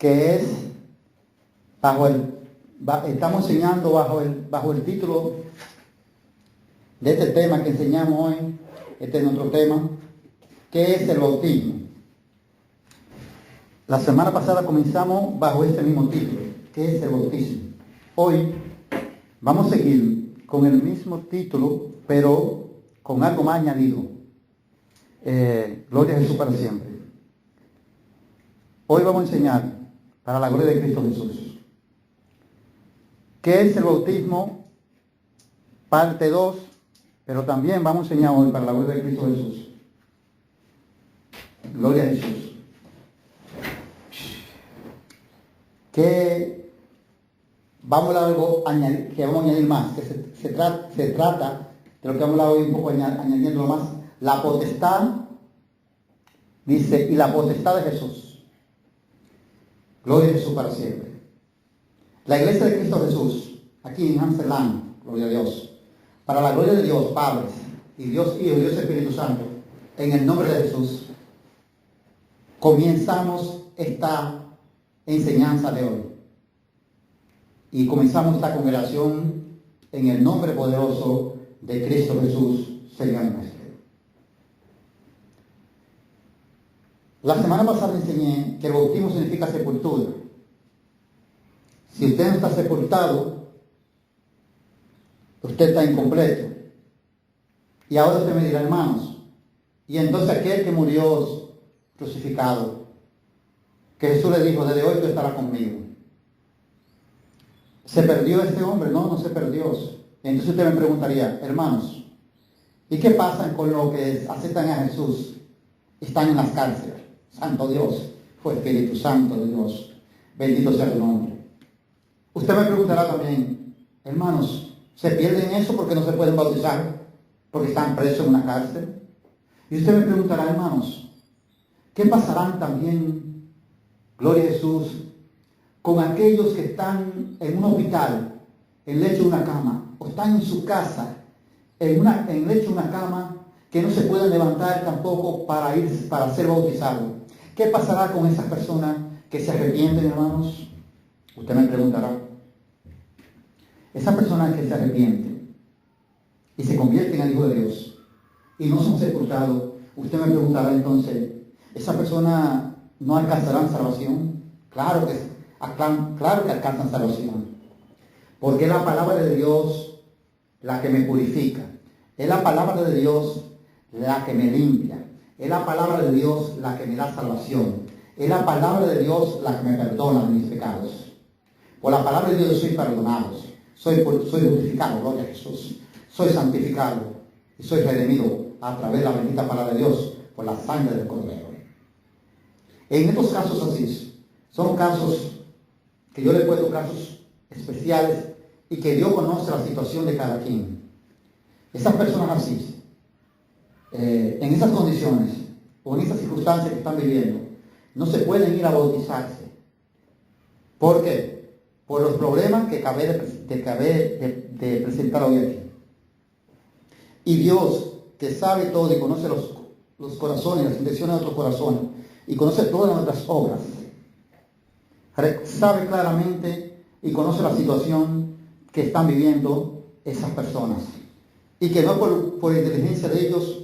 que es estamos enseñando bajo el título de este tema que enseñamos hoy. Este es nuestro tema, que es el bautismo. La semana pasada comenzamos bajo este mismo título, que es el bautismo. Hoy vamos a seguir con el mismo título, pero con algo más añadido. Gloria a Jesús para siempre. Hoy vamos a enseñar, para la gloria de Cristo Jesús, qué es el bautismo, parte 2, pero también vamos a enseñar hoy, para la gloria de Cristo Jesús. Gloria a Jesús. Que vamos a añadir más, que se trata de lo que vamos a hablar hoy un poco añadiendo más, la potestad, dice, y la potestad de Jesús. Gloria a Jesús para siempre. La iglesia de Cristo Jesús, aquí en Amsterdam, gloria a Dios, para la gloria de Dios, Padre, y Dios Hijo, y Dios Espíritu Santo, en el nombre de Jesús, comenzamos esta enseñanza de hoy. Y comenzamos esta congregación en el nombre poderoso de Cristo Jesús, Señor nuestro. La semana pasada enseñé que el bautismo significa sepultura. Si usted no está sepultado, usted está incompleto. Y ahora usted me dirá, hermanos, y entonces aquel que murió crucificado, que Jesús le dijo, desde hoy tú estarás conmigo. ¿Se perdió este hombre? No, no se perdió. Entonces usted me preguntaría, hermanos, ¿y qué pasa con los que aceptan a Jesús? Están en las cárceles. Santo Dios, fue Espíritu Santo de Dios. Bendito sea tu nombre. Usted me preguntará también, hermanos, ¿se pierden eso porque no se pueden bautizar? Porque están presos en una cárcel. Y usted me preguntará, hermanos, ¿qué pasarán también, gloria a Jesús, con aquellos que están en un hospital, en lecho de una cama, o están en su casa, en lecho de una cama, que no se pueden levantar tampoco para ser bautizados? ¿Qué pasará con esas personas que se arrepienten, hermanos? Usted me preguntará. Esas personas que se arrepienten y se convierten en hijos de Dios y no son sepultados, usted me preguntará entonces, ¿esas personas no alcanzarán salvación? Claro que alcanzan salvación. Porque es la palabra de Dios la que me purifica. Es la palabra de Dios la que me limpia. Es la palabra de Dios la que me da salvación. Es la palabra de Dios la que me perdona de mis pecados. Por la palabra de Dios soy perdonado. Soy justificado, gloria a Jesús. Soy santificado y soy redimido a través de la bendita palabra de Dios por la sangre del Cordero. En estos casos así, son casos que yo le he puesto casos especiales y que Dios conoce la situación de cada quien. Esas personas así, en esas condiciones o en esas circunstancias que están viviendo, no se pueden ir a bautizarse. ¿Por qué? Por los problemas que acabé de presentar hoy aquí. Y Dios, que sabe todo y conoce los corazones, las intenciones de otros corazones, y conoce todas nuestras obras, sabe claramente y conoce la situación que están viviendo esas personas. Y que no por inteligencia de ellos,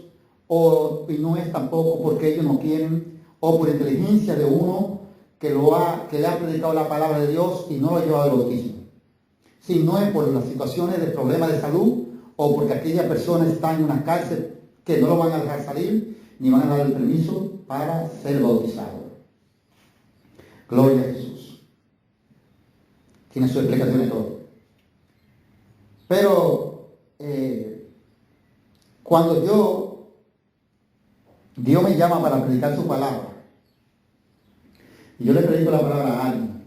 y no es tampoco porque ellos no quieren, o por inteligencia de uno que le ha predicado la palabra de Dios y no lo ha llevado al bautismo. Si no es por las situaciones de problemas de salud, o porque aquella persona está en una cárcel que no lo van a dejar salir, ni van a dar el permiso para ser bautizado. Gloria a Jesús. Tiene su explicación de todo. Pero cuando Dios me llama para predicar su palabra, y yo le predico la palabra a alguien,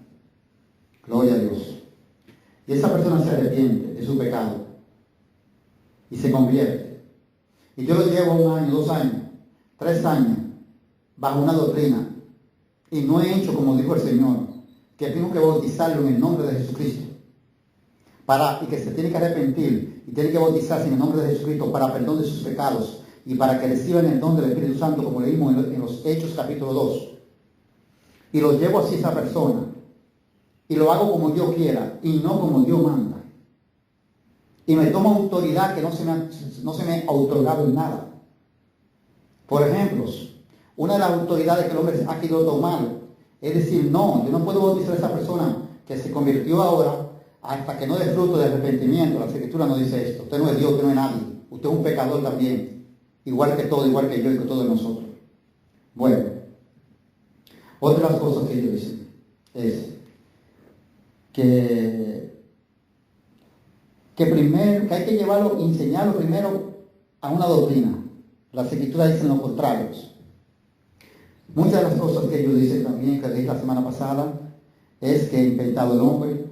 gloria a Dios, y esa persona se arrepiente de su pecado y se convierte, y yo lo llevo 1 año, 2 años, 3 años bajo una doctrina, y no he hecho como dijo el Señor, que tengo que bautizarlo en el nombre de Jesucristo, y que se tiene que arrepentir y tiene que bautizarse en el nombre de Jesucristo para perdón de sus pecados y para que reciban el don del Espíritu Santo, como leímos en los Hechos capítulo 2. y lo llevo hacia esa persona y lo hago como yo quiera y no como Dios manda. Y me tomo autoridad que no se me ha otorgado en nada. Por ejemplo, una de las autoridades que el hombre ha querido tomar es decir, no, yo no puedo bautizar a esa persona que se convirtió ahora hasta que no dé fruto de arrepentimiento. La Escritura no dice esto. Usted no es Dios, usted no es nadie. Usted es un pecador también, igual que todo, igual que yo y que todos nosotros. Bueno, otras cosas que ellos dicen es que hay que llevarlo, enseñarlo primero a una doctrina. Las Escrituras dicen lo contrario. Muchas de las cosas que ellos dicen también, que dije la semana pasada, es que inventado el hombre,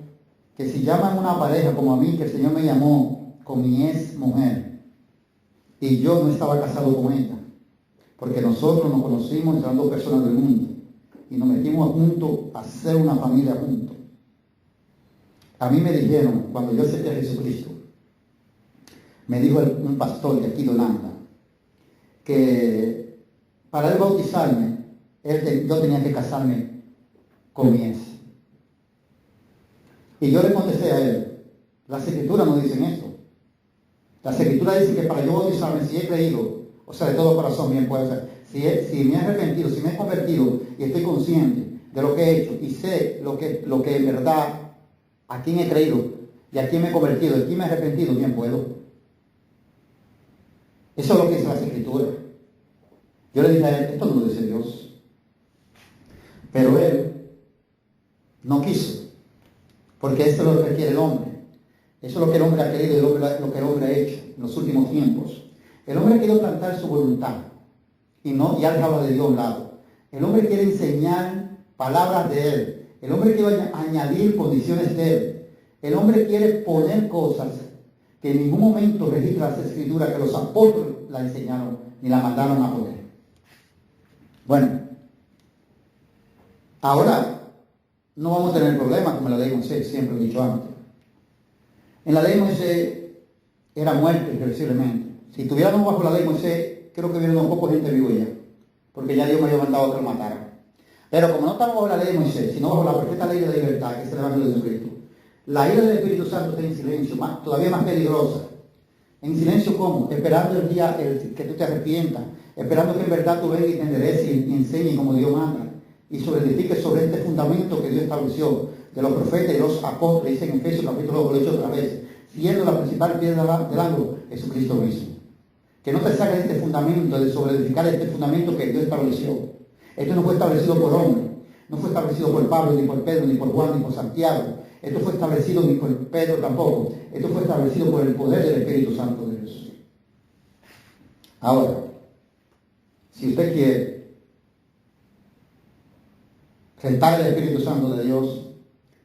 que si llaman a una pareja como a mí, que el Señor me llamó con mi ex mujer, y yo no estaba casado con ella, porque nosotros nos conocimos entre las dos personas del mundo, y nos metimos juntos a hacer una familia juntos. A mí me dijeron, cuando yo acepté a Jesucristo, me dijo un pastor de aquí de Holanda, que para él bautizarme, yo tenía que casarme con mi ex. Y yo le contesté a él, las Escrituras no dicen esto. Las Escrituras dicen que para yo bautizarme, si he creído, o sea, de todo corazón bien puede ser, si me he arrepentido, si me he convertido y estoy consciente de lo que he hecho y sé lo que en verdad, a quién he creído y a quién me he convertido, y a quién me he arrepentido, bien puedo. Eso es lo que dice las Escrituras. Yo le dije a él, esto no lo dice Dios. Pero él no quiso, porque eso es lo que quiere el hombre. Eso es lo que el hombre ha querido y lo que el hombre ha hecho en los últimos tiempos. El hombre ha querido plantar su voluntad y ha dejado de Dios a un lado. El hombre quiere enseñar palabras de él. El hombre quiere añadir condiciones de él. El hombre quiere poner cosas que en ningún momento registra las Escrituras que los apóstoles la enseñaron ni la mandaron a poner. Bueno, ahora no vamos a tener problemas como en la ley de Moisés, siempre lo he dicho antes. En la ley de Moisés era muerte irreversiblemente. Si estuviéramos bajo la ley de Moisés, creo que hubiera un poco de gente vivo ya, porque ya Dios me había mandado a que lo mataran. Pero como no estamos bajo la ley de Moisés, sino bajo la perfecta ley de la libertad, que es el Evangelio de Jesucristo, la ira del Espíritu Santo está en silencio, todavía más peligrosa. ¿En silencio cómo? Esperando el día que tú te arrepientas, esperando que en verdad tú vengas y te endereces y enseñes como Dios manda, y edifiques sobre este fundamento que Dios estableció, de los profetas y los apóstoles, dice en Efesios capítulo 2, lo he hecho otra vez, siendo la principal piedra del ángulo, Jesucristo mismo. Que no te saques de este fundamento, de sobreedificar este fundamento que Dios estableció. Esto no fue establecido por hombre, no fue establecido por Pablo, ni por Pedro, ni por Juan, ni por Santiago. Esto fue establecido ni por Pedro tampoco. Esto fue establecido por el poder del Espíritu Santo de Dios. Ahora, si usted quiere rentar el Espíritu Santo de Dios,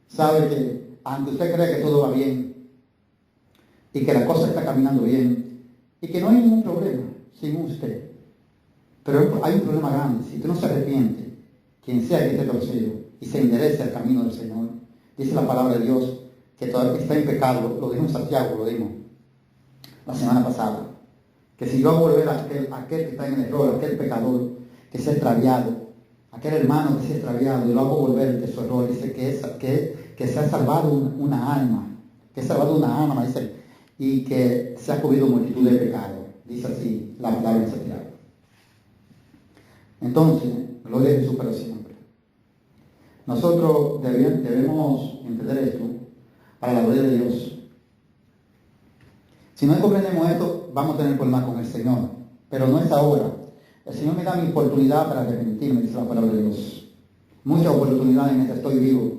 sabe que aunque usted cree que todo va bien y que la cosa está caminando bien y que no hay ningún problema sin usted, pero hay un problema grande. Si usted no se arrepiente, quien sea que esté torcido y se enderece al camino del Señor, dice la palabra de Dios que todavía está en pecado. Lo dijo en Santiago, lo dimos la semana pasada, que si yo hago volver a aquel que está en el error, aquel pecador que se ha extraviado, aquel hermano que se ha extraviado, y lo hago volver de su error, dice que se ha salvado una alma, dice, y que se ha comido multitud de pecados, dice así la palabra de Santiago. Entonces, gloria a Jesús para siempre. Nosotros debemos entender esto para la gloria de Dios. Si no comprendemos esto, vamos a tener problemas con el Señor, pero no es ahora. El Señor me da mi oportunidad para arrepentirme, dice la palabra de Dios. Muchas oportunidades mientras estoy vivo.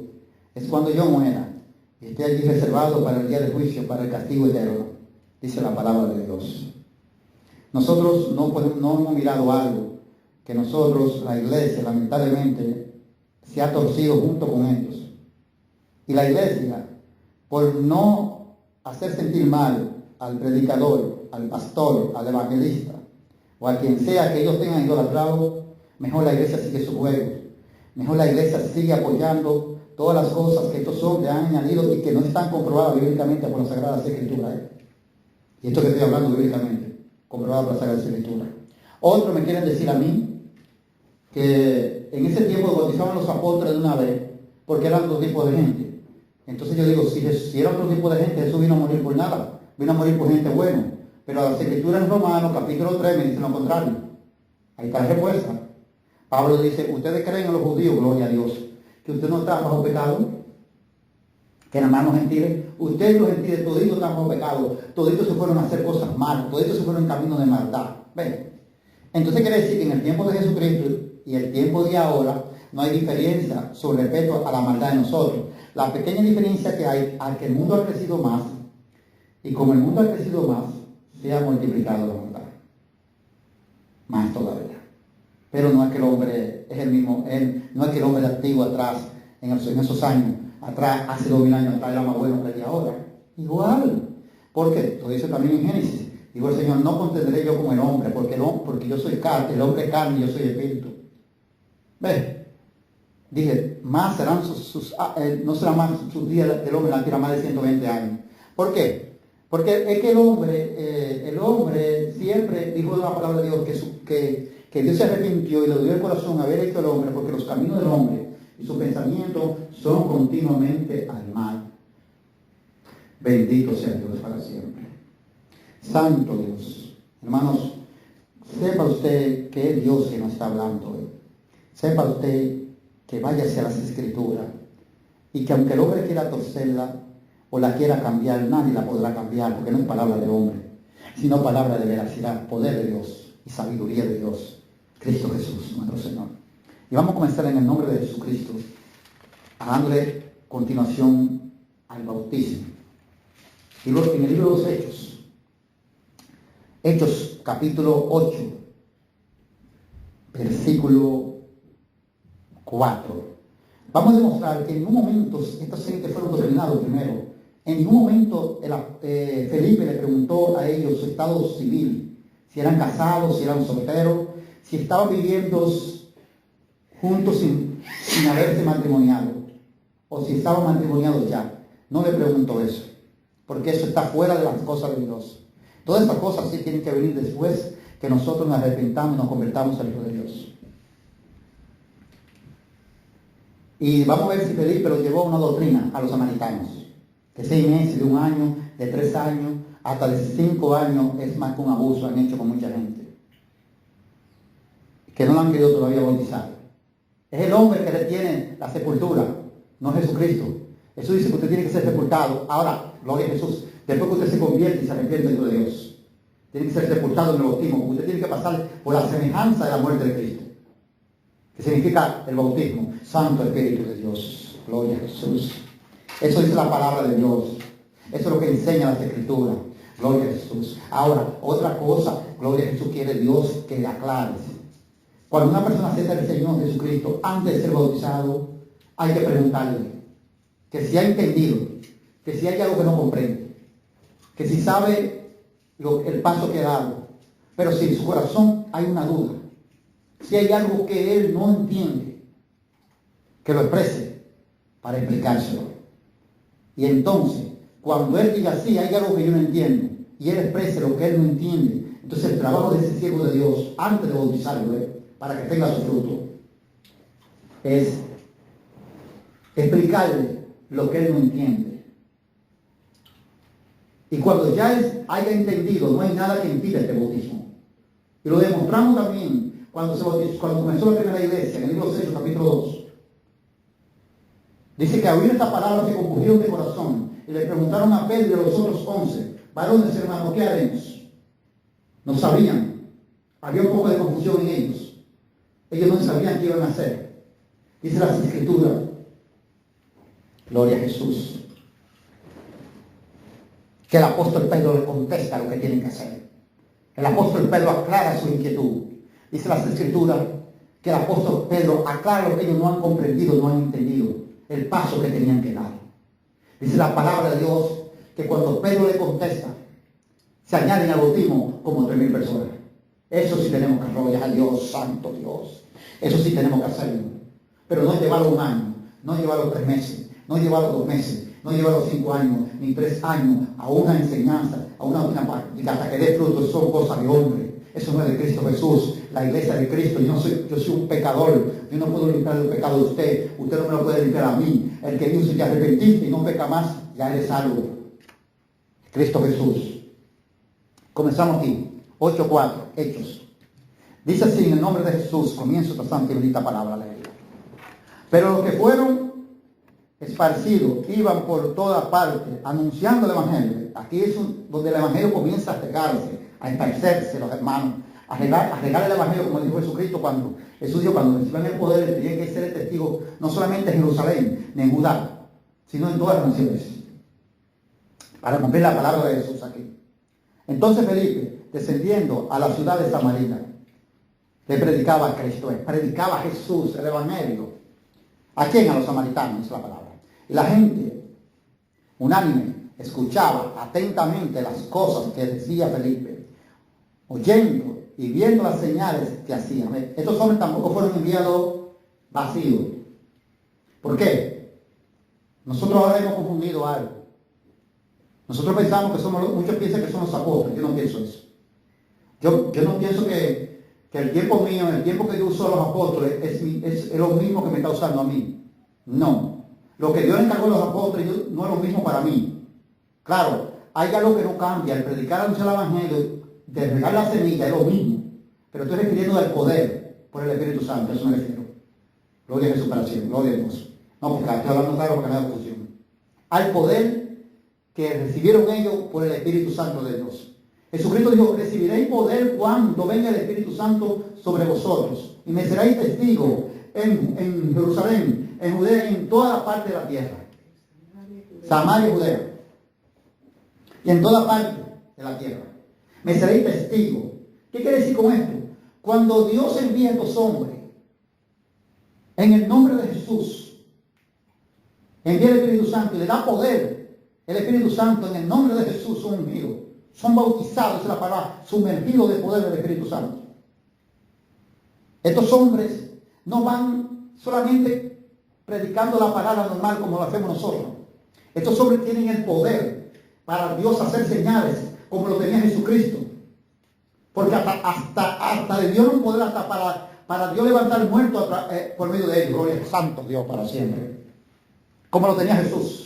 Es cuando yo muera y esté allí reservado para el día del juicio, para el castigo eterno, dice la palabra de Dios. Nosotros no hemos mirado algo que nosotros, la iglesia, lamentablemente, se ha torcido junto con ellos. Y la iglesia, por no hacer sentir mal al predicador, al pastor, al evangelista, o a quien sea que ellos tengan idolatrado, mejor la iglesia sigue su juego. Mejor la iglesia sigue apoyando todas las cosas que estos hombres han añadido y que no están comprobadas bíblicamente por las Sagradas Escrituras. Y esto que estoy hablando bíblicamente, comprobado por las Sagradas Escrituras. Otros me quieren decir a mí que en ese tiempo bautizaban los apóstoles de una vez, porque eran otro tipo de gente. Entonces yo digo, si era otro tipo de gente, Jesús vino a morir por nada, vino a morir por gente buena. Pero las escrituras en Romanos, capítulo 3, me dicen lo contrario. Ahí está la respuesta. Pablo dice, ustedes creen en los judíos, gloria a Dios, que usted no está bajo pecado, que nada más los gentiles, ustedes los gentiles, toditos están bajo pecado, toditos se fueron a hacer cosas malas, toditos se fueron en camino de maldad. ¿Ven? Entonces quiere decir que en el tiempo de Jesucristo y el tiempo de ahora no hay diferencia sobre respecto a la maldad de nosotros. La pequeña diferencia que hay al que el mundo ha crecido más, y como el mundo ha crecido más, se ha multiplicado la maldad. Más todavía. Pero no es que el hombre es el mismo, no es que el hombre antiguo atrás, en esos años, atrás, hace 2000 años atrás era más bueno que el de ahora. Igual. ¿Por qué? Lo dice también en Génesis. Digo el Señor, no contendré yo con el hombre, porque yo soy carne, el hombre es carne y yo soy espíritu. ¿Ves? Dije, más serán no será más sus días del hombre en la tierra, más de 120 años. ¿Por qué? Porque es que el hombre siempre dijo la palabra de Dios que Dios se arrepintió y le dio el corazón a haber hecho el hombre, porque los caminos del hombre y sus pensamientos son continuamente al mal. Bendito sea Dios para siempre. Santo Dios. Hermanos, sepa usted que es Dios que nos está hablando hoy. Sepa usted que vaya hacia las Escrituras y que aunque el hombre quiera torcerla o la quiera cambiar, nadie la podrá cambiar, porque no es palabra del hombre, sino palabra de veracidad, poder de Dios y sabiduría de Dios, Cristo Jesús, nuestro Señor. Y vamos a comenzar en el nombre de Jesucristo, dándole continuación al bautismo. Y en el libro de los Hechos capítulo 8, versículo 4. Vamos a demostrar que en ningún momento estos gente fueron dominados primero. En ningún momento Felipe le preguntó a ellos su estado civil, si eran casados, si eran solteros, si estaban viviendo juntos sin haberse matrimoniado, o si estaban matrimoniados ya. No le preguntó eso, porque eso está fuera de las cosas de Dios. Todas estas cosas sí tienen que venir después que nosotros nos arrepentamos y nos convertamos al Hijo de Dios. Y vamos a ver si Felipe lo llevó a una doctrina a los samaritanos. De 6 meses, de 1 año, de 3 años, hasta de 5 años es más que un abuso han hecho con mucha gente. Que no lo han querido todavía bautizar. Es el hombre que retiene la sepultura, no Jesucristo. Jesús dice que usted tiene que ser sepultado. Ahora, gloria a Jesús. Después que usted se convierte y se arrepiente del Hijo de Dios, tiene que ser sepultado en el bautismo, porque usted tiene que pasar por la semejanza de la muerte de Cristo, que significa el bautismo, Santo Espíritu de Dios, gloria a Jesús. Eso dice la palabra de Dios, eso es lo que enseña las Escrituras, gloria a Jesús. Ahora, otra cosa, gloria a Jesús, quiere Dios que le aclares. Cuando una persona acepta al Señor Jesucristo, antes de ser bautizado, hay que preguntarle que si ha entendido, que si hay algo que no comprende, que si sabe el paso que ha dado, pero si en su corazón hay una duda, si hay algo que él no entiende, que lo exprese para explicárselo. Y entonces, cuando él diga, sí, hay algo que yo no entiendo, y él exprese lo que él no entiende, entonces el trabajo de ese siervo de Dios, antes de bautizarlo, para que tenga su fruto, es explicarle lo que él no entiende. Y cuando ya haya entendido, no hay nada que impida este bautismo. Y lo demostramos también cuando comenzó la primera iglesia, en el libro 6, capítulo 2. Dice que al oír esta palabra se compungieron de corazón y le preguntaron a Pedro y a los otros 11, varones hermanos, ¿qué haremos? No sabían. Había un poco de confusión en ellos. Ellos no sabían qué iban a hacer. Dice las Escrituras, gloria a Jesús, que el apóstol Pedro le contesta lo que tienen que hacer. El apóstol Pedro aclara su inquietud. Dice las Escrituras que el apóstol Pedro aclara lo que ellos no han comprendido, no han entendido, el paso que tenían que dar. Dice la palabra de Dios que cuando Pedro le contesta, se añaden al bautismo como 3,000 personas. Eso sí tenemos que arrollar a Dios, santo Dios. Eso sí tenemos que hacerlo. Pero no llevarlo 1 año, no llevarlo 3 meses, no llevarlo 2 meses, no llevarlo 5 años, ni 3 años a una enseñanza, a una práctica hasta que dé fruto. Son cosas de hombre. Eso no es de Cristo Jesús. la iglesia de Cristo. Yo soy un pecador. Yo no puedo limpiar el pecado de usted. Usted no me lo puede limpiar a mí. El que dice que arrepentiste y no peca más, ya eres salvo. Cristo Jesús. Comenzamos aquí. 8:4. Hechos. Dice así, en el nombre de Jesús, comienzo esta santa y bendita palabra. Pero los que fueron esparcidos iban por toda parte anunciando el Evangelio. Aquí es donde el Evangelio comienza a regarse, a esparcerse, los hermanos, a regar el Evangelio, como dijo Jesucristo cuando Jesús dijo, cuando reciban el poder, tenían que ser testigos no solamente en Jerusalén, ni en Judá, sino en todas las naciones, para cumplir la palabra de Jesús aquí. Entonces Felipe, descendiendo a la ciudad de Samaria, le predicaba a Cristo, predicaba a Jesús, el Evangelio. ¿A quién? A los samaritanos, es la palabra. Y la gente, unánime, escuchaba atentamente las cosas que decía Felipe, oyendo y viendo las señales que hacían. Estos hombres tampoco fueron enviados vacíos. ¿Por qué? Nosotros ahora hemos confundido algo. Nosotros pensamos que muchos piensan que somos apóstoles. Yo no pienso eso. Yo no pienso que el tiempo mío, el tiempo que yo uso a los apóstoles, es lo mismo que me está usando a mí. No. Lo que Dios encargó a los apóstoles no es lo mismo para mí. Claro, hay algo que no cambia. El predicar, anunciar el Evangelio, de regar la semilla, es lo mismo. Pero estoy refiriendo del poder por el Espíritu Santo. Eso me refiero. Gloria a Jesús para siempre. Gloria a Dios. No, porque estoy hablando claro porque no hay confusión. Hay poder que recibieron ellos por el Espíritu Santo de Dios. Jesucristo dijo, recibiréis poder cuando venga el Espíritu Santo sobre vosotros. Y me seréis testigos en Jerusalén, en Judea y en toda la parte de la tierra. Samaria y Judea. Y en toda parte de la tierra. Me seréis testigos. ¿Qué quiere decir con esto? Cuando Dios envía a estos hombres, en el nombre de Jesús, envía el Espíritu Santo y le da poder, el Espíritu Santo en el nombre de Jesús son ungidos. Son bautizados, es la palabra, sumergidos de poder del Espíritu Santo. Estos hombres no van solamente predicando la palabra normal como lo hacemos nosotros. Estos hombres tienen el poder para Dios hacer señales como lo tenía Jesucristo. Porque hasta de Dios un poder hasta para Dios levantar muertos por medio de ellos. Gloria al Santo Dios para siempre. Como lo tenía Jesús.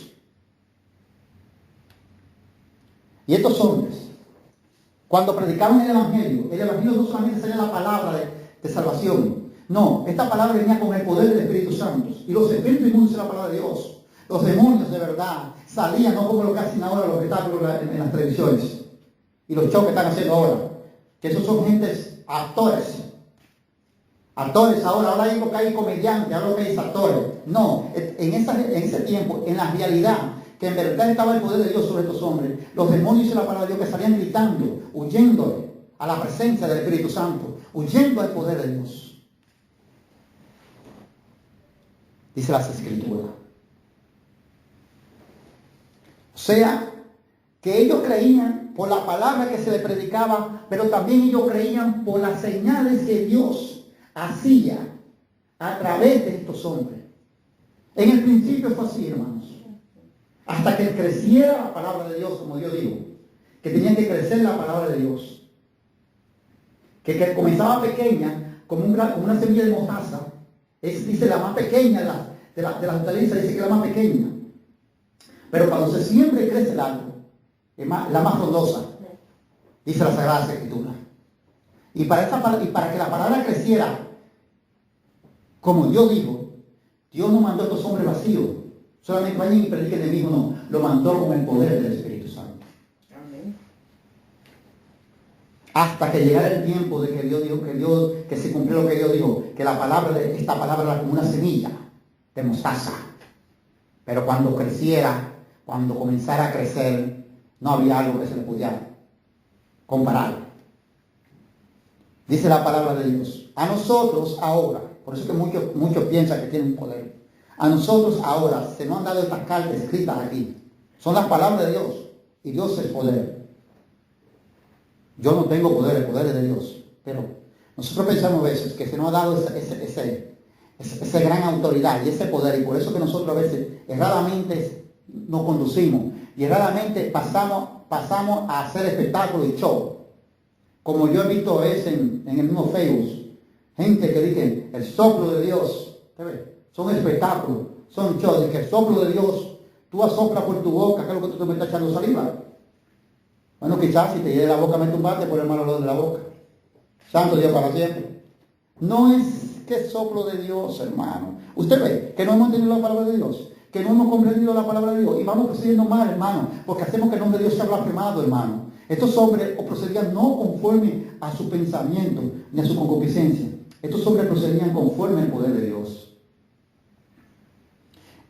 Y estos hombres, cuando predicaban el Evangelio no solamente sería la palabra de salvación. No, esta palabra venía con el poder del Espíritu Santo. Y los espíritus inmundos es la palabra de Dios. Los demonios de verdad salían, no como lo que hacen ahora los espectáculos en las televisiones. Y los shows que están haciendo ahora. Que esos son gentes, actores. Actores ahora hay lo que hay comediantes, ahora lo que hay actores. No, en ese tiempo, en la realidad, que en verdad estaba el poder de Dios sobre estos hombres. Los demonios y la palabra de Dios que salían gritando, huyendo a la presencia del Espíritu Santo, huyendo al poder de Dios. Dice las Escrituras. O sea, que ellos creían por la palabra que se les predicaba, pero también ellos creían por las señales que Dios hacía a través de estos hombres. En el principio fue así, hermanos. Hasta que creciera la palabra de Dios, como Dios dijo, que tenía que crecer la palabra de Dios. Que comenzaba pequeña, como una semilla de mostaza, dice la más pequeña de las hortalizas, dice que es la más pequeña. Pero cuando se siembra y crece el árbol, es la más frondosa, dice la Sagrada Escritura. Y para que la palabra creciera, como Dios dijo, Dios no mandó a estos hombres vacíos. Solamente vayan y prediquen de mí, no. Lo mandó con el poder del Espíritu Santo. Amén. Hasta que llegara el tiempo de que Dios dijo, que se cumplió lo que Dios dijo, que esta palabra era como una semilla de mostaza. Pero cuando creciera, cuando comenzara a crecer, no había algo que se le pudiera comparar. Dice la palabra de Dios. A nosotros ahora, por eso que muchos piensan que tienen poder. A nosotros ahora se nos han dado estas cartas escritas aquí. Son las palabras de Dios. Y Dios es poder. Yo no tengo poder, el poder es de Dios. Pero nosotros pensamos a veces que se nos ha dado esa gran autoridad y ese poder. Y por eso que nosotros a veces erradamente nos conducimos. Y erradamente pasamos a hacer espectáculos y show. como yo he visto a veces en el mismo Facebook, gente que dice el soplo de Dios, son espectáculos, son shows, de que el soplo de Dios, tú asoplas por tu boca, que es lo que tú te estás echando saliva. Bueno, quizás si te lleve la boca, mete un bate por el mal olor de la boca. Santo Dios para siempre. No es que soplo de Dios, hermano. Usted ve que no hemos entendido la palabra de Dios, que no hemos comprendido la palabra de Dios y vamos procediendo mal, hermano, porque hacemos que el nombre de Dios sea blasfemado, hermano. Estos hombres procedían no conforme a su pensamiento ni a su concupiscencia. Estos hombres procedían conforme al poder de Dios.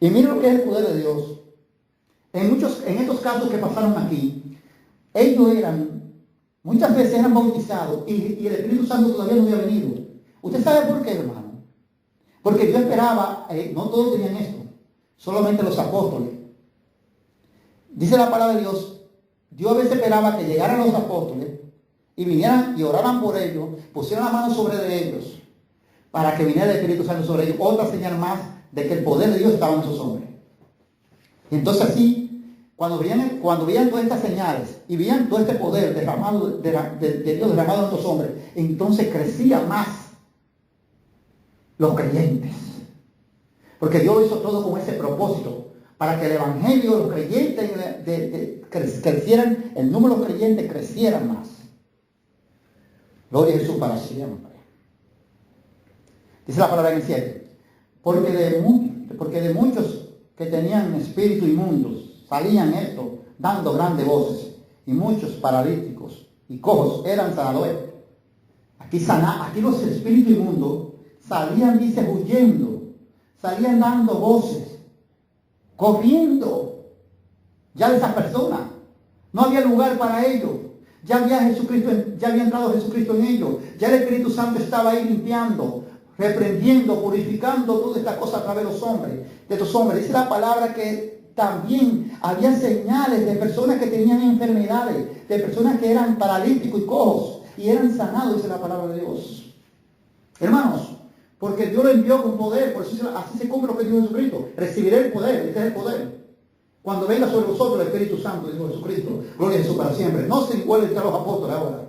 Y miren lo que es el poder de Dios. En estos casos que pasaron aquí, ellos muchas veces eran bautizados y el Espíritu Santo todavía no había venido. ¿Usted sabe por qué, hermano? Porque yo esperaba, no todos tenían esto, solamente los apóstoles. Dice la palabra de Dios, Dios a veces esperaba que llegaran los apóstoles y vinieran y oraran por ellos, pusieran la mano sobre de ellos, para que viniera el Espíritu Santo sobre ellos. Otra señal más de que el poder de Dios estaba en esos hombres. Y entonces así, cuando veían todas estas señales y veían todo este poder derramado de Dios derramado en estos hombres, entonces crecían más los creyentes. Porque Dios hizo todo con ese propósito, para que el evangelio, los creyentes crecieran, el número de los creyentes crecieran más. Gloria a Jesús para siempre. Dice la palabra en el 7. Porque de muchos que tenían espíritu inmundos salían estos dando grandes voces, y muchos paralíticos y cojos eran sanadores. Aquí los espíritus inmundos salían, dice, huyendo, salían dando voces, corriendo ya de esas personas. No había lugar para ellos. Ya había entrado Jesucristo en ellos. Ya el Espíritu Santo estaba ahí limpiando, reprendiendo, purificando todas estas cosas a través de estos hombres. Dice la palabra que también había señales de personas que tenían enfermedades, de personas que eran paralíticos y cojos, y eran sanados, dice la palabra de Dios. Hermanos, porque Dios lo envió con poder, por eso así se cumple lo que dijo Jesucristo. Recibiré el poder, este es el poder. Cuando venga sobre vosotros el Espíritu Santo, dijo Jesucristo, gloria a Jesús para siempre. No se iguale entre los apóstoles ahora.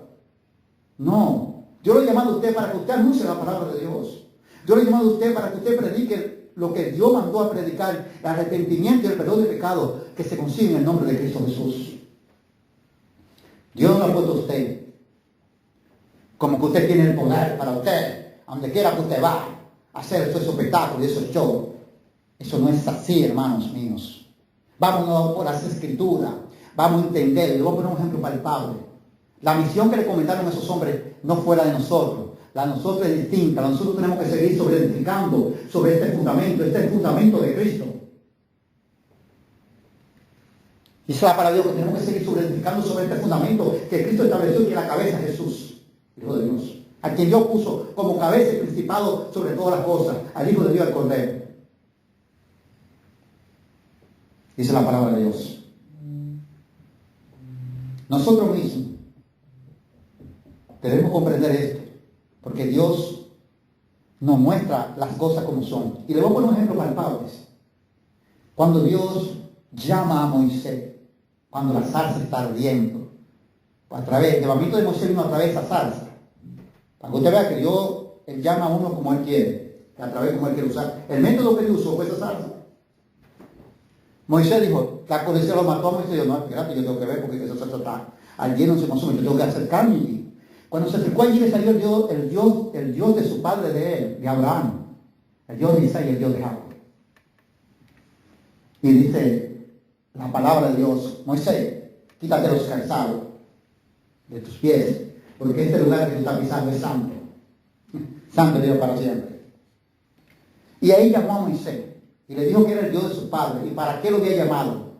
No. Yo lo he llamado a usted para que usted anuncie la palabra de Dios. Yo lo he llamado a usted para que usted predique lo que Dios mandó a predicar, el arrepentimiento y el perdón de pecado que se consigue en el nombre de Cristo Jesús. Dios no lo ha puesto a usted como que usted tiene el poder para usted, a donde quiera que usted va, a hacer esos espectáculos y esos shows. Eso no es así, hermanos míos. Vámonos por las escrituras, vamos a entender. Le voy a poner un ejemplo palpable. La misión que le comentaron a esos hombres no fue la de nosotros. La de nosotros es distinta. Nosotros tenemos que seguir edificando sobre este es el fundamento de Cristo. Dice la palabra de Dios que tenemos que seguir edificando sobre este fundamento que Cristo estableció, que es la cabeza de Jesús, Hijo de Dios, a quien Dios puso como cabeza y principado sobre todas las cosas, al Hijo de Dios, al Cordero. Dice la palabra de Dios. Nosotros mismos debemos comprender esto, porque Dios nos muestra las cosas como son. Y le voy a poner un ejemplo palpable. Cuando Dios llama a Moisés, cuando la zarza está ardiendo, el llamamiento de Moisés vino a través de esa zarza, para que usted vea que Dios, Él llama a uno como Él quiere, a través como Él quiere usar. El método que Él usó fue esa zarza. Moisés dijo, la policía lo mató a Moisés. Yo, no, espérate, yo tengo que ver porque esa zarza está ardiendo, se consume, yo tengo que acercarme allí. Cuando se acercó allí le salió el Dios de su padre de él, de Abraham, el Dios de Isaac y el Dios de Jacob. Y dice la palabra de Dios, Moisés, quítate los calzados de tus pies, porque este lugar que tú estás pisando es santo. Santo Dios para siempre. Y ahí llamó a Moisés y le dijo que era el Dios de su padre y para qué lo había llamado.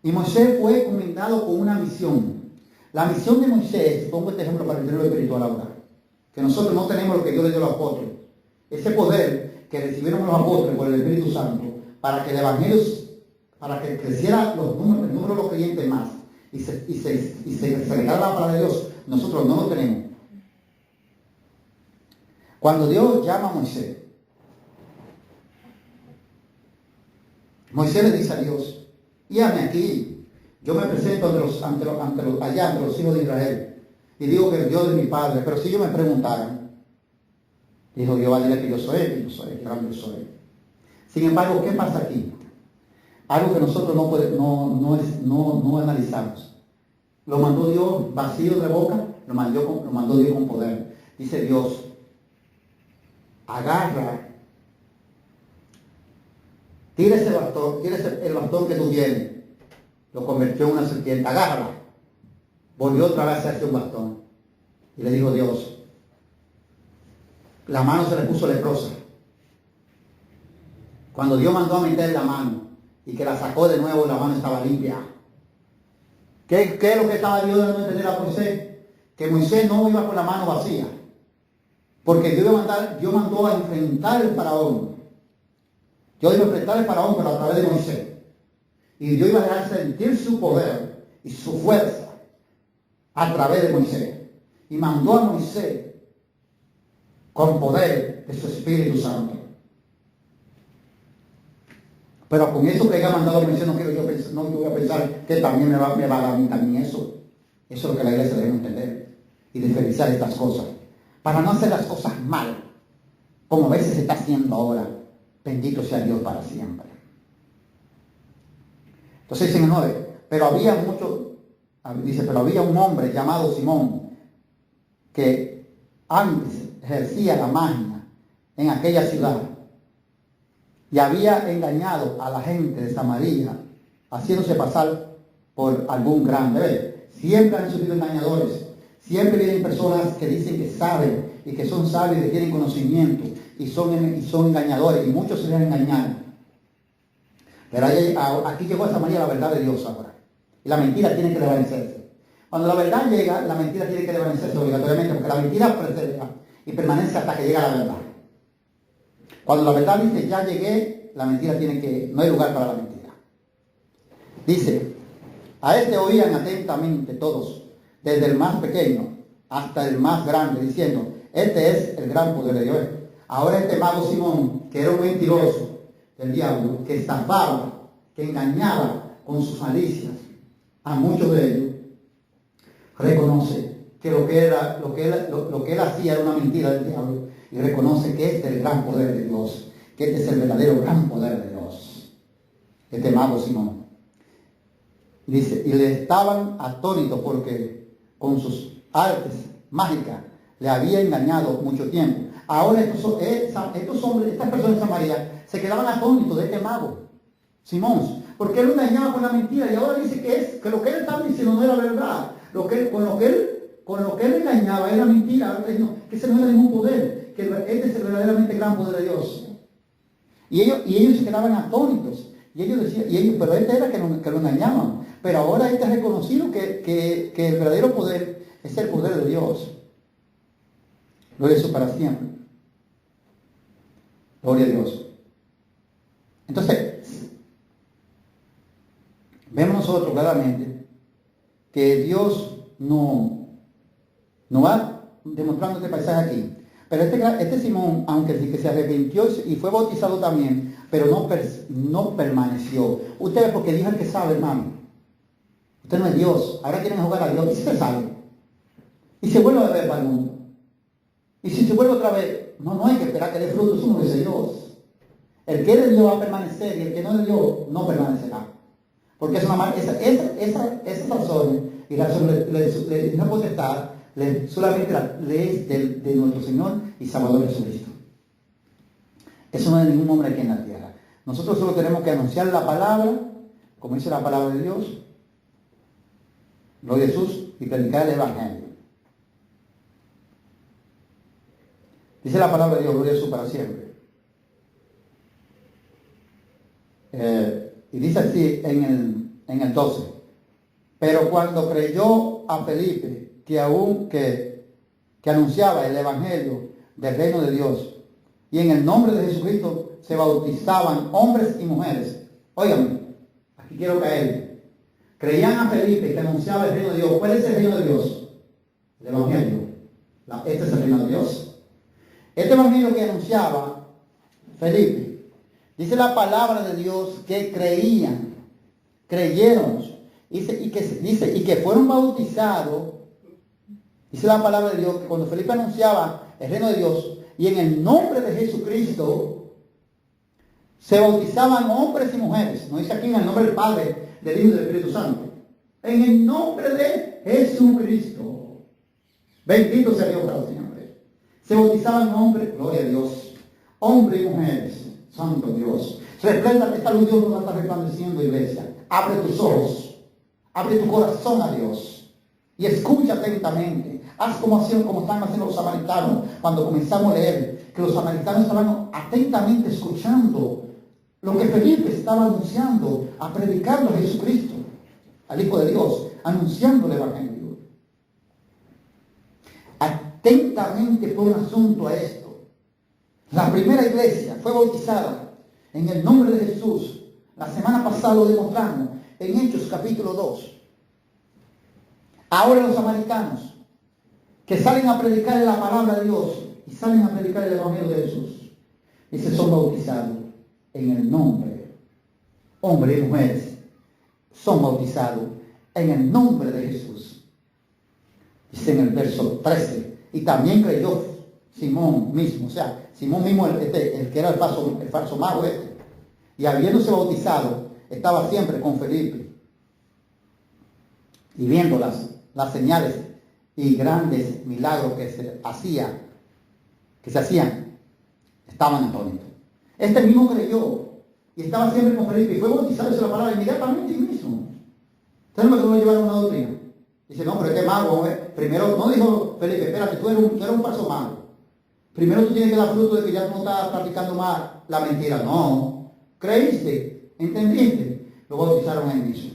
Y Moisés fue encomendado con una misión. La misión de Moisés, pongo este ejemplo para entender lo espiritual ahora, que nosotros no tenemos lo que Dios le dio a los apóstoles. Ese poder que recibieron los apóstoles por el Espíritu Santo, para que el Evangelio, para que creciera el número de los creyentes más, y se regala la palabra de Dios, nosotros no lo tenemos. Cuando Dios llama a Moisés, Moisés le dice a Dios, y hame aquí, yo me presento ante los hijos de Israel. y digo que el Dios de mi padre, pero si ellos me preguntaran, dijo Jehová, dile que yo soy, que yo soy, que yo soy. Sin embargo, ¿qué pasa aquí? Algo que nosotros no analizamos. Lo mandó Dios vacío de boca, lo mandó Dios con poder. Dice Dios, agarra, tira ese bastón, el bastón que tú tienes, lo convirtió en una serpiente, agárrala. Volvió otra vez a hacerse un bastón. Y le dijo Dios, la mano se le puso leprosa. Cuando Dios mandó a meter la mano y que la sacó de nuevo, la mano estaba limpia. ¿Qué es lo que estaba Dios dando a entender a Moisés? Que Moisés no iba con la mano vacía. Porque Dios mandó a enfrentar al faraón. Dios iba a enfrentar al faraón, pero a través de Moisés. Y Dios iba a dejar sentir su poder y su fuerza a través de Moisés. Y mandó a Moisés con poder de su Espíritu Santo. Pero con eso que haya mandado a Moisés, no voy a pensar que también me va a dar a mí también eso. Eso es lo que la iglesia debe entender y diferenciar estas cosas. Para no hacer las cosas mal, como a veces se está haciendo ahora. Bendito sea Dios para siempre. Entonces dice en el 9, pero había un hombre llamado Simón que antes ejercía la magia en aquella ciudad y había engañado a la gente de Samaria, haciéndose pasar por algún grande. Siempre han surgido engañadores, siempre vienen personas que dicen que saben y que son sabios y que tienen conocimiento y son engañadores, y muchos se dejan engañar. Pero aquí llegó a Samaria la verdad de Dios ahora, y la mentira tiene que desvanecerse. Cuando la verdad llega, la mentira tiene que desvanecerse obligatoriamente, porque la mentira persevera y permanece hasta que llega la verdad. Cuando la verdad dice, ya llegué, la mentira no hay lugar para la mentira. Dice, a este oían atentamente todos, desde el más pequeño hasta el más grande, diciendo, este es el gran poder de Dios. Ahora este mago Simón, que era un mentiroso del diablo, que estafaba, que engañaba con sus malicias a muchos de ellos, reconoce que lo que él hacía era una mentira del diablo, y reconoce que este es el gran poder de Dios, que este es el verdadero gran poder de Dios. Este mago Simón. Dice, y le estaban atónitos porque con sus artes mágicas le había engañado mucho tiempo. Ahora estos hombres, estas personas de Samaria, se quedaban atónitos de este mago, Simón, porque él lo engañaba con la mentira, y ahora dice que lo que él estaba diciendo no era verdad. Con lo que él engañaba era mentira, que ese no era ningún poder, que este es el verdaderamente gran poder de Dios. Y ellos se quedaban atónitos, y ellos decían, pero este era que lo engañaban. Pero ahora este ha reconocido que el verdadero poder es el poder de Dios. Gloria a Dios para siempre. Gloria a Dios. Entonces, vemos nosotros claramente que Dios no va demostrando este paisaje aquí. Pero este Simón, aunque sí que se arrepintió y fue bautizado también, pero no permaneció. Ustedes, porque dijo el que sabe, hermano. Usted no es Dios. Ahora quieren jugar a Dios. ¿Y si se sale? Y se vuelve a beber para el mundo. Y si se vuelve otra vez, no hay que esperar que dé frutos, uno dice Dios. El que es de Dios va a permanecer y el que no es de Dios no permanecerá. Porque es esas razones y la potestad solamente la ley de nuestro Señor y Salvador Jesucristo. Eso no es de ningún hombre aquí en la tierra. Nosotros solo tenemos que anunciar la palabra, como dice la palabra de Dios, gloria a Jesús, y predicar el Evangelio. Dice la palabra de Dios, gloria a Jesús para siempre. Y dice así en el 12. Pero cuando creyó a Felipe, que anunciaba el Evangelio del reino de Dios, y en el nombre de Jesucristo se bautizaban hombres y mujeres. Óigame, aquí quiero caer. Creían a Felipe que anunciaba el reino de Dios. ¿Cuál es el reino de Dios? El Evangelio. Este es el reino de Dios. Este Evangelio que anunciaba Felipe, dice la palabra de Dios que creyeron, y que fueron bautizados Dice la palabra de Dios que cuando Felipe anunciaba el reino de Dios y en el nombre de Jesucristo se bautizaban hombres y mujeres. No dice aquí en el nombre del Padre, del Hijo y del Espíritu Santo. En el nombre de Jesucristo. Bendito sea Dios para los señores. Se bautizaban hombres, gloria a Dios, hombres y mujeres. Santo Dios. Repleta esta luz, Dios nos está resplandeciendo, iglesia. Abre tus ojos. Abre tu corazón a Dios. Y escucha atentamente. Haz como están haciendo los samaritanos cuando comenzamos a leer. Que los samaritanos estaban atentamente escuchando lo que Felipe estaba anunciando, a predicando a Jesucristo, al Hijo de Dios, anunciando el Evangelio. Atentamente pon asunto a esto. La primera iglesia fue bautizada en el nombre de Jesús. La semana pasada lo demostramos en Hechos capítulo 2. Ahora los samaritanos que salen a predicar la palabra de Dios y salen a predicar el Evangelio de Jesús, dice, son bautizados en el nombre, hombres y mujeres, son bautizados en el nombre de Jesús. Dice en el verso 13, y también creyó Simón mismo, o sea, Simón mismo el que era el falso mago y habiéndose bautizado, estaba siempre con Felipe. Y viendo las señales y grandes milagros que se hacían, estaban atónitos. Este mismo creyó y estaba siempre con Felipe y fue bautizado, dice la palabra, inmediatamente mismo. ¿Ustedes no me llevar una doctrina? Dice, no, pero este mago, primero, no dijo Felipe, espérate, tú eres un falso mago. Primero tú tienes que dar fruto de que ya no estás practicando más la mentira. No, creíste, entendiste, lo bautizaron en mismo.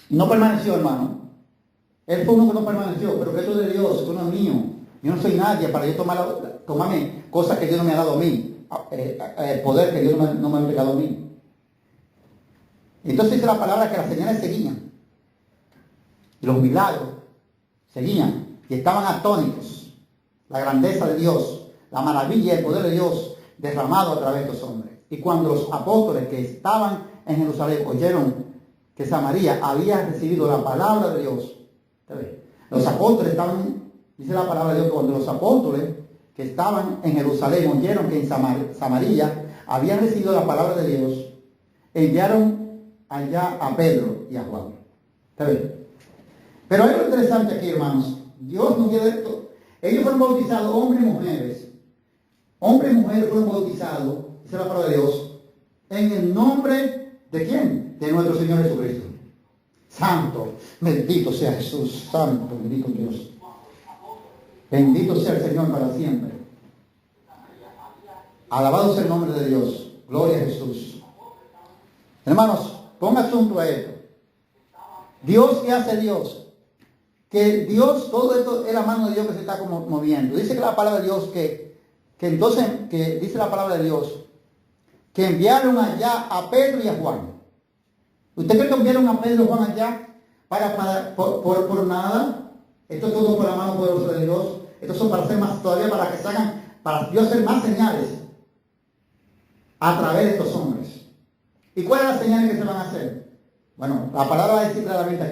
Y no permaneció, hermano. Él fue uno que no permaneció, pero que esto es de Dios, esto no es mío. Yo no soy nadie para yo tomarme cosas que Dios no me ha dado a mí, el poder que Dios no me ha entregado a mí. Entonces dice la palabra que las señales seguían, y los milagros seguían, y estaban atónitos. La grandeza de Dios, la maravilla y el poder de Dios derramado a través de estos hombres. Y cuando los apóstoles que estaban en Jerusalén oyeron que Samaria había recibido la palabra de Dios, los apóstoles estaban, dice la palabra de Dios, cuando los apóstoles que estaban en Jerusalén oyeron que en Samaria habían recibido la palabra de Dios, enviaron allá a Pedro y a Juan. Pero hay algo interesante aquí, hermanos. Dios nos dio esto. Ellos fueron bautizados, hombres y mujeres. Hombres y mujeres fueron bautizados, dice la palabra de Dios, en el nombre de ¿quién? De nuestro Señor Jesucristo. Santo, bendito sea Jesús, santo, bendito Dios. Bendito sea el Señor para siempre. Alabado sea el nombre de Dios. Gloria a Jesús. Hermanos, ponga asunto a esto. Dios, ¿qué hace Dios? Que Dios, todo esto es la mano de Dios que se está como moviendo. Dice que la palabra de Dios que dice la palabra de Dios que enviaron allá a Pedro y a Juan. ¿Usted cree que enviaron a Pedro y Juan allá por nada? Esto es todo por la mano poderosa de Dios. Estos son para hacer más todavía, para que se hagan, para Dios hacer más señales a través de estos hombres. ¿Y cuáles son las señales que se van a hacer? Bueno, la palabra va a decir claramente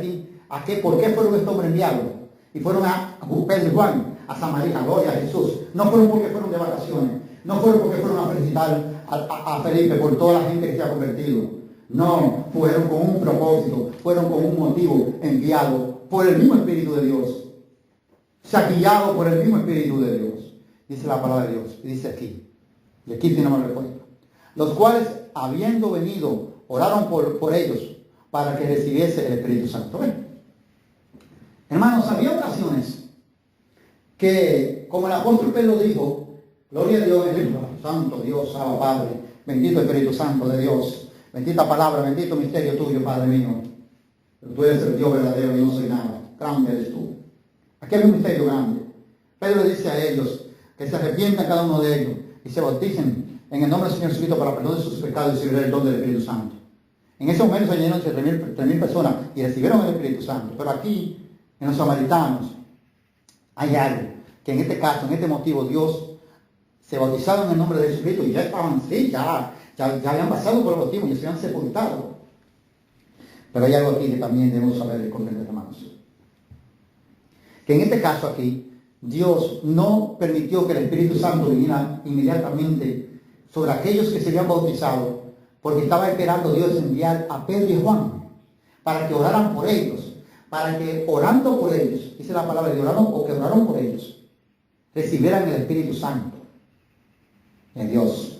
aquí por qué fueron estos hombres enviados. Y fueron a Pedro y Juan, a Samaria, gloria a Jesús. No fueron porque fueron de vacaciones, no fueron porque fueron a felicitar a Felipe por toda la gente que se ha convertido. No, fueron con un propósito, fueron con un motivo enviado por el mismo Espíritu de Dios. Guiado por el mismo Espíritu de Dios. Dice la palabra de Dios. Y dice aquí, y aquí tiene más respuesta. Los cuales, habiendo venido, oraron por ellos para que recibiese el Espíritu Santo. Hermanos, había ocasiones que, como el apóstol Pedro dijo, gloria a Dios, santo Dios, Abba Padre, bendito Espíritu Santo de Dios, bendita palabra, bendito misterio tuyo, Padre mío. Pero tú eres el Dios verdadero y no soy nada, grande eres tú. Aquí hay un misterio grande. Pedro le dice a ellos que se arrepientan cada uno de ellos y se bauticen en el nombre del Señor Jesucristo para perdón de sus pecados y recibir el don del Espíritu Santo. En ese momento se llenaron 3.000 personas y recibieron el Espíritu Santo. Pero aquí, en los samaritanos, hay algo que en este caso, en este motivo, Dios se bautizaron en el nombre de Jesucristo y ya estaban, sí, ya habían pasado por el bautismo y se habían sepultado. Pero hay algo aquí que también debemos saber y comprender, hermanos. que en este caso aquí, Dios no permitió que el Espíritu Santo viniera inmediatamente sobre aquellos que se habían bautizado, porque estaba esperando Dios enviar a Pedro y Juan para que oraran por ellos, para que orando por ellos, dice la palabra de oraron o que oraron por ellos, recibieran el Espíritu Santo de Dios.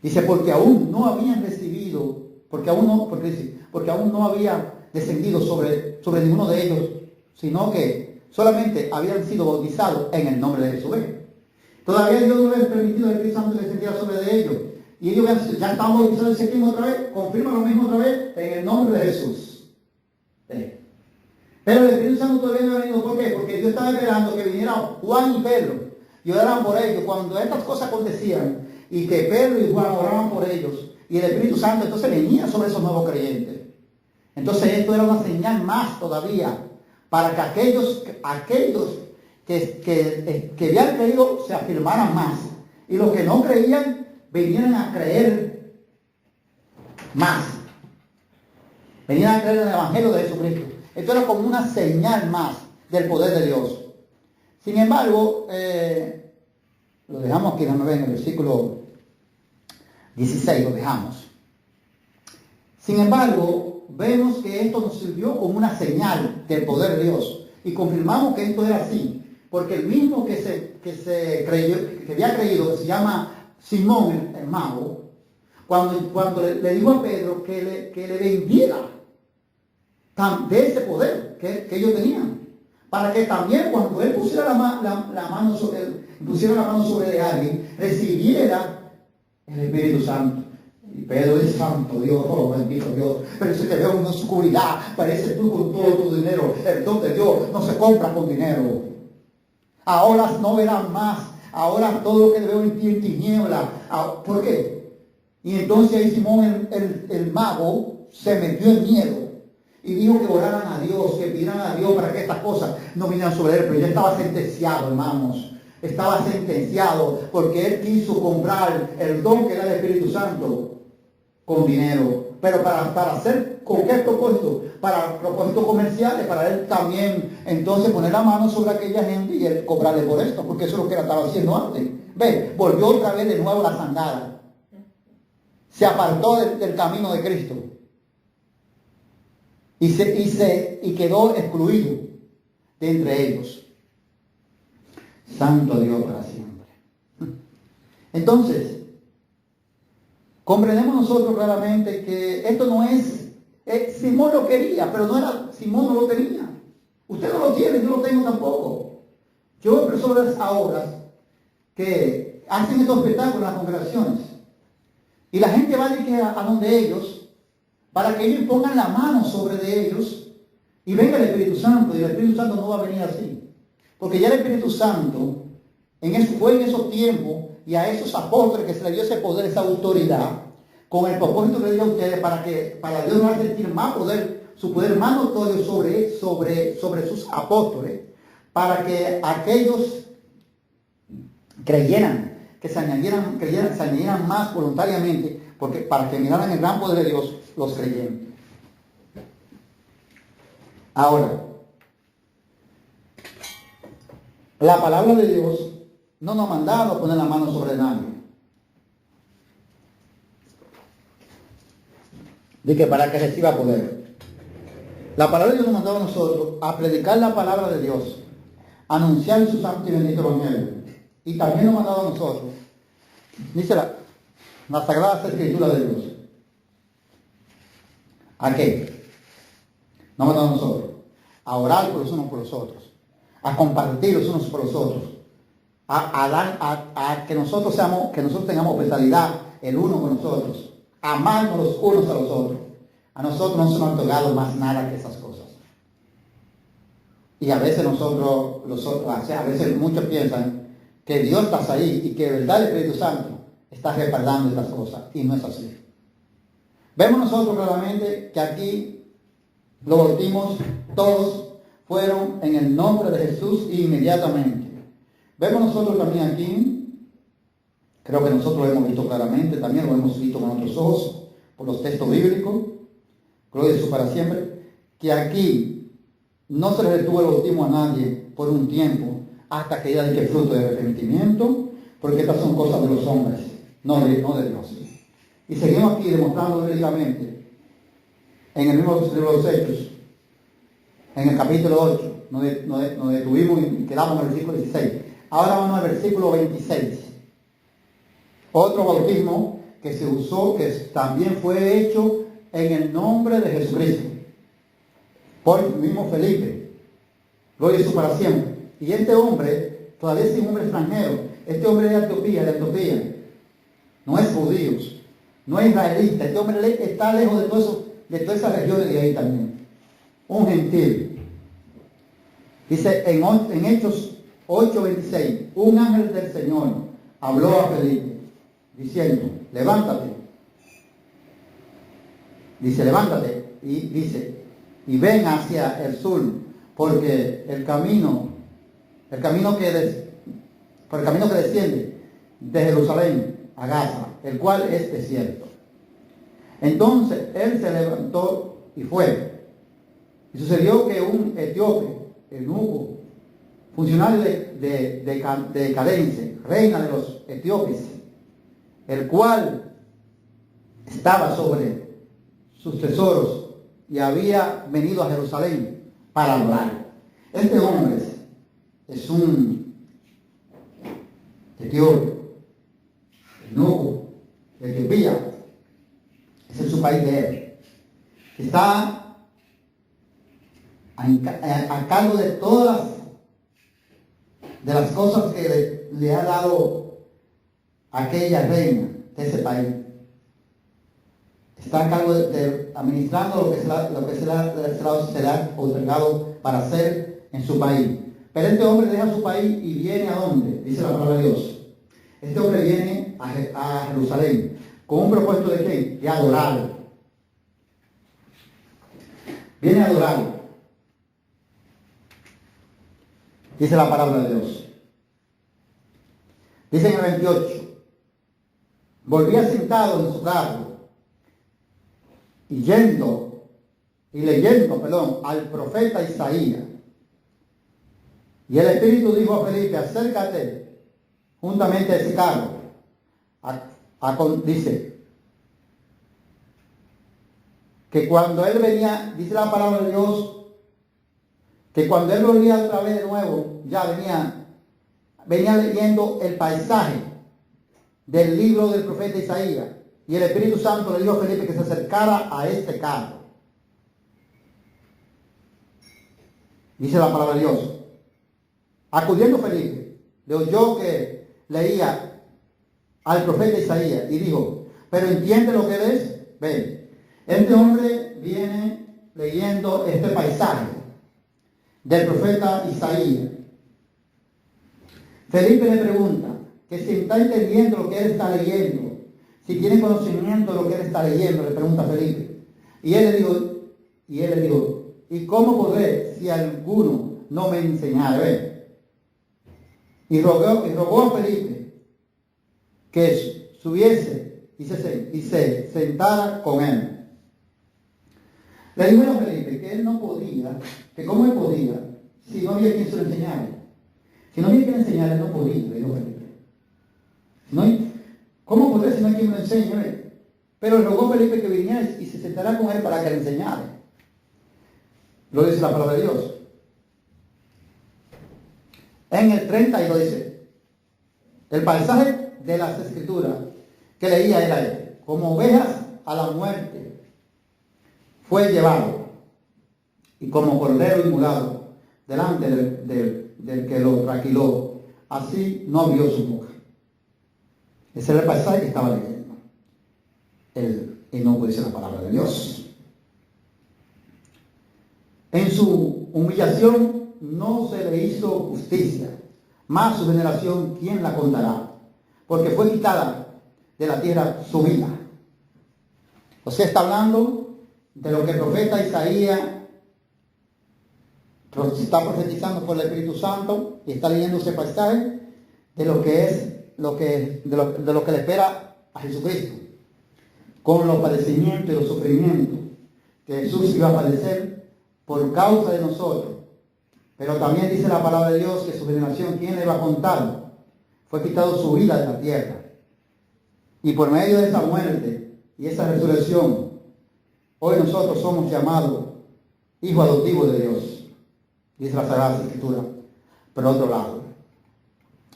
Dice, porque aún no habían recibido, porque aún no había descendido sobre ninguno de ellos, sino que solamente habían sido bautizados en el nombre de Jesús. Todavía Dios no les ha permitido el Espíritu Santo descendiera sobre de ellos. Y ellos ya estaban bautizados y se quieren otra vez, confirman lo mismo otra vez en el nombre de Jesús. Pero el Espíritu Santo todavía no ha venido. ¿Por qué? Porque Dios estaba esperando que vinieran Juan y Pedro y oraran por ellos. Cuando estas cosas acontecían y que Pedro y Juan oraban por ellos y el Espíritu Santo entonces venía sobre esos nuevos creyentes. Entonces esto era una señal más todavía para que aquellos que habían creído se afirmaran más y los que no creían vinieran a creer más. Venían a creer en el Evangelio de Jesucristo. Esto era como una señal más del poder de Dios. Sin embargo, lo dejamos aquí, déjame ver en el versículo 16, lo dejamos. Sin embargo, vemos que esto nos sirvió como una señal del poder de Dios. Y confirmamos que esto era así. Porque el mismo que había creído, que se llama Simón el mago, cuando le dijo a Pedro que le vendiera de ese poder que ellos tenían, para que también cuando él pusiera la mano sobre alguien, recibiera el Espíritu Santo. Y Pedro es santo Dios, oh bendito Dios, pero si te veo en oscuridad, parece tú con todo tu dinero. El don de Dios no se compra con dinero. Ahora no verán más, ahora todo lo que veo en ti en tiniebla. ¿Por qué? Y entonces ahí Simón el mago se metió en miedo y dijo que oraran a Dios, que pidieran a Dios para que estas cosas no vinieran sobre él. Pero ya estaba sentenciado, hermanos. Estaba sentenciado porque él quiso comprar el don que era el Espíritu Santo con dinero. Pero para hacer, ¿con qué propósito? Para propósitos comerciales, para él también entonces poner la mano sobre aquella gente y él cobrarle por esto, porque eso es lo que él estaba haciendo antes. Ve, volvió otra vez de nuevo las andadas. Se apartó del camino de Cristo. Y quedó excluido de entre ellos. Santo Dios para siempre. Entonces, comprendemos nosotros claramente que esto no es, Simón lo quería, pero no era, Simón no lo tenía. Usted no lo tiene, yo no lo tengo tampoco. Yo veo personas ahora que hacen estos espectáculos en las congregaciones y la gente va a donde ellos para que ellos pongan la mano sobre de ellos y venga el Espíritu Santo, y el Espíritu Santo no va a venir así. Porque ya el Espíritu Santo fue en esos tiempos y a esos apóstoles que se les dio ese poder, esa autoridad, con el propósito que le dio a ustedes para Dios no va a sentir más poder, su poder más notorio sobre sus apóstoles, para que aquellos creyeran, que se añadieran más voluntariamente, porque para que miraran el gran poder de Dios, los creyentes. Ahora, la palabra de Dios no nos ha mandado a poner la mano sobre nadie. De que para que reciba poder. La palabra de Dios nos ha mandado a nosotros a predicar la palabra de Dios, a anunciar su santo y bendito evangelio. Y también nos ha mandado a nosotros, dice la Sagrada Escritura de Dios. ¿A qué? Nos ha mandado a nosotros a orar por los unos por los otros, a compartir los unos por los otros, a que nosotros tengamos hospitalidad el uno con los otros, amarnos los unos a los otros. A nosotros no se nos ha tocado más nada que esas cosas. Y a veces a veces muchos piensan que Dios está ahí y que de verdad el Espíritu Santo está respaldando estas cosas, y no es así. Vemos nosotros claramente que aquí los bautismos todos fueron en el nombre de Jesús inmediatamente. Vemos nosotros también aquí, creo que nosotros lo hemos visto claramente, también lo hemos visto con otros ojos, por los textos bíblicos, gloria a Jesús para siempre, que aquí no se le retuvo el bautismo a nadie por un tiempo, hasta que haya dicho fruto de arrepentimiento, porque estas son cosas de los hombres, no de Dios. Y seguimos aquí demostrando bíblicamente, en el mismo libro de los Hechos, en el capítulo 8, nos detuvimos y quedamos en el versículo 16. Ahora vamos al versículo 26. Otro bautismo que se usó, que también fue hecho en el nombre de Jesucristo, por el mismo Felipe. Gloria a Jesús para siempre. Y este hombre, todavía es un hombre extranjero, este hombre de Etiopía, no es judío, no es israelita, este hombre está lejos de todas esas regiones de ahí también. Un gentil. Dice en Hechos 8:26, un ángel del Señor habló a Felipe, diciendo, levántate. Dice, levántate, y dice, y ven hacia el sur, porque el camino que desciende de Jerusalén a Gaza, el cual es desierto. Entonces él se levantó y fue. Y sucedió que un etíope, eunuco, funcionario de Cadence, reina de los etíopes, el cual estaba sobre sus tesoros y había venido a Jerusalén para adorar. Este hombre es un etíope, eunuco, de Etiopía. Ese es su país de él. Está a cargo de todas las cosas que le ha dado aquella reina de ese país. Está a cargo de administrando lo que será otorgado para hacer en su país. Pero este hombre deja su país y viene ¿a dónde? Dice la palabra de Dios. Este hombre viene a Jerusalén con un propósito de ¿qué? De adorar. Viene a adorar. Dice la palabra de Dios. Dice en el 28. Volvía sentado en su carro y leyendo al profeta Isaías. Y el Espíritu dijo a Felipe, acércate juntamente a ese carro. Dice que cuando él venía, dice la palabra de Dios, que cuando él volvía otra vez de nuevo, ya venía leyendo el paisaje del libro del profeta Isaías. Y el Espíritu Santo le dijo a Felipe que se acercara a este carro. Dice la palabra de Dios. Acudiendo Felipe, le oyó que leía al profeta Isaías y dijo, ¿pero entiende lo que lees? Ven, este hombre viene leyendo este paisaje del profeta Isaías. Felipe le pregunta que si está entendiendo lo que él está leyendo, si tiene conocimiento de lo que él está leyendo, le pregunta a Felipe. Y él le dijo, ¿y cómo podré si alguno no me enseñare? Y rogó a Felipe que subiese y se sentara con él. Le dijo a Felipe que él no podía, que cómo él podía, si no había quien se lo enseñara. Si no había quien enseñarle, no podía, le dijo Felipe. ¿Cómo podré si no hay quien me lo enseñe? Pero rogó a Felipe que viniera y se sentara con él para que le enseñara. Lo dice la palabra de Dios. En el 30 y lo dice. El paisaje de las escrituras que leía era este. Como ovejas a la muerte fue llevado, y como cordero inmolado delante del que lo trasquiló, así no abrió su boca. Ese era el paisaje que estaba leyendo. Y no puede ser la palabra de Dios. En su humillación no se le hizo justicia, más su generación, ¿quién la contará? Porque fue quitada de la tierra su vida. O sea, está hablando de lo que el profeta Isaías está profetizando por el Espíritu Santo, y está leyendo ese pasaje de lo que le espera a Jesucristo, con los padecimientos y los sufrimientos que Jesús iba a padecer por causa de nosotros. Pero también dice la palabra de Dios que su generación, ¿quién le va a contar? Fue quitado su vida de la tierra. Y por medio de esa muerte y esa resurrección, hoy nosotros somos llamados hijos adoptivos de Dios, dice la Sagrada Escritura. Por otro lado,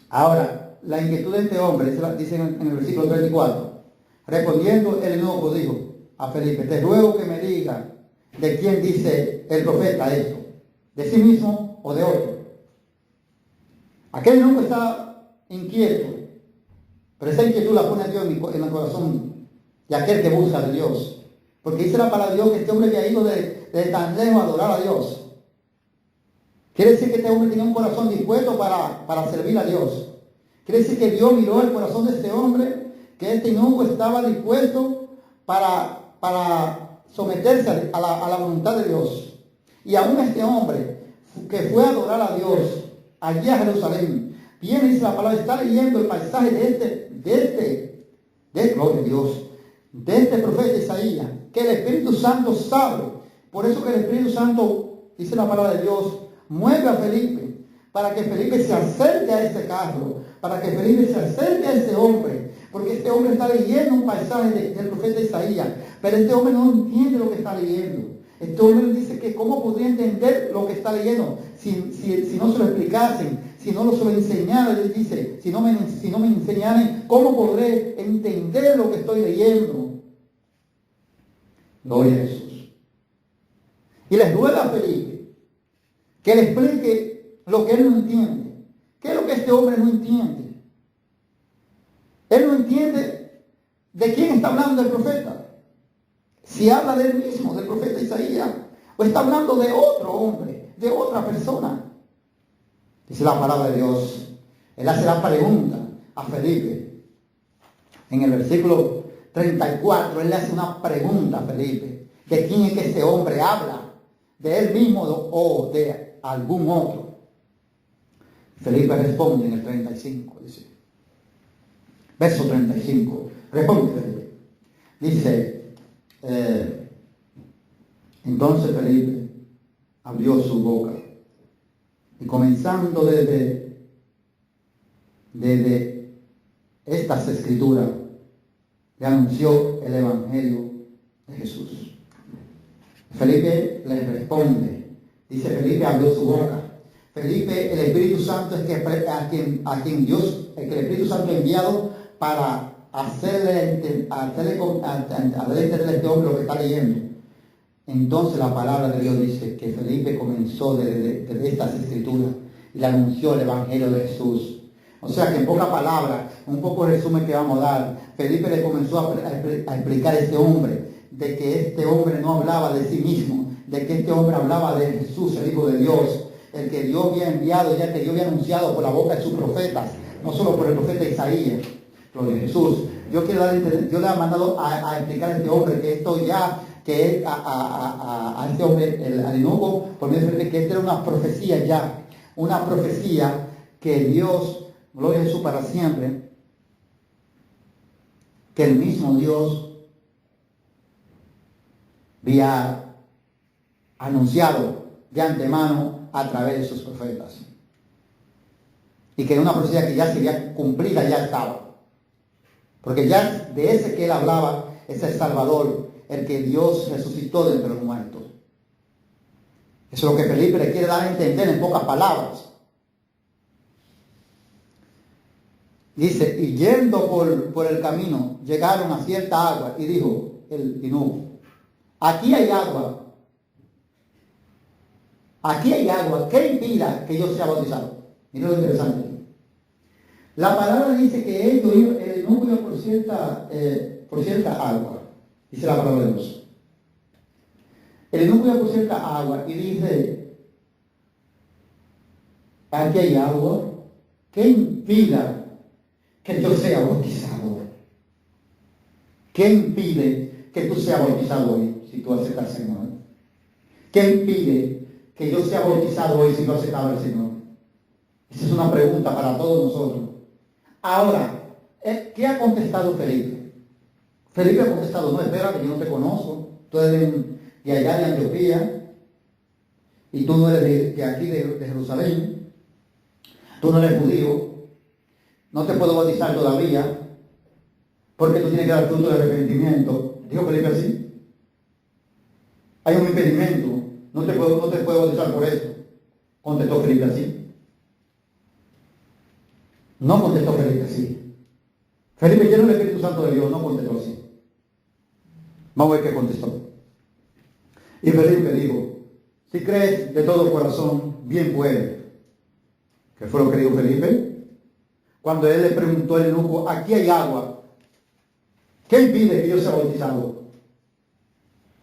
ahora, la inquietud de este hombre, dice en el versículo 34, respondiendo el eunuco dijo a Felipe, te ruego que me diga de quién dice el profeta esto, de sí mismo o de otro. Aquel eunuco está inquieto, pero esa inquietud la pone Dios en el corazón de aquel que busca de Dios. Porque dice la palabra de Dios que este hombre había ido de tan lejos a adorar a Dios. Quiere decir que este hombre tenía un corazón dispuesto para servir a Dios. Quiere decir que Dios miró el corazón de este hombre, que este eunuco estaba dispuesto para someterse a la voluntad de Dios. Y aún este hombre que fue a adorar a Dios allí a Jerusalén, viene, dice la palabra, está leyendo el paisaje gloria a Dios, de este profeta Isaías, que el Espíritu Santo sabe. Por eso que el Espíritu Santo, dice la palabra de Dios, mueve a Felipe, para que Felipe se acerque a ese carro, para que Felipe se acerque a ese hombre, porque este hombre está leyendo un paisaje del profeta Isaías, pero este hombre no entiende lo que está leyendo. Este hombre dice que cómo podría entender lo que está leyendo si no se lo explicasen, si no se lo enseñaran. Él dice, si no me enseñaran, ¿cómo podré entender lo que estoy leyendo? Gloria a Jesús. Y les ruega a Felipe que le explique lo que él no entiende. ¿Qué es lo que este hombre no entiende? Él no entiende de quién está hablando el profeta. Si habla de él mismo, del profeta Isaías, o está hablando de otro hombre, de otra persona. Dice la palabra de Dios. Él hace la pregunta a Felipe. En el versículo 34, él le hace una pregunta a Felipe. ¿De quién es que este hombre habla? ¿De él mismo o de algún otro? Felipe responde en el 35, dice. Verso 35. Responde Felipe. Dice, entonces Felipe abrió su boca y comenzando desde estas escrituras le anunció el Evangelio de Jesús. Felipe le responde, dice Felipe abrió su boca. Felipe, el Espíritu Santo es que a quien Dios, el Espíritu Santo ha enviado para hacerle entender a este hombre lo que está leyendo. Entonces la palabra de Dios dice que Felipe comenzó desde estas escrituras y le anunció el Evangelio de Jesús. O sea que en pocas palabras, un poco de resumen que vamos a dar, Felipe le comenzó a explicar a este hombre de que este hombre no hablaba de sí mismo, de que este hombre hablaba de Jesús, el Hijo de Dios, el que Dios había enviado, ya que Dios había anunciado por la boca de sus profetas, no solo por el profeta Isaías. Gloria a Jesús. Yo le he mandado a explicar a este hombre que esto ya, que a este hombre, al eunuco, por medio de Felipe, que esta era una profecía ya, una profecía que Dios, gloria a Jesús para siempre, que el mismo Dios había anunciado de antemano a través de sus profetas. Y que era una profecía que ya sería cumplida, ya estaba. Porque ya de ese que él hablaba es el Salvador, el que Dios resucitó de entre los muertos. Eso es lo que Felipe le quiere dar a entender en pocas palabras. Dice, y yendo por el camino, llegaron a cierta agua, y dijo el eunuco, aquí hay agua. Aquí hay agua. ¿Qué impida que yo sea bautizado? Mira lo interesante. La palabra dice que el eunuco iba por cierta agua. Dice la palabra de Dios. El eunuco iba por cierta agua y dice, aquí hay agua. ¿Qué impida que yo sea bautizado? ¿Qué impide que tú seas bautizado hoy si tú aceptas al Señor? ¿Qué impide que yo sea bautizado hoy si yo aceptaba al Señor? Esa es una pregunta para todos nosotros. Ahora, ¿qué ha contestado Felipe? Felipe ha contestado, no, espérate, yo no te conozco, tú eres de allá de Antioquía, y tú no eres de aquí de Jerusalén, tú no eres judío, no te puedo bautizar todavía, porque tú tienes que dar fruto de arrepentimiento. Dijo Felipe así. Hay un impedimento, no te puedo bautizar por eso. Contestó Felipe así. No contestó Felipe así. Felipe lleno del Espíritu Santo de Dios, no contestó así. Vamos a ver qué contestó. Y Felipe dijo, si crees de todo corazón, bien puede. ¿Qué fue lo que dijo Felipe? Cuando él le preguntó al eunuco, aquí hay agua, ¿qué impide que yo sea bautizado?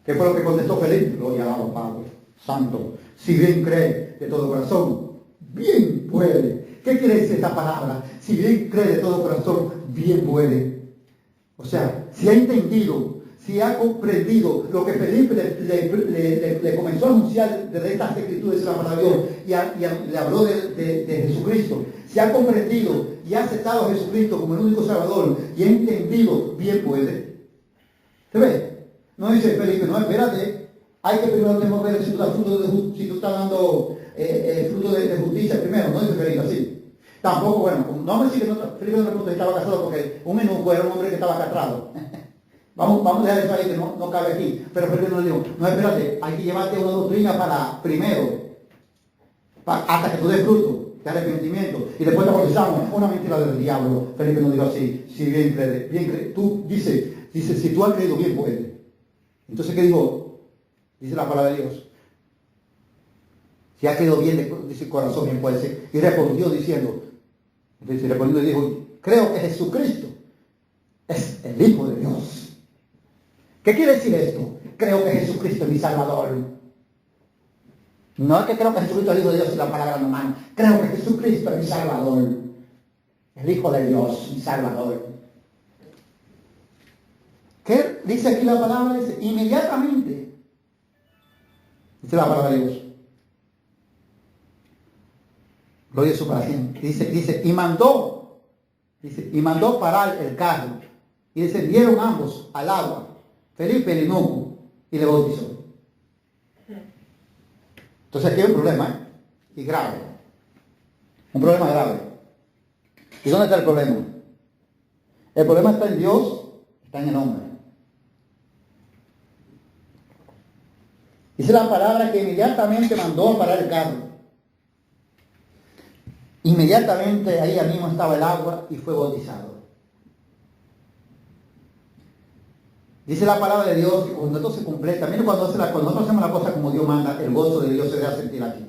¿Qué fue lo que contestó Felipe? Gloria al Abba, Padre Santo. Si bien cree de todo corazón, bien puede. ¿Qué quiere decir esta palabra? Si bien cree de todo corazón, bien puede. O sea, si ha entendido, si ha comprendido lo que Felipe le comenzó a anunciar de estas escrituras de la palabra de Dios y le habló de Jesucristo, si ha comprendido y ha aceptado a Jesucristo como el único Salvador y ha entendido, bien puede. ¿Se ve? No dice Felipe, no, espérate, hay que primero tenemos que ver si tú estás dando fruto de justicia primero, no dice Felipe así. Tampoco, bueno, no me dice que Felipe no le preguntó si estaba casado porque un eunuco era un hombre que estaba castrado. Vamos a dejar eso ahí que no cabe aquí. Pero Felipe no le dijo, no, espérate, hay que llevarte una doctrina para primero, hasta que tú des fruto de arrepentimiento. Y después te bautizamos. Una mentira del diablo. Felipe no dijo así, si bien cree. Tú dice, si tú has creído, bien puede. Entonces, ¿qué dijo? Dice la palabra de Dios. Si ha creído bien, dice el corazón, bien puede ser. Y respondió diciendo, respondiendo y dijo, creo que Jesucristo es el Hijo de Dios. ¿Qué quiere decir esto? Creo que Jesucristo es mi Salvador. No es que creo que Jesucristo es el Hijo de Dios y la palabra no manda. Creo que Jesucristo es mi Salvador. El Hijo de Dios, mi Salvador. ¿Qué dice aquí la palabra? Dice, inmediatamente. Dice la palabra de Dios. Gloria a su palabra. Dice, y mandó parar el carro. Y descendieron ambos al agua. Felipe el eunuco, y le bautizó. Entonces aquí hay un problema, y grave. Un problema grave. ¿Y dónde está el problema? El problema está en Dios, está en el hombre. Dice la palabra que inmediatamente mandó a parar el carro. Inmediatamente ahí mismo estaba el agua y fue bautizado. Dice la palabra de Dios que cuando esto se completa, mire cuando nosotros hacemos la cosa como Dios manda, el gozo de Dios se debe sentir aquí.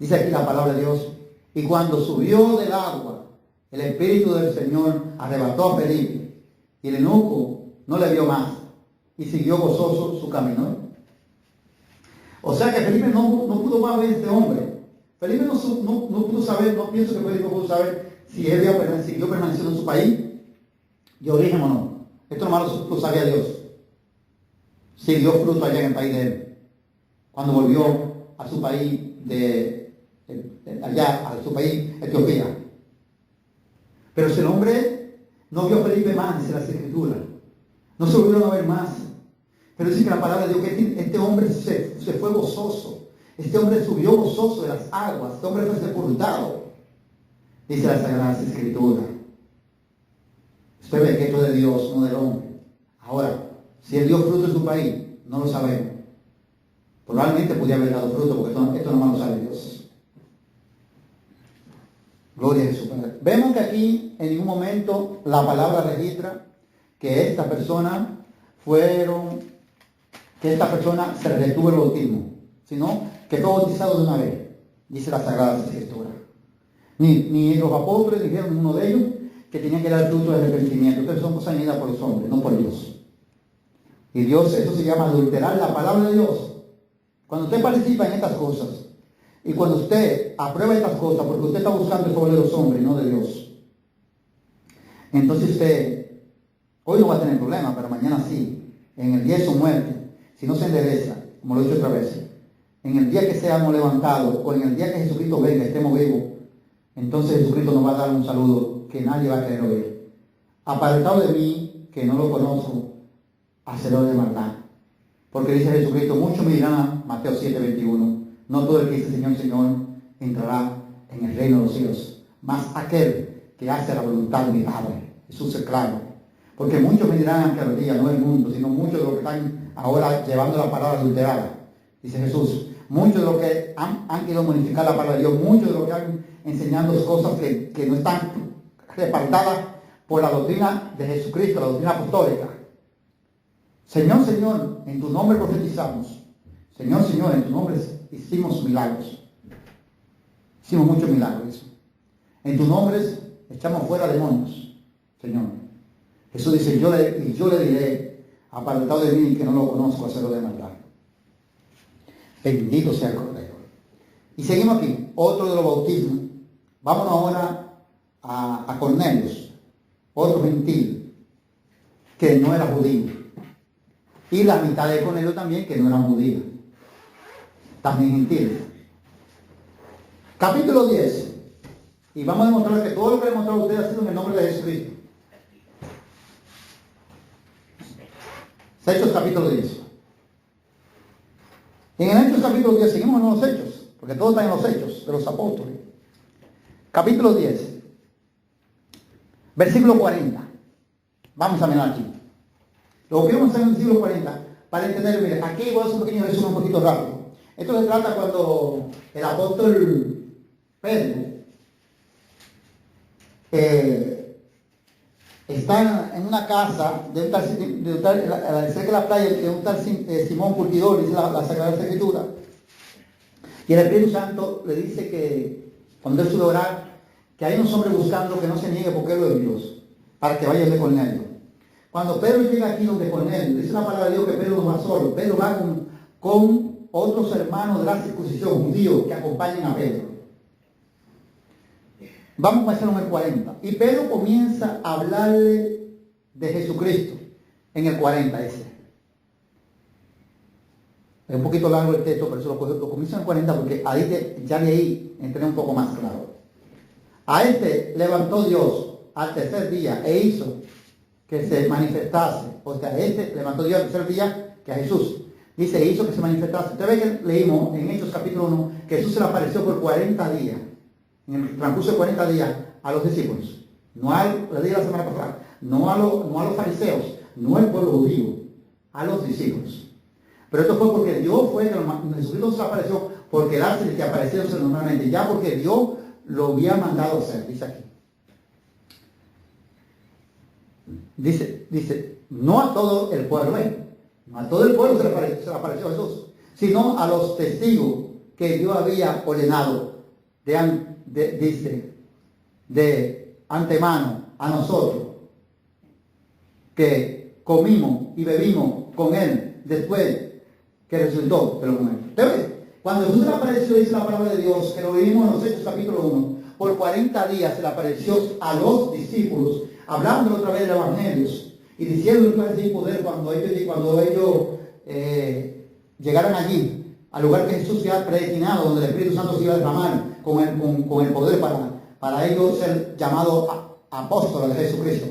Dice aquí la palabra de Dios, y cuando subió del agua, el Espíritu del Señor arrebató a Felipe, y el eunuco no le vio más, y siguió gozoso su camino. O sea que Felipe no pudo más ver a este hombre. Felipe no pudo saber, no pienso que Felipe pudo saber si él siguió permaneciendo en su país de origen o no. Esto nomás lo sabía Dios. Si dio fruto allá en el país de él. Cuando volvió a su país allá a su país, Etiopía. Pero ese hombre no vio a Felipe más, dice las Escrituras. No se volvieron a ver más. Pero dice que la palabra de Dios, que este hombre se fue gozoso. Este hombre subió gozoso de las aguas. Este hombre fue sepultado. Dice las Sagradas Escrituras. Usted ve que esto es de Dios, no del hombre. Ahora, si él dio fruto en su país, no lo sabemos. Probablemente podía haber dado fruto, porque esto nomás lo sabe Dios. Gloria a Jesús. Vemos que aquí en ningún momento la palabra registra que esta persona se le detuvo el bautismo, sino que fue bautizado de una vez, dice las Sagradas Escrituras. Ni los apóstoles dijeron, uno de ellos, que tenían que dar fruto de arrepentimiento. Entonces son cosas añadidas por los hombres, no por Dios. Y Dios, eso se llama adulterar la palabra de Dios. Cuando usted participa en estas cosas, y cuando usted aprueba estas cosas, porque usted está buscando el favor de los hombres, no de Dios, entonces usted, hoy no va a tener problema, pero mañana sí, en el día de su muerte, si no se endereza, como lo he dicho otra vez, en el día que seamos levantados, o en el día que Jesucristo venga, estemos vivos, entonces Jesucristo nos va a dar un saludo que nadie va a querer oír. Apartado de mí, que no lo conozco, hacedor de maldad. Porque dice Jesucristo, muchos me dirán, Mateo 7:21, no todo el que dice Señor, Señor, entrará en el reino de los cielos, mas aquel que hace la voluntad de mi Padre. Jesús es claro. Porque muchos me dirán que al día, no el mundo, sino muchos de los que están ahora llevando la palabra adulterada. Dice Jesús, muchos de los que han querido modificar la palabra de Dios, muchos de los que han enseñando cosas que no están respaldadas por la doctrina de Jesucristo, la doctrina apostólica. Señor, Señor, en tu nombre profetizamos. Señor, Señor, en tu nombre hicimos milagros. Hicimos muchos milagros. En tu nombre echamos fuera demonios, Señor. Jesús dice, yo le diré, apartado de mí que no lo conozco, hacerlo de maldad. Bendito sea el Cordero. Y seguimos aquí, otro de los bautismos. Vámonos ahora a Cornelius, otro gentil, que no era judío. Y la mitad de Cornelio también, que no eran judíos. También gentiles. Capítulo 10. Y vamos a demostrar que todo lo que le he mostrado a ustedes ha sido en el nombre de Jesucristo. Hechos capítulo 10. En el Hechos capítulo 10, seguimos en los Hechos, porque todo está en los Hechos de los apóstoles. Capítulo 10, versículo 40. Vamos a mirar aquí. Lo que vamos a hacer en el versículo 40, para entender, mire, aquí voy a hacer un pequeño resumen un poquito rápido. Esto se trata cuando el apóstol Pedro está en una casa de un tal, cerca de la playa, de un tal Simón Curtidor, dice la Sagrada Escritura. Y el Espíritu Santo le dice que cuando él sube a orar, que hay unos hombres buscando que no se niegue porque él es de Dios, para que vaya de Cornelio. Cuando Pedro llega aquí donde Cornelio, dice la palabra de Dios que Pedro no va solo, Pedro va con otros hermanos de la circuncisión judíos que acompañan a Pedro. Vamos a hacerlo en el 40. Y Pedro comienza a hablarle de Jesucristo en el 40 ese. Es un poquito largo el texto, pero eso lo comienzo en el 40 porque ahí ya de ahí entré un poco más claro. A este levantó Dios al tercer día e hizo que se manifestase. O sea, a este levantó Dios al tercer día que a Jesús. Dice, hizo que se manifestase. Usted ve que leímos en Hechos capítulo 1 que Jesús se le apareció por 40 días. En el transcurso de 40 días a los discípulos. No le dije la semana pasada, no a los fariseos, no al pueblo judío, a los discípulos. Pero esto fue porque Dios fue que Jesucristo se apareció porque él hace que apareciera normalmente, ya porque Dios lo había mandado hacer, dice aquí. Dice, no a todo el pueblo, no a todo el pueblo se le apareció Jesús, sino a los testigos que Dios había ordenado de antemano a nosotros, que comimos y bebimos con él después que resucitó de los muertos. ¿Usted ve? Cuando Jesús le apareció, dice la palabra de Dios, que lo vimos en los Hechos capítulo 1, por 40 días se le apareció a los discípulos, hablando otra vez de evangelios y diciendo que sin poder cuando ellos llegaran allí, al lugar que Jesús se ha predestinado, donde el Espíritu Santo se iba a derramar con el poder para ellos ser llamados apóstoles de Jesucristo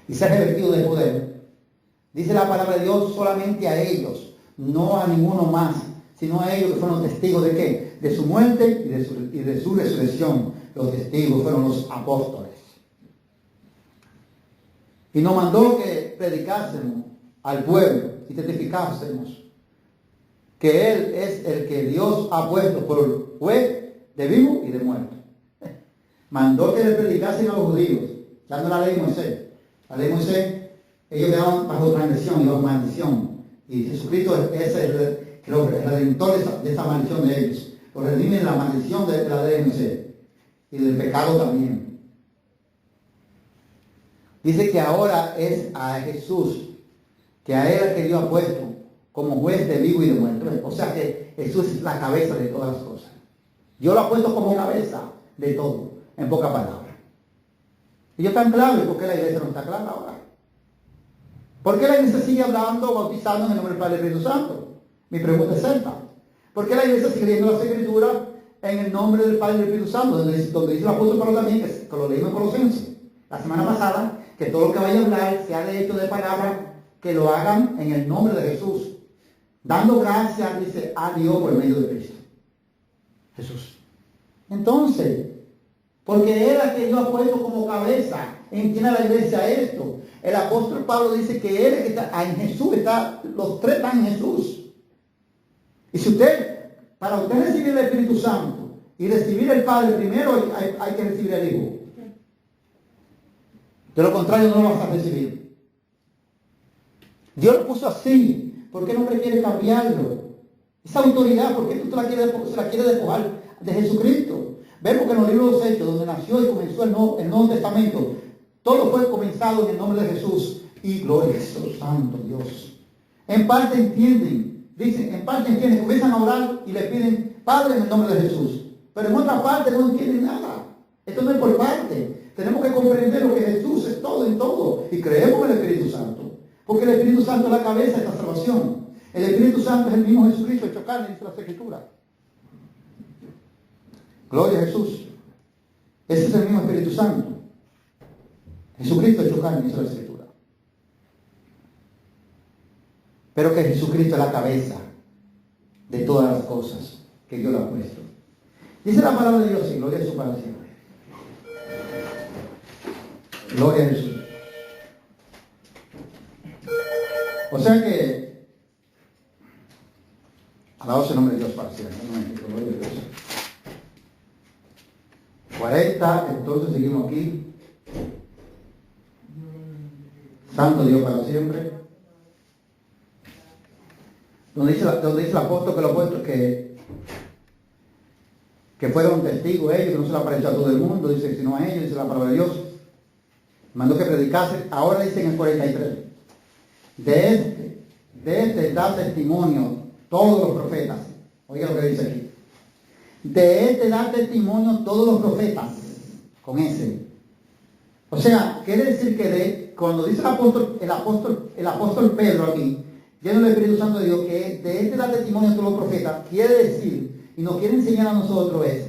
y ser revestidos de poder. Dice la palabra de Dios solamente a ellos, no a ninguno más, sino a ellos que fueron testigos de ¿qué? De su muerte y de su resurrección. Los testigos fueron los apóstoles. Y nos mandó que predicásemos al pueblo y testificásemos que Él es el que Dios ha puesto por juez de vivo y de muerto. Mandó que le predicasen a los judíos, dando la ley de Moisés. La ley de Moisés, ellos quedaban bajo transgresión y bajo maldición. Y Jesucristo es el redentor de esa maldición de ellos. Lo redime la maldición de la ley de Moisés. Y del pecado también. Dice que ahora es a Jesús, que a Él que Dios ha puesto como juez de vivo y de muerto. O sea que Jesús es la cabeza de todas las cosas. Dios lo ha puesto como cabeza de todo, en pocas palabras. Y yo tan claro, ¿y por qué la iglesia no está clara ahora? ¿Por qué la iglesia sigue hablando, bautizando en el nombre del Padre y del Espíritu Santo? Mi pregunta es esta. ¿Por qué la iglesia sigue leyendo las Escrituras en el nombre del Padre y del Espíritu Santo? Donde dice el apóstol Pablo también, que lo leímos en Colosenses la semana pasada, que todo lo que vaya a hablar sea de hecho de palabras que lo hagan en el nombre de Jesús. dando gracias, dice, a Dios por medio de Cristo Jesús. Entonces, porque era que Dios ha puesto como cabeza, entiende la iglesia esto. El apóstol Pablo dice que él es que está en Jesús, los tres están en Jesús. Y si para usted recibir el Espíritu Santo y recibir el Padre, primero hay que recibir el Hijo. De lo contrario no lo vas a recibir. Dios lo puso así. ¿Por qué no quiere cambiarlo? Esa autoridad, ¿por qué tú se la quieres despojar de Jesucristo? Vemos que en los libros de los Hechos, donde nació y comenzó el Nuevo Testamento, todo fue comenzado en el nombre de Jesús. Y gloria a Jesús, santo Dios. En parte entienden, comienzan a orar y le piden Padre en el nombre de Jesús. Pero en otra parte no entienden nada. Esto no es por parte. Tenemos que comprender lo que Jesús es todo en todo. Y creemos en el Espíritu Santo. Porque el Espíritu Santo es la cabeza de esta salvación. El Espíritu Santo es el mismo Jesucristo hecho carne, dice la Escritura. Gloria a Jesús. Ese es el mismo Espíritu Santo. Jesucristo hecho carne, dice la Escritura. Pero que Jesucristo es la cabeza de todas las cosas que Dios le ha puesto. Dice la palabra de Dios, y gloria a Jesús para siempre. Gloria a Jesús. O sea que, alabado sea el nombre de Dios para siempre. Un momentito, gloria a Dios. 40, entonces seguimos aquí. Santo Dios para siempre. Donde dice el apóstol que lo puesto que fueron testigos ellos, que no se le apareció a todo el mundo, dice, sino a ellos, dice la palabra de Dios. Mandó que predicasen. Ahora dice en el 43. De este da testimonio todos los profetas. Oiga lo que dice aquí. De este da testimonio todos los profetas. Con ese. O sea, quiere decir que cuando dice el apóstol Pedro aquí, lleno del Espíritu Santo de Dios, que de este da testimonio todos los profetas, quiere decir, y nos quiere enseñar a nosotros es,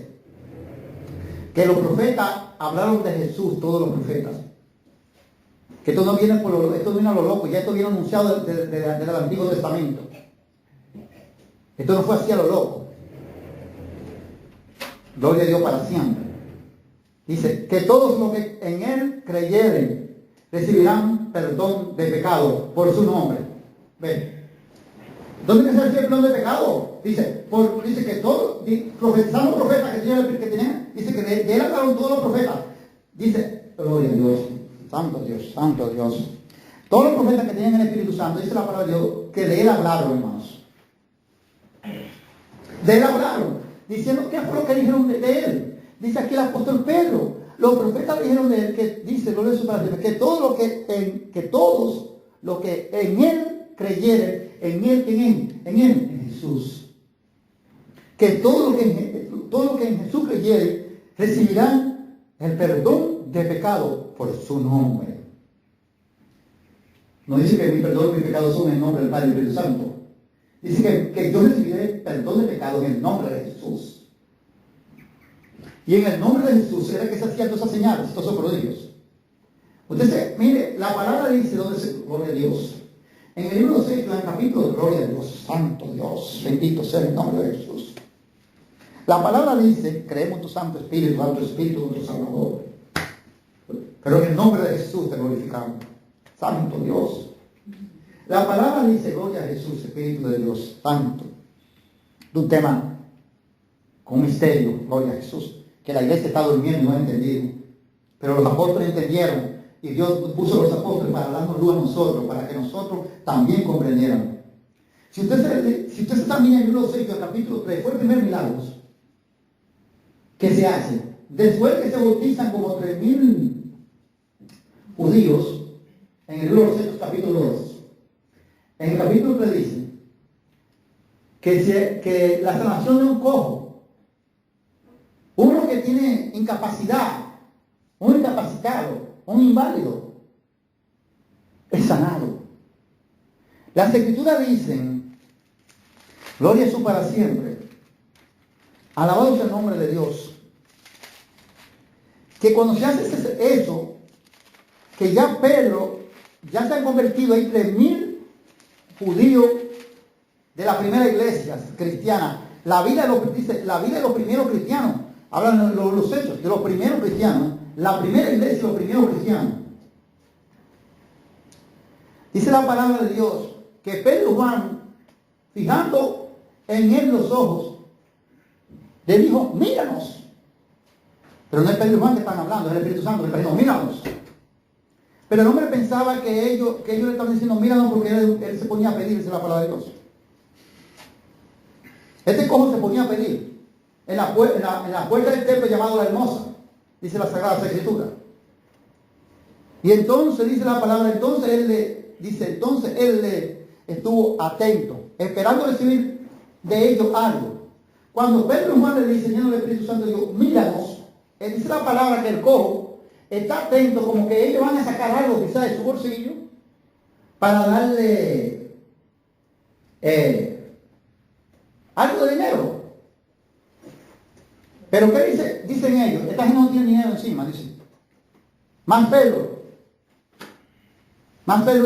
que los profetas hablaron de Jesús, todos los profetas. Que esto no viene esto viene a lo loco, ya esto viene anunciado desde el Antiguo Testamento. Esto no fue así a lo loco. Gloria a Dios para siempre. Dice, que todos los que en Él creyeren recibirán perdón de pecado por su nombre. ¿Ven? ¿Dónde está el perdón de pecado? Dice que todos, profetizando profetas que tenían, dice que de él hablaron todos los profetas. Dice, gloria a Dios, santo Dios, santo Dios. Todos los profetas que tenían el Espíritu Santo, dice la palabra de Dios, que de él hablaron, hermanos. De él hablaron, diciendo, ¿qué fue lo que dijeron de él? Dice aquí el apóstol Pedro, los profetas dijeron de él, que dice, gloria a Dios para siempre, que todos los que en él creyeren, en Jesús, que todo lo que en Jesús creyere recibirán el perdón de pecado por su nombre. No dice que mi perdón y mi pecado son en el nombre del Padre y del Espíritu Santo. Dice que yo recibiré perdón de pecado en el nombre de Jesús. Y en el nombre de Jesús era que se hacían todas esas señales, todos esos prodigios. Usted mire, la palabra dice, gloria a Dios. En el libro de Hechos, en el capítulo de gloria a Dios, santo Dios, bendito sea el nombre de Jesús. La palabra dice, creemos en tu Santo Espíritu, nuestro Salvador. Pero en el nombre de Jesús te glorificamos. Santo Dios. La palabra dice, gloria a Jesús, Espíritu de Dios, santo. De un tema con misterio, gloria a Jesús, que la iglesia está durmiendo y no ha entendido. Pero los apóstoles entendieron. Y Dios puso a los apóstoles para darnos luz a nosotros, para que nosotros también comprendiéramos. Si usted se también en el libro 6 del capítulo 3, fue el primer milagro que se hace. Después que se bautizan como 3,000 judíos, en el libro 6 capítulo 2, en el capítulo 3 dice que la sanación de un cojo, uno que tiene incapacidad, un incapacitado, un inválido, es sanado. Las Escrituras dicen, gloria a Jesús para siempre, alabado sea el nombre de Dios, que cuando se hace eso, que ya Pedro, ya se han convertido, hay 3,000 judíos de la primera iglesia cristiana, la vida de los primeros cristianos, hablan los hechos de los primeros cristianos, la primera iglesia de los primeros cristianos. Dice la palabra de Dios que Pedro y Juan, fijando en él los ojos, le dijo, míranos. Pero no es Pedro y Juan que están hablando, es el Espíritu Santo que está diciendo, míranos. Pero el hombre pensaba que ellos le estaban diciendo, míranos, porque él se ponía a pedir, dice la palabra de Dios. Este cojo se ponía a pedir en la puerta del templo llamado La Hermosa, dice la Sagrada Escritura. Y entonces dice la palabra, entonces él le estuvo atento, esperando recibir de ellos algo. Cuando Pedro y Juan le dicen, lleno del Espíritu Santo, dijo, míranos, dice la palabra que el cojo está atento, como que ellos van a sacar algo quizás de su bolsillo para darle algo de dinero. Pero ¿qué dicen ellos? Esta gente no tiene dinero encima, dicen. Más Pedro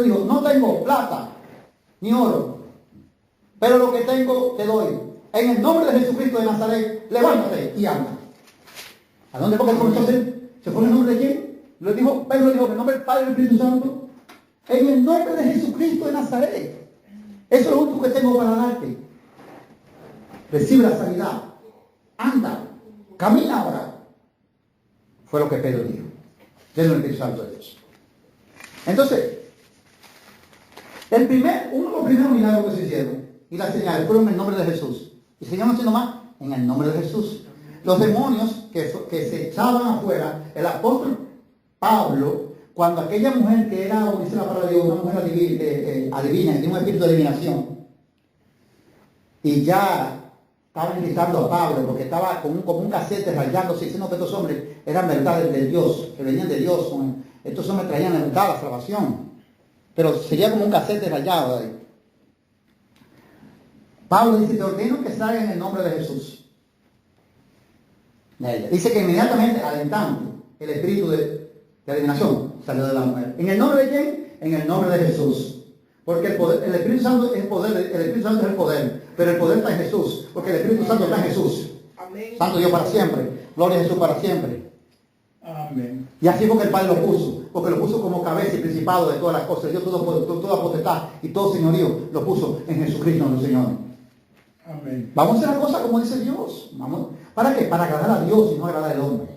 dijo, no tengo plata ni oro, pero lo que tengo te doy. En el nombre de Jesucristo de Nazaret, levántate y anda. ¿A dónde fue que comenzó a hacer? ¿Se fue en el nombre de quién? Pedro dijo, en el nombre del Padre y del Espíritu Santo. En el nombre de Jesucristo de Nazaret. Eso es lo único que tengo para darte. Recibe la sanidad. Anda. Camina ahora. Fue lo que Pedro dijo. Lleno del Espíritu Santo de Dios. Entonces, uno de los primeros milagros que se hicieron y las señales fueron en el nombre de Jesús. Y seguimos haciendo más en el nombre de Jesús. Los demonios que se echaban afuera, el apóstol Pablo, cuando aquella mujer que era, como dice la palabra de Dios, una mujer adivina, que tiene un espíritu de adivinación, y ya estaban gritando a Pablo, porque estaba como un casete rayándose, diciendo que estos hombres eran verdades de Dios, que venían de Dios, estos hombres traían la verdad, la salvación, pero sería como un casete rayado ahí. Pablo dice, te ordeno que salga en el nombre de Jesús. Dice que inmediatamente, alentando, el espíritu de adivinación salió de la mujer. ¿En el nombre de quién? En el nombre de Jesús. Porque el Espíritu Santo es el poder, el Espíritu Santo es el poder, pero el poder está en Jesús, porque el Espíritu Santo está en Jesús. Amén. Santo Dios para siempre, gloria a Jesús para siempre. Amén. Y así porque el Padre lo puso, porque lo puso como cabeza y principado de todas las cosas. Dios toda potestad y todo señorío lo puso en Jesucristo nuestro Señor. Amén. Vamos a hacer la cosa como dice Dios. Vamos. ¿Para qué? Para agradar a Dios y no agradar al hombre.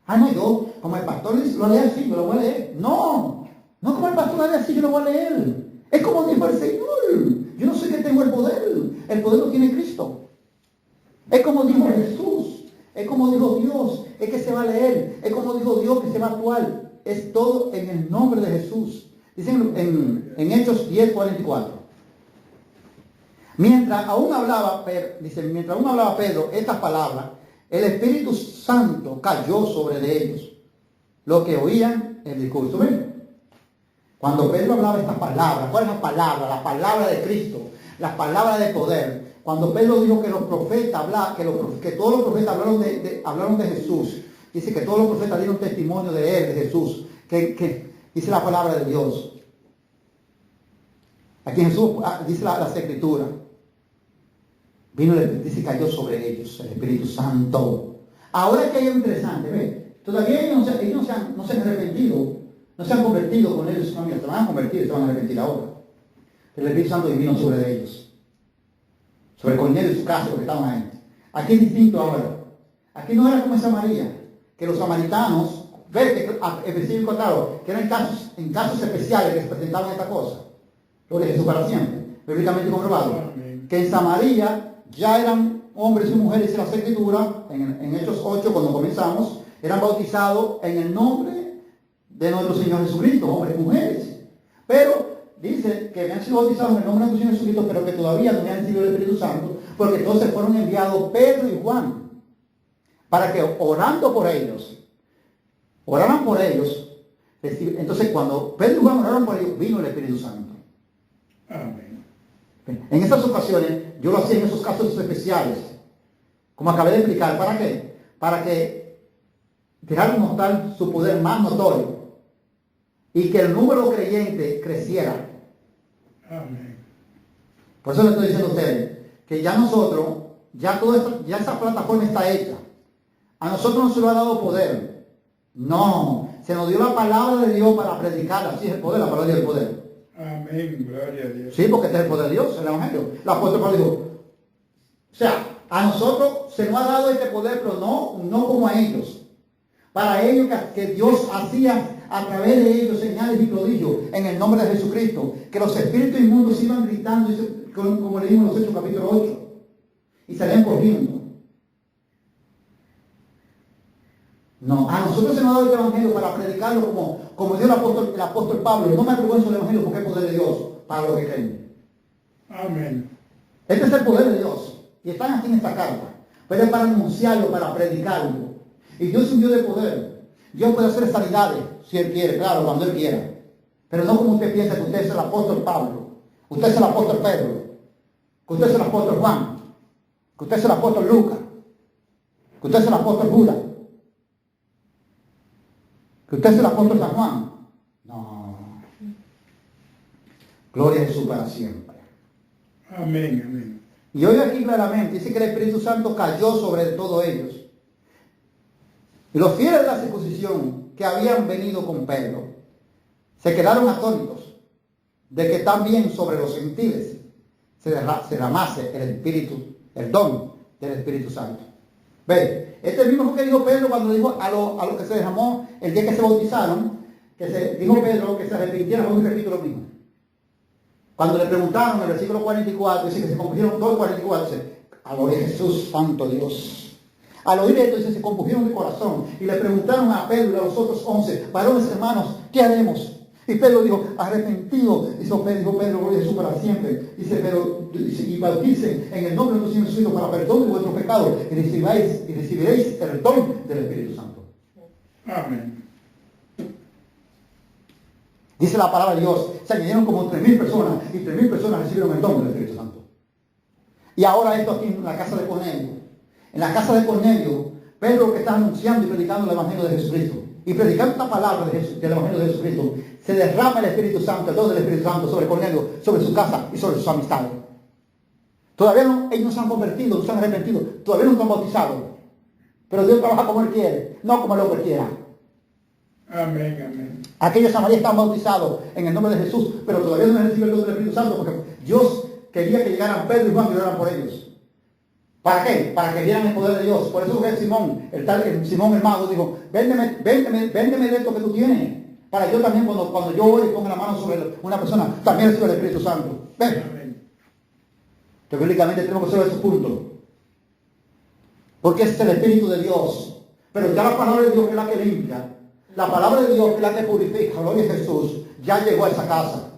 No, yo, como el pastor lo lee así, yo lo voy a leer. No como el pastor lo lee así, yo lo voy a leer. Es como dijo el Señor. Yo no sé que tengo el poder lo tiene Cristo. Es como dijo Jesús, es como dijo Dios, es que se va a leer, es como dijo Dios que se va a actuar. Es todo en el nombre de Jesús. Dicen en Hechos 10:44. Mientras aún hablaba Pedro estas palabras, el Espíritu Santo cayó sobre ellos, los que oían el discurso. ¿Ven? Cuando Pedro hablaba estas palabras, ¿cuál es la palabra? La palabra de Cristo, la palabra de poder. Cuando Pedro dijo que los profetas que todos los profetas hablaron de Jesús, dice que todos los profetas dieron testimonio de él, de Jesús, que dice la palabra de Dios. Aquí Jesús dice las Escrituras. Dice, cayó sobre ellos el Espíritu Santo. Ahora que hay algo interesante, ¿ve? Todavía ellos no se han arrepentido, no se han convertido con ellos. No, mira, se van a convertir, se van a arrepentir ahora. El Espíritu Santo vino sobre ellos, sobre Cornelio y su casa, porque estaban ahí. Aquí es distinto ahora. Aquí no era como en Samaria, que los samaritanos, ve que específico, claro, que eran en casos especiales que se presentaban esta cosa. Lo de Jesús para siempre, bíblicamente comprobado. Que en Samaria ya eran hombres y mujeres, dice la Escritura, en Hechos 8, cuando comenzamos, eran bautizados en el nombre de nuestro Señor Jesucristo, hombres y mujeres. Pero dice que habían sido bautizados en el nombre de nuestro Señor Jesucristo, pero que todavía no habían recibido el Espíritu Santo, porque entonces fueron enviados Pedro y Juan, para que oraran por ellos. Entonces cuando Pedro y Juan oraron por ellos, vino el Espíritu Santo. Amén. En esas ocasiones, yo lo hacía en esos casos especiales, como acabé de explicar. ¿Para qué? Para que dejara mostrar su poder más notorio y que el número creyente creciera. Amén. Por eso le estoy diciendo a ustedes que ya nosotros, ya esa plataforma está hecha. A nosotros no se nos ha dado poder. No, se nos dio la palabra de Dios para predicarla. Así es el poder, la palabra del poder. Amén, gloria a Dios. Sí, porque este es el poder de Dios, el Evangelio. El apóstol Pablo dijo, o sea, a nosotros se nos ha dado este poder, pero no como a ellos. Para ellos que Dios hacía a través de ellos señales y prodigios en el nombre de Jesucristo. Que los espíritus inmundos iban gritando, como leímos en los Hechos capítulo 8. Y salían corriendo. No, a nosotros se nos ha dado el Evangelio para predicarlo como dio el apóstol Pablo. No me avergüenzo del Evangelio porque es poder de Dios para los que creen. Amén. Este es el poder de Dios. Y están aquí en esta carta. Pero es para anunciarlo, para predicarlo. Y Dios es un Dios de poder. Dios puede hacer sanidades, si Él quiere, claro, cuando Él quiera. Pero no como usted piensa que usted es el apóstol Pablo, usted es el apóstol Pedro, que usted es el apóstol Juan, que usted es el apóstol Lucas, que usted es el apóstol Judas, que usted es el apóstol San Juan. No. Gloria a Jesús para siempre. Amén, amén. Y hoy aquí claramente dice que el Espíritu Santo cayó sobre todos ellos. Y los fieles de la circuncisión que habían venido con Pedro se quedaron atónitos de que también sobre los gentiles se derramase el Espíritu, el don del Espíritu Santo. Ve, este mismo que dijo Pedro cuando dijo a lo que se derramó el día que se bautizaron, dijo Pedro que se arrepintieran. Hoy repito lo mismo. Cuando le preguntaron en el versículo 44, dice que se compusieron todo el 44, dice, al oír Jesús, santo Dios. Al oír esto, dice, se compusieron de corazón y le preguntaron a Pedro y a los otros 11, varones hermanos, ¿qué haremos? Y Pedro dijo, arrepentido, dijo Pedro, gloria a Jesús para siempre. Dice, pero, y bauticen en el nombre de nuestro Señor Jesucristo para perdón de vuestros pecados y recibiréis el don del Espíritu Santo. Amén. Dice la palabra de Dios, se añadieron como 3.000 personas y 3.000 personas recibieron el don del Espíritu Santo. Y ahora esto aquí en la casa de Cornelio. En la casa de Cornelio, Pedro que está anunciando y predicando el Evangelio de Jesucristo. Y predicando esta palabra del Evangelio de Jesucristo, se derrama el Espíritu Santo, el don del Espíritu Santo sobre Cornelio, sobre su casa y sobre sus amistades. Todavía ellos no se han convertido, no se han arrepentido, todavía no se han bautizado. Pero Dios trabaja como Él quiere, no como el hombre quiera. Amén, amén. Aquellos amarillos están bautizados en el nombre de Jesús, pero todavía no han recibido el don del Espíritu Santo porque Dios quería que llegaran Pedro y Juan y oraran por ellos. ¿Para qué? Para que vieran el poder de Dios. Por eso que Simón, Simón el mago dijo, véndeme de esto que tú tienes. Para yo también cuando yo ore y ponga la mano sobre una persona, también recibo el Espíritu Santo. ¿Ven? Que bíblicamente tenemos que saber esos puntos. Porque ese es el Espíritu de Dios. Pero ya la palabra de Dios que es la que limpia. La palabra de Dios que es la que purifica. Gloria a Jesús. Ya llegó a esa casa.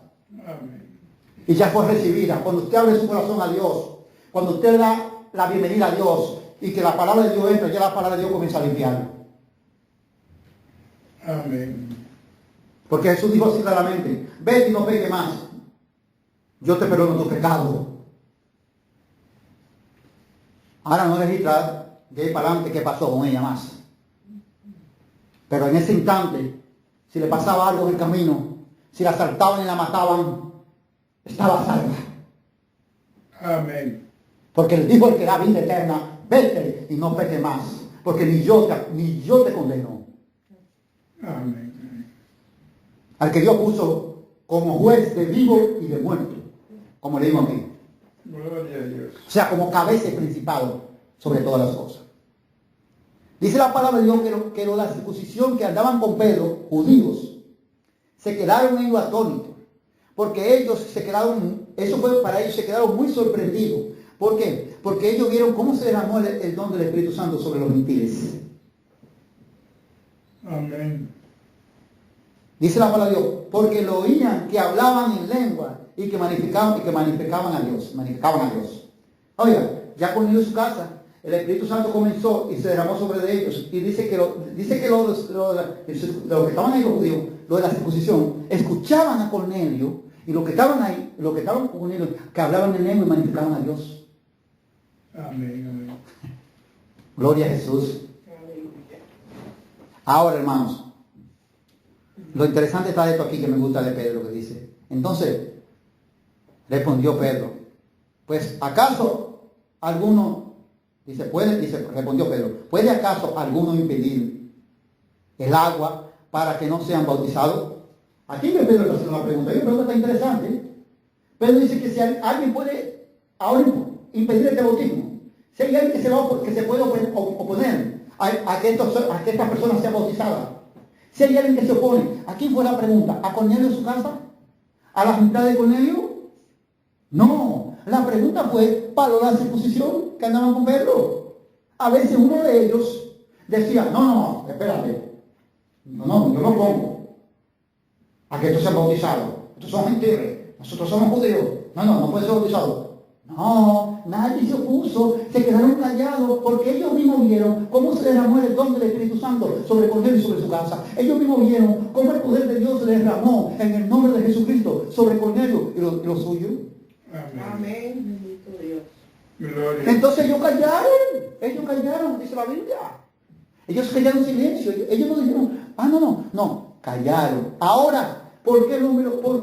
Amén. Y ya fue recibida. Cuando usted abre su corazón a Dios, cuando usted da la bienvenida a Dios y que la palabra de Dios entra, ya la palabra de Dios comienza a limpiarlo. Amén. Porque Jesús dijo así claramente, vete y no peques más. Yo te perdono tu pecado. Ahora no registrar de ahí para adelante qué pasó con ella más. Pero en ese instante, si le pasaba algo en el camino, si la asaltaban y la mataban, estaba salva. Amén. Porque él dijo el que da vida eterna, vete y no peques más. Porque ni yo te condeno. Amén. Al que Dios puso como juez de vivo y de muerto. Como leímos aquí. Gloria a Dios. O sea, como cabeza y principado sobre todas las cosas. Dice la palabra de Dios que la circuncisión que andaban con Pedro, judíos, se quedaron ellos atónitos. Porque ellos se quedaron, eso fue para ellos, se quedaron muy sorprendidos. ¿Por qué? Porque ellos vieron cómo se derramó el don del Espíritu Santo sobre los gentiles. Amén. Dice la palabra de Dios, porque lo oían que hablaban en lengua y que magnificaban a Dios. Magnificaban a Dios. Oiga, ya con ellos en su casa, el Espíritu Santo comenzó y se derramó sobre ellos. Y dice que los que estaban ahí los judíos, lo de la circuncisión, escuchaban a Cornelio, y los que estaban ahí, los que estaban con Cornelio, que hablaban en lengua y magnificaban a Dios. Amén, amén. Gloria a Jesús. Ahora, hermanos, lo interesante está esto aquí que me gusta de Pedro, que dice, entonces, respondió Pedro, Pues ¿acaso alguno, respondió Pedro, ¿puede acaso alguno impedir el agua para que no sean bautizados? Aquí me Pedro está haciendo una pregunta, y una pregunta tan interesante. Pedro dice que si alguien puede ahora impedir este bautismo, si hay alguien que se puede oponer a que estas personas sean bautizadas, si hay alguien que se opone, ¿a quién fue la pregunta? ¿A Cornelio en su casa? ¿A la mitad de Cornelio? No, la pregunta fue para la circuncisión que andaban con Pedro. A veces uno de ellos decía, no, espérate, no, yo no pongo a que estos sean bautizados, estos son gentiles, nosotros somos judíos, no puede ser bautizado. No, nadie se opuso, se quedaron callados porque ellos mismos vieron cómo se derramó el don del Espíritu Santo sobre Cornelio y sobre su casa. Ellos mismos vieron cómo el poder de Dios se derramó en el nombre de Jesucristo sobre Cornelio y lo suyo. Amén. Bendito Dios. Gloria. Entonces ellos callaron, dice la Biblia. Ellos callaron en silencio, ellos no dijeron, no, callaron. Ahora, ¿por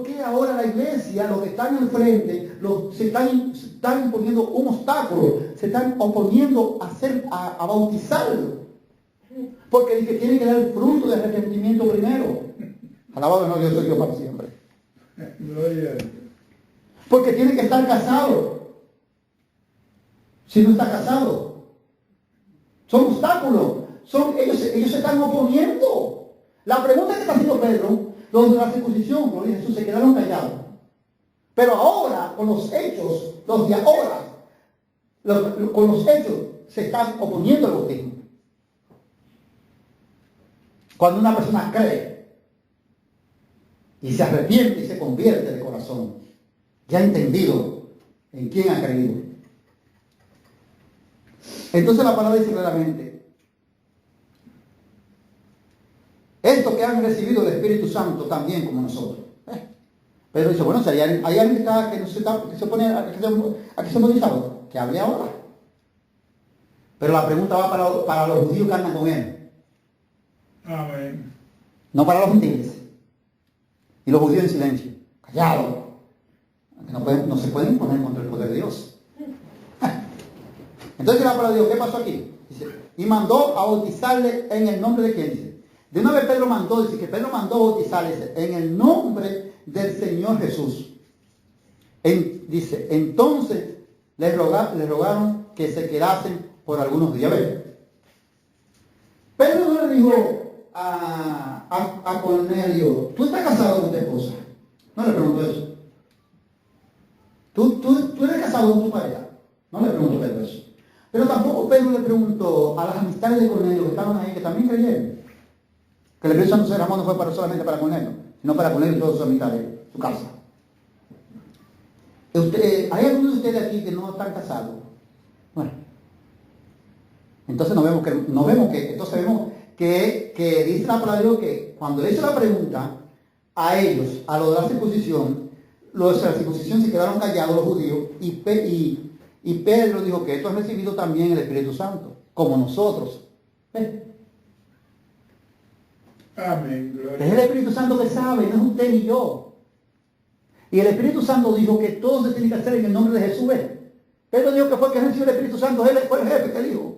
qué ahora la iglesia, los que están al frente, se están imponiendo un obstáculo, se están oponiendo a bautizarlo? Porque dice que tiene que dar el fruto de arrepentimiento primero. Alabado no Dios, soy Dios para siempre. Gloria. Porque tiene que estar casado. Si no está casado, son obstáculos. Ellos se están oponiendo. La pregunta que está haciendo Pedro, los de la circuncisión, gloria a Jesús, se quedaron callados. Pero ahora, con los hechos, los de ahora, con los hechos, se están oponiendo al bautismo. Cuando una persona cree y se arrepiente y se convierte de corazón, ya ha entendido en quién ha creído. Entonces la palabra dice claramente, esto que han recibido el Espíritu Santo también como nosotros. Pero dice, bueno, si hay alguien que se opone a que se bautizado, que hable ahora. Pero la pregunta va para los judíos que andan con él. Amén. No para los gentiles. Y los judíos en silencio, callados. No se pueden poner contra el poder de Dios. Entonces la palabra de Dios, ¿qué pasó aquí? Dice, y mandó a bautizarle en el nombre de quién. Dice, de una vez Pedro mandó, dice que Pedro mandó a bautizarle en el nombre del Señor Jesús. Dice, entonces les rogaron que se quedasen por algunos días. Pedro no le dijo a Cornelio, ¿tú estás casado con tu esposa? No le preguntó eso. ¿Tú eres casado con tu pareja? No le preguntó Pedro eso. Pero tampoco Pedro le preguntó a las amistades de Cornelio que estaban ahí, que también creyeron, que el Espíritu Santo se derramó no fue solamente para Cornelio, sino para Cornelio y todas sus amistades, su casa. ¿Hay algunos de ustedes aquí que no están casados? Bueno, entonces vemos que dice la palabra de Dios que cuando le hizo la pregunta a ellos, a los de la circuncisión, los de la circuncisión se quedaron callados los judíos y Pedro dijo que esto ha recibido también el Espíritu Santo, como nosotros. ¿Ves? Amén. Gloria. Es el Espíritu Santo que sabe, no es usted ni yo. Y el Espíritu Santo dijo que todo se tiene que hacer en el nombre de Jesús. Pedro dijo que fue el que recibió el Espíritu Santo, él fue el jefe que dijo.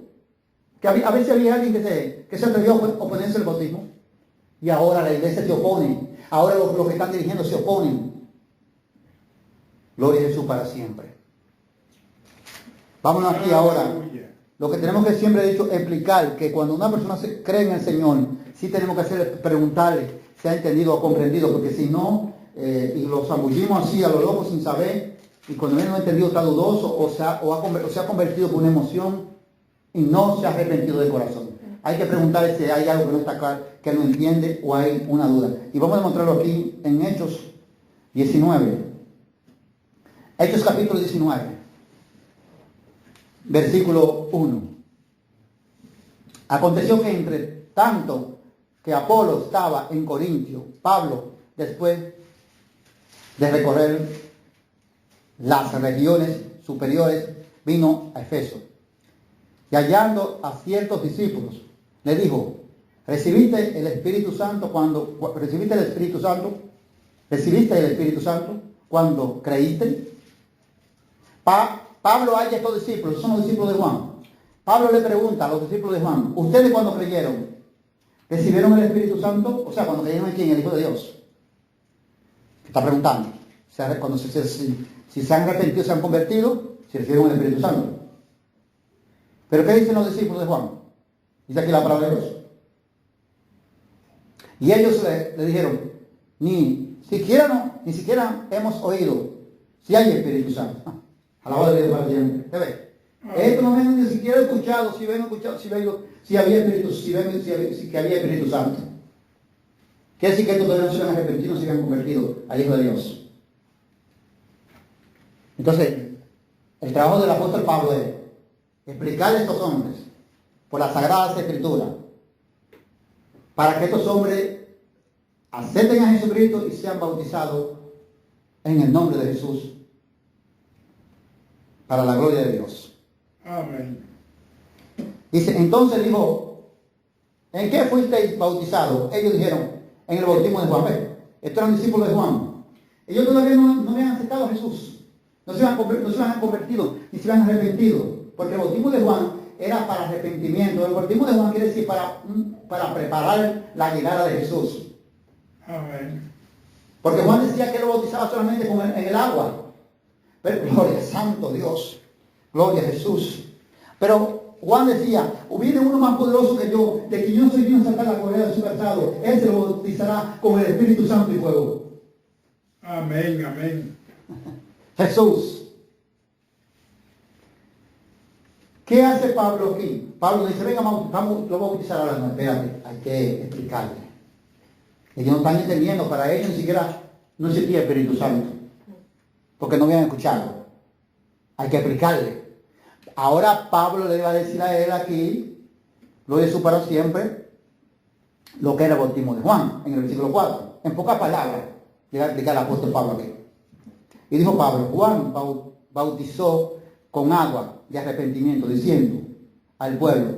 Que a veces había alguien que se atrevió a oponerse al bautismo. Y ahora la iglesia se opone. Ahora los que están dirigiendo se oponen. Gloria a Jesús para siempre. Vámonos aquí ahora. Aleluya. Lo que tenemos que siempre he dicho, explicar que cuando una persona se cree en el Señor, sí tenemos que hacer, preguntarle si ha entendido o comprendido, porque si no, y lo zambullimos así a lo loco sin saber, y cuando él no ha entendido está dudoso, o se ha convertido por una emoción y no se ha arrepentido de corazón. Hay que preguntarle si hay algo que no está claro, que no entiende o hay una duda. Y vamos a demostrarlo aquí en Hechos 19. Hechos capítulo 19. Versículo 1. Aconteció que entre tanto que Apolo estaba en Corintio, Pablo, después de recorrer las regiones superiores, vino a Efeso. Y hallando a ciertos discípulos, le dijo, ¿recibiste el Espíritu Santo cuando creíste? Pablo halla a estos discípulos, son los discípulos de Juan. Pablo le pregunta a los discípulos de Juan, ¿ustedes cuando creyeron, recibieron el Espíritu Santo? O sea, cuando creyeron en quién, el Hijo de Dios. Está preguntando. O sea, cuando si se han arrepentido, se han convertido, si recibieron el Espíritu Santo. Pero ¿qué dicen los discípulos de Juan? Dice aquí la palabra de Dios. Y ellos le dijeron, ni siquiera hemos oído si hay Espíritu Santo. A la hora de Dios para siempre. ¿Se ve? Esto no ven ni siquiera escuchado, si había Espíritu, si había Espíritu Santo. Quiere decir que estos todavía no se habían arrepentido, no se habían convertido al Hijo de Dios. Entonces, el trabajo del apóstol Pablo es explicarle a estos hombres por las Sagradas Escrituras para que estos hombres acepten a Jesucristo y sean bautizados en el nombre de Jesús para la gloria de Dios. Amén. Dice, entonces dijo, ¿en qué fuisteis bautizados? Ellos dijeron, en el bautismo de Juan. Estos eran discípulos de Juan. Ellos todavía no habían aceptado a Jesús. No se habían convertido, ni se habían arrepentido. Porque el bautismo de Juan era para arrepentimiento. El bautismo de Juan quiere decir para preparar la llegada de Jesús. Amén. Porque Juan decía que lo bautizaba solamente en el agua. Pero gloria a Santo Dios. Gloria a Jesús. Pero Juan decía, viene uno más poderoso que yo, de que yo no soy digno de sacar la correa de su calzado. Él se lo bautizará con el Espíritu Santo y fuego. Amén, amén. Jesús. ¿Qué hace Pablo aquí? Pablo dice, venga, vamos, lo bautizar ahora. No, espérate, hay que explicarle. Ellos no están entendiendo, para ellos ni siquiera no existía Espíritu Santo. Porque no habían escuchado. Hay que explicarle. Ahora Pablo le va a decir a él aquí, lo de su para siempre, lo que era el bautismo de Juan, en el versículo 4. En pocas palabras, le va a explicar el apóstol Pablo aquí. Y dijo Pablo, Juan bautizó con agua de arrepentimiento, diciendo al pueblo,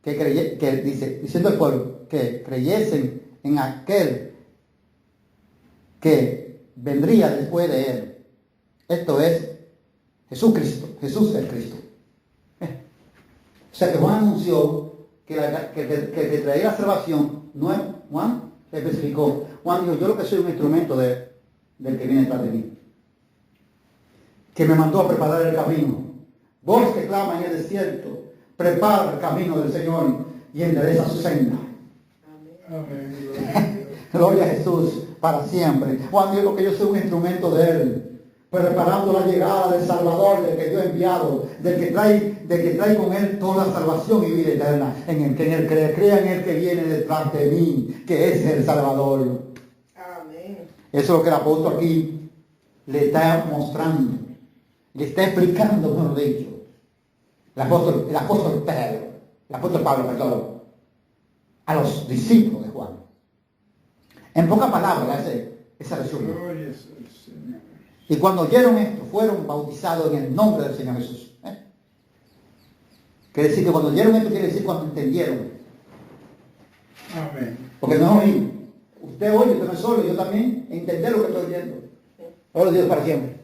diciendo al pueblo que creyesen en aquel que vendría después de él. Esto es Jesucristo. Jesús es Cristo. O sea que Juan anunció que el que traía la salvación no es Juan, se especificó. Juan dijo, yo lo que soy un instrumento del que viene detrás de mí, que me mandó a preparar el camino. Voz que clama en el desierto, prepara el camino del Señor y endereza su senda. Amén. Gloria a Jesús para siempre. Juan dijo que yo soy un instrumento de Él, preparando la llegada del Salvador, del que Dios ha enviado, del que trae con Él toda la salvación y vida eterna, en el que Él cree. Crea en Él que viene detrás de mí, que es el Salvador. Amén. Eso es lo que el apóstol aquí le está mostrando, le está explicando, mejor dicho. El apóstol Pablo, perdón, a los discípulos de Juan. En pocas palabras, ese resumen. Gloria al Señor. Y cuando oyeron esto, fueron bautizados en el nombre del Señor Jesús. Quiere decir que cuando oyeron esto, quiere decir cuando entendieron. Amén. Porque no es oír. Usted oye, usted no es solo, yo también entender lo que estoy oyendo. Gloria a Dios para siempre.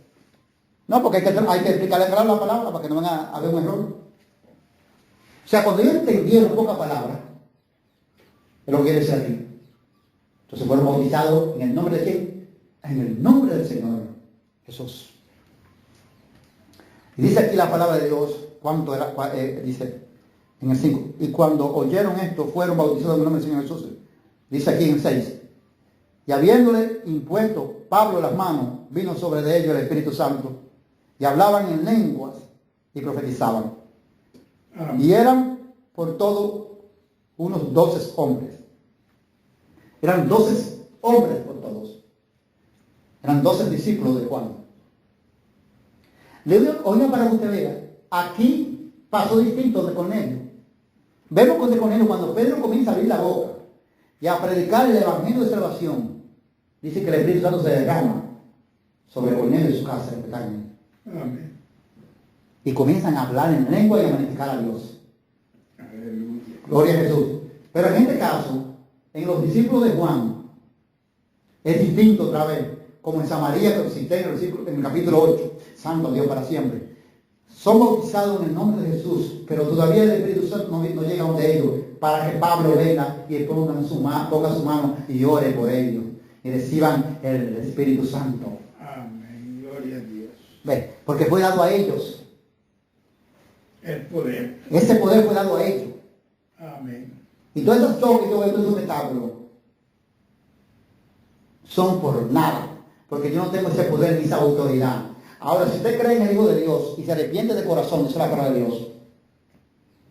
No, porque hay que explicarle claro la palabra para que no venga a haber un error. O sea, cuando ellos entendieron pocas palabras, es lo que quiere decir aquí. Entonces fueron bautizados en el nombre de quién? En el nombre del Señor Jesús. Y dice aquí la palabra de Dios, ¿cuánto era? Dice en el 5. Y cuando oyeron esto, fueron bautizados en el nombre del Señor Jesús. Dice aquí en el 6. Y habiéndole impuesto Pablo las manos, vino sobre de ellos el Espíritu Santo, y hablaban en lenguas y profetizaban. Amén. Y eran por todo unos 12 hombres. Eran 12 hombres por todos. Eran 12 discípulos de Juan. Oiga, para que usted vea, aquí pasó distinto de Cornelio. Vemos con de Cornelio cuando Pedro comienza a abrir la boca y a predicar el evangelio de salvación. Dice que el Espíritu Santo se derrama sobre Cornelio y su casa, respectivamente. Amén. Y comienzan a hablar en lengua y a magnificar a Dios. Aleluya. Gloria a Jesús. Pero en este caso, en los discípulos de Juan, es distinto otra vez. como en Samaria, que lo cité en el capítulo 8, santo Dios para siempre. Son bautizados en el nombre de Jesús, pero todavía el Espíritu Santo no llega donde ellos, para que Pablo venga y ponga su mano y ore por ellos y reciban el Espíritu Santo. Amén. Gloria a Dios. ¿Ve? Porque fue dado a ellos. El poder. Ese poder fue dado a ellos. Amén. Y todos estos toques y todos estos espectáculos son por nada, porque yo no tengo ese poder ni esa autoridad. Ahora, si usted cree en el Hijo de Dios y se arrepiente de corazón, esa es la palabra de Dios,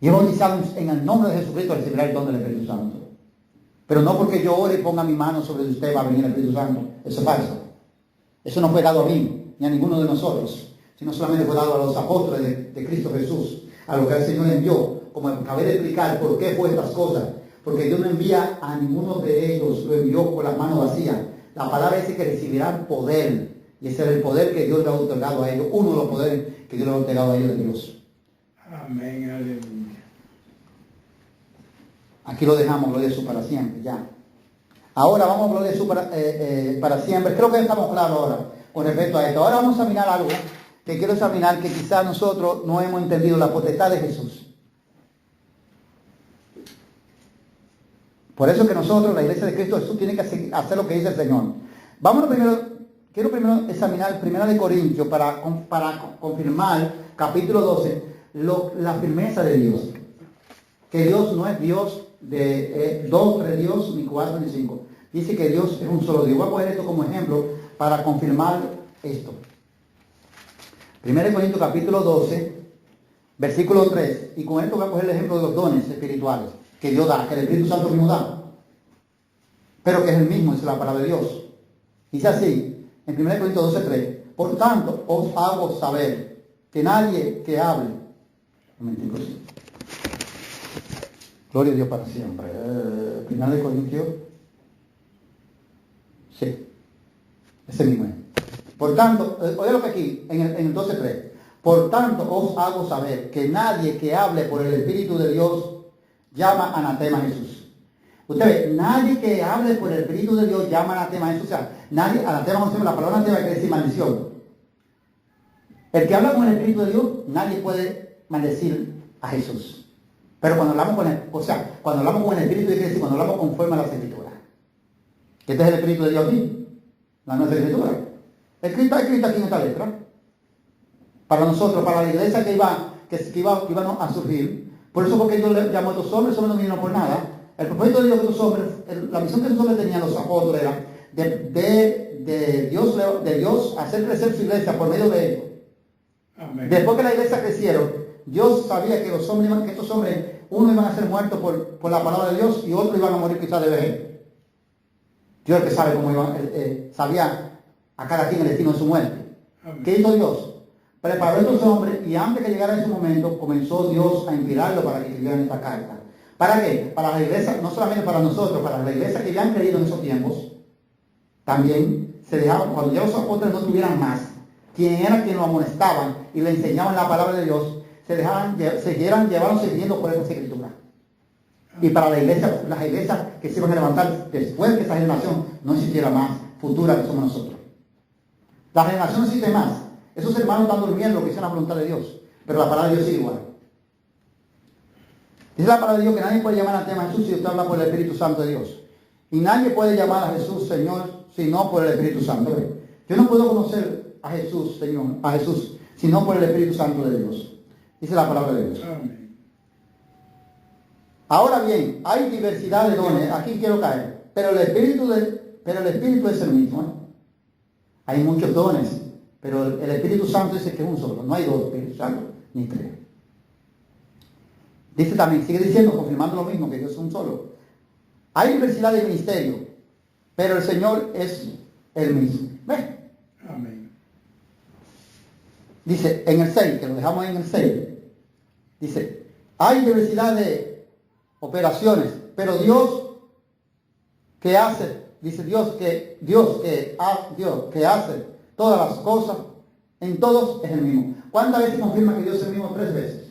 y es bautizado en el nombre de Jesucristo, recibirá el don del Espíritu Santo. Pero no porque yo ore y ponga mi mano sobre usted va a venir el Espíritu Santo. Eso es falso. Eso no fue dado a mí, ni a ninguno de nosotros, sino solamente fue dado a los apóstoles de Cristo Jesús, a lo que el Señor envió. Como acabé de explicar por qué fue estas cosas. Porque Dios no envía a ninguno de ellos, lo envió con las manos vacías. La palabra dice que recibirán poder. Y ese es el poder que Dios le ha otorgado a ellos. Uno de los poderes que Dios le ha otorgado a ellos de Dios. Amén, aleluya. Aquí lo dejamos, gloria a Jesús para siempre, ya. Ahora vamos a gloria a Jesús para siempre. Creo que estamos claros ahora con respecto a esto. Ahora vamos a examinar algo que quiero examinar, que quizás nosotros no hemos entendido, la potestad de Jesús. Por eso que nosotros, la iglesia de Cristo Jesús, tiene que hacer lo que dice el Señor. Quiero primero examinar 1 Corintios para confirmar, capítulo 12, la firmeza de Dios. Que Dios no es Dios de 2, 3 Dios, ni 4, ni 5. Dice que Dios es un solo Dios. Voy a poner esto como ejemplo para confirmar esto. 1 Corintios capítulo 12, versículo 3. Y con esto voy a coger el ejemplo de los dones espirituales que Dios da, que el Espíritu Santo mismo da. Pero que es el mismo, es la palabra de Dios. Dice así, en 1 Corintios 12, 3. Por tanto, os hago saber que nadie que hable. Un momentico, sí. Gloria a Dios para siempre. 1 Corintios. Sí. Ese mismo es. Por tanto, oye lo que aquí, en el 12.3. Por tanto, os hago saber que nadie que hable por el Espíritu de Dios llama anatema a Jesús. Usted ve, nadie que hable por el Espíritu de Dios llama anatema a Jesús. O sea, nadie, anatema, la palabra anatema quiere decir maldición. El que habla con el Espíritu de Dios, nadie puede maldecir a Jesús. Pero cuando hablamos con él, o sea, cuando hablamos con el Espíritu, quiere decir cuando hablamos conforme a las Escrituras. Este es el Espíritu de Dios aquí, la nuestra Escritura. Escrita aquí en esta letra. Para nosotros, para la iglesia que iban a surgir. Por eso porque Dios le llamó a estos hombres no vinieron por nada. El propósito de Dios de estos hombres, la misión que estos hombres tenían los apóstoles era de Dios hacer crecer su iglesia por medio de ellos. Amén. Después que la iglesia crecieron, Dios sabía que estos hombres, uno iban a ser muertos por la palabra de Dios y otros iban a morir quizás de vejez. Dios es el que sabe cómo sabía a cada quien el destino de su muerte. Amén. ¿Qué hizo Dios? Preparó a estos hombres y antes que llegara ese momento comenzó Dios a inspirarlo para que escribieran esta carta. ¿Para qué? Para la iglesia, no solamente para nosotros, para la iglesia que ya han creído en esos tiempos. También se dejaban, cuando ya los apóstoles no tuvieran más, quien era quien lo amonestaban y le enseñaban la palabra de Dios, llevaron siguiendo por esas escrituras. Y para la iglesia, las iglesias que se iban a levantar después que esa generación no existiera más, futura que somos nosotros. La generación no existe más. Esos hermanos están durmiendo, que es la voluntad de Dios. Pero la palabra de Dios sigue igual. Dice la palabra de Dios que nadie puede llamar al tema de Jesús si usted habla por el Espíritu Santo de Dios. Y nadie puede llamar a Jesús Señor sino por el Espíritu Santo. Yo no puedo conocer a Jesús, Señor, a Jesús, sino por el Espíritu Santo de Dios. Dice la palabra de Dios. Amén. Ahora bien, hay diversidad de dones. Aquí quiero caer. Pero el Espíritu es el mismo. Hay muchos dones. Pero el Espíritu Santo dice que es un solo. No hay dos Espíritus Santos, ni tres. Dice también, sigue diciendo, confirmando lo mismo, que Dios es un solo. Hay diversidad de ministerio, pero el Señor es el mismo. ¿Ves? Amén. Dice, en el 6, que lo dejamos en el 6, dice, hay diversidad de operaciones, pero Dios que hace, dice Dios que hace todas las cosas, en todos es el mismo. ¿Cuántas veces confirma que Dios es el mismo? 3 veces.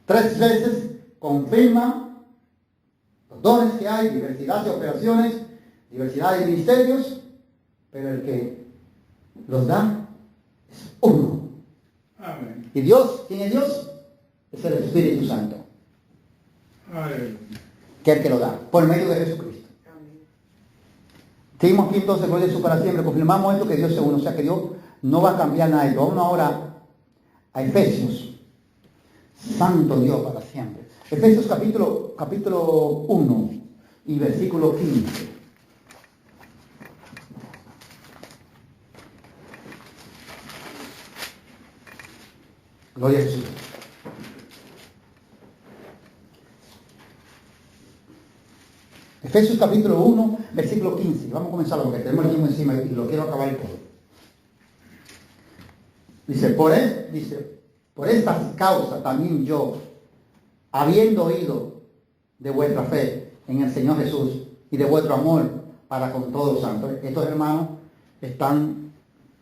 3 veces confirma los dones que hay, diversidad de operaciones, diversidad de ministerios, pero el que los da es uno. Amén. Y Dios, ¿quién es Dios? Es el Espíritu Santo, Aleluya. que es el que lo da, por medio de Jesucristo. Seguimos aquí entonces, gloria a Jesús para siempre. Confirmamos esto, que Dios es uno, o sea que Dios no va a cambiar nada. Vamos ahora a Efesios. Santo Dios para siempre. Efesios capítulo 1 y versículo 15. Gloria a Jesús. Efesios capítulo 1, versículo 15. Vamos a comenzar porque tenemos el tiempo encima y lo quiero acabar todo. Dice, por estas causas también yo, habiendo oído de vuestra fe en el Señor Jesús y de vuestro amor para con todos los santos. Estos hermanos están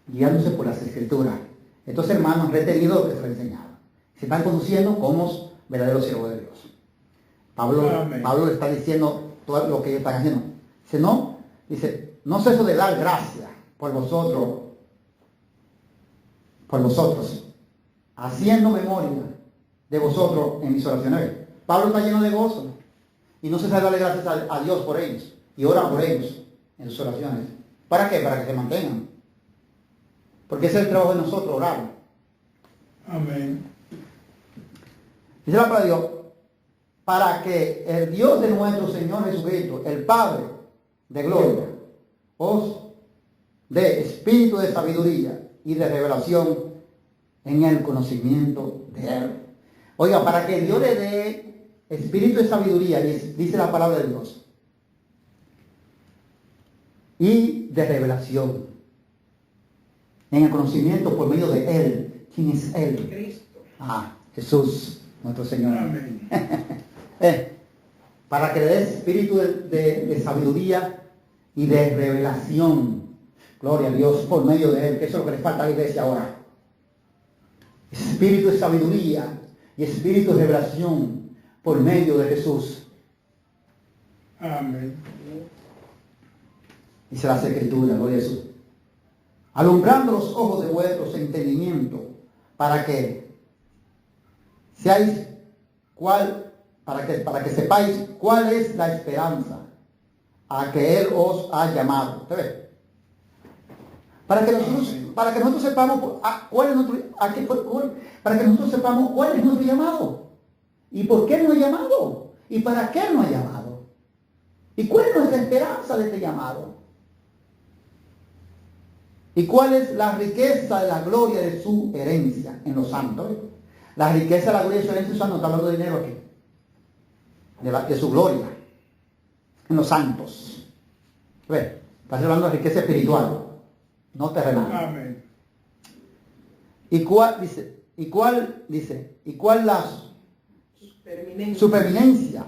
guiándose por las Escrituras. Estos hermanos han retenido lo que fue enseñado. Se están conduciendo como verdaderos siervos de Dios. Pablo le está diciendo todo lo que ellos están haciendo. No ceso de dar gracias por vosotros, haciendo memoria de vosotros en mis oraciones. Pablo está lleno de gozo y no cesa de darle gracias a Dios por ellos y ora por ellos en sus oraciones. ¿Para qué? Para que se mantengan. Porque ese es el trabajo de nosotros, orar. Amén. Dice la palabra de Dios, para que el Dios de nuestro Señor Jesucristo, el Padre de gloria, os dé espíritu de sabiduría y de revelación en el conocimiento de Él. Oiga, para que Dios le dé espíritu de sabiduría, dice la palabra de Dios, y de revelación en el conocimiento por medio de Él. ¿Quién es Él? Cristo. Jesús, nuestro Señor. Amén. Para que le dé espíritu de sabiduría y de revelación. Gloria a Dios por medio de Él, que eso es lo que le falta a la iglesia ahora. Espíritu de sabiduría y espíritu de revelación por medio de Jesús. Amén. Dice las Escrituras, gloria a Jesús. Alumbrando los ojos de vuestros entendimiento, para que sepáis cuál es la esperanza a que Él os ha llamado. ¿Usted ve? Para que nosotros sepamos cuál es nuestro llamado. ¿Y por qué nos ha llamado? ¿Y para qué nos ha llamado? ¿Y cuál es nuestra esperanza de este llamado? ¿Y cuál es la riqueza de la gloria de su herencia en los santos? La riqueza de la gloria de su herencia en los santos, no está hablando de dinero aquí. De su gloria en los santos. ¿Ve? Está hablando de riqueza espiritual, no terrenal. Amén. ¿Y cuál la supervivencia?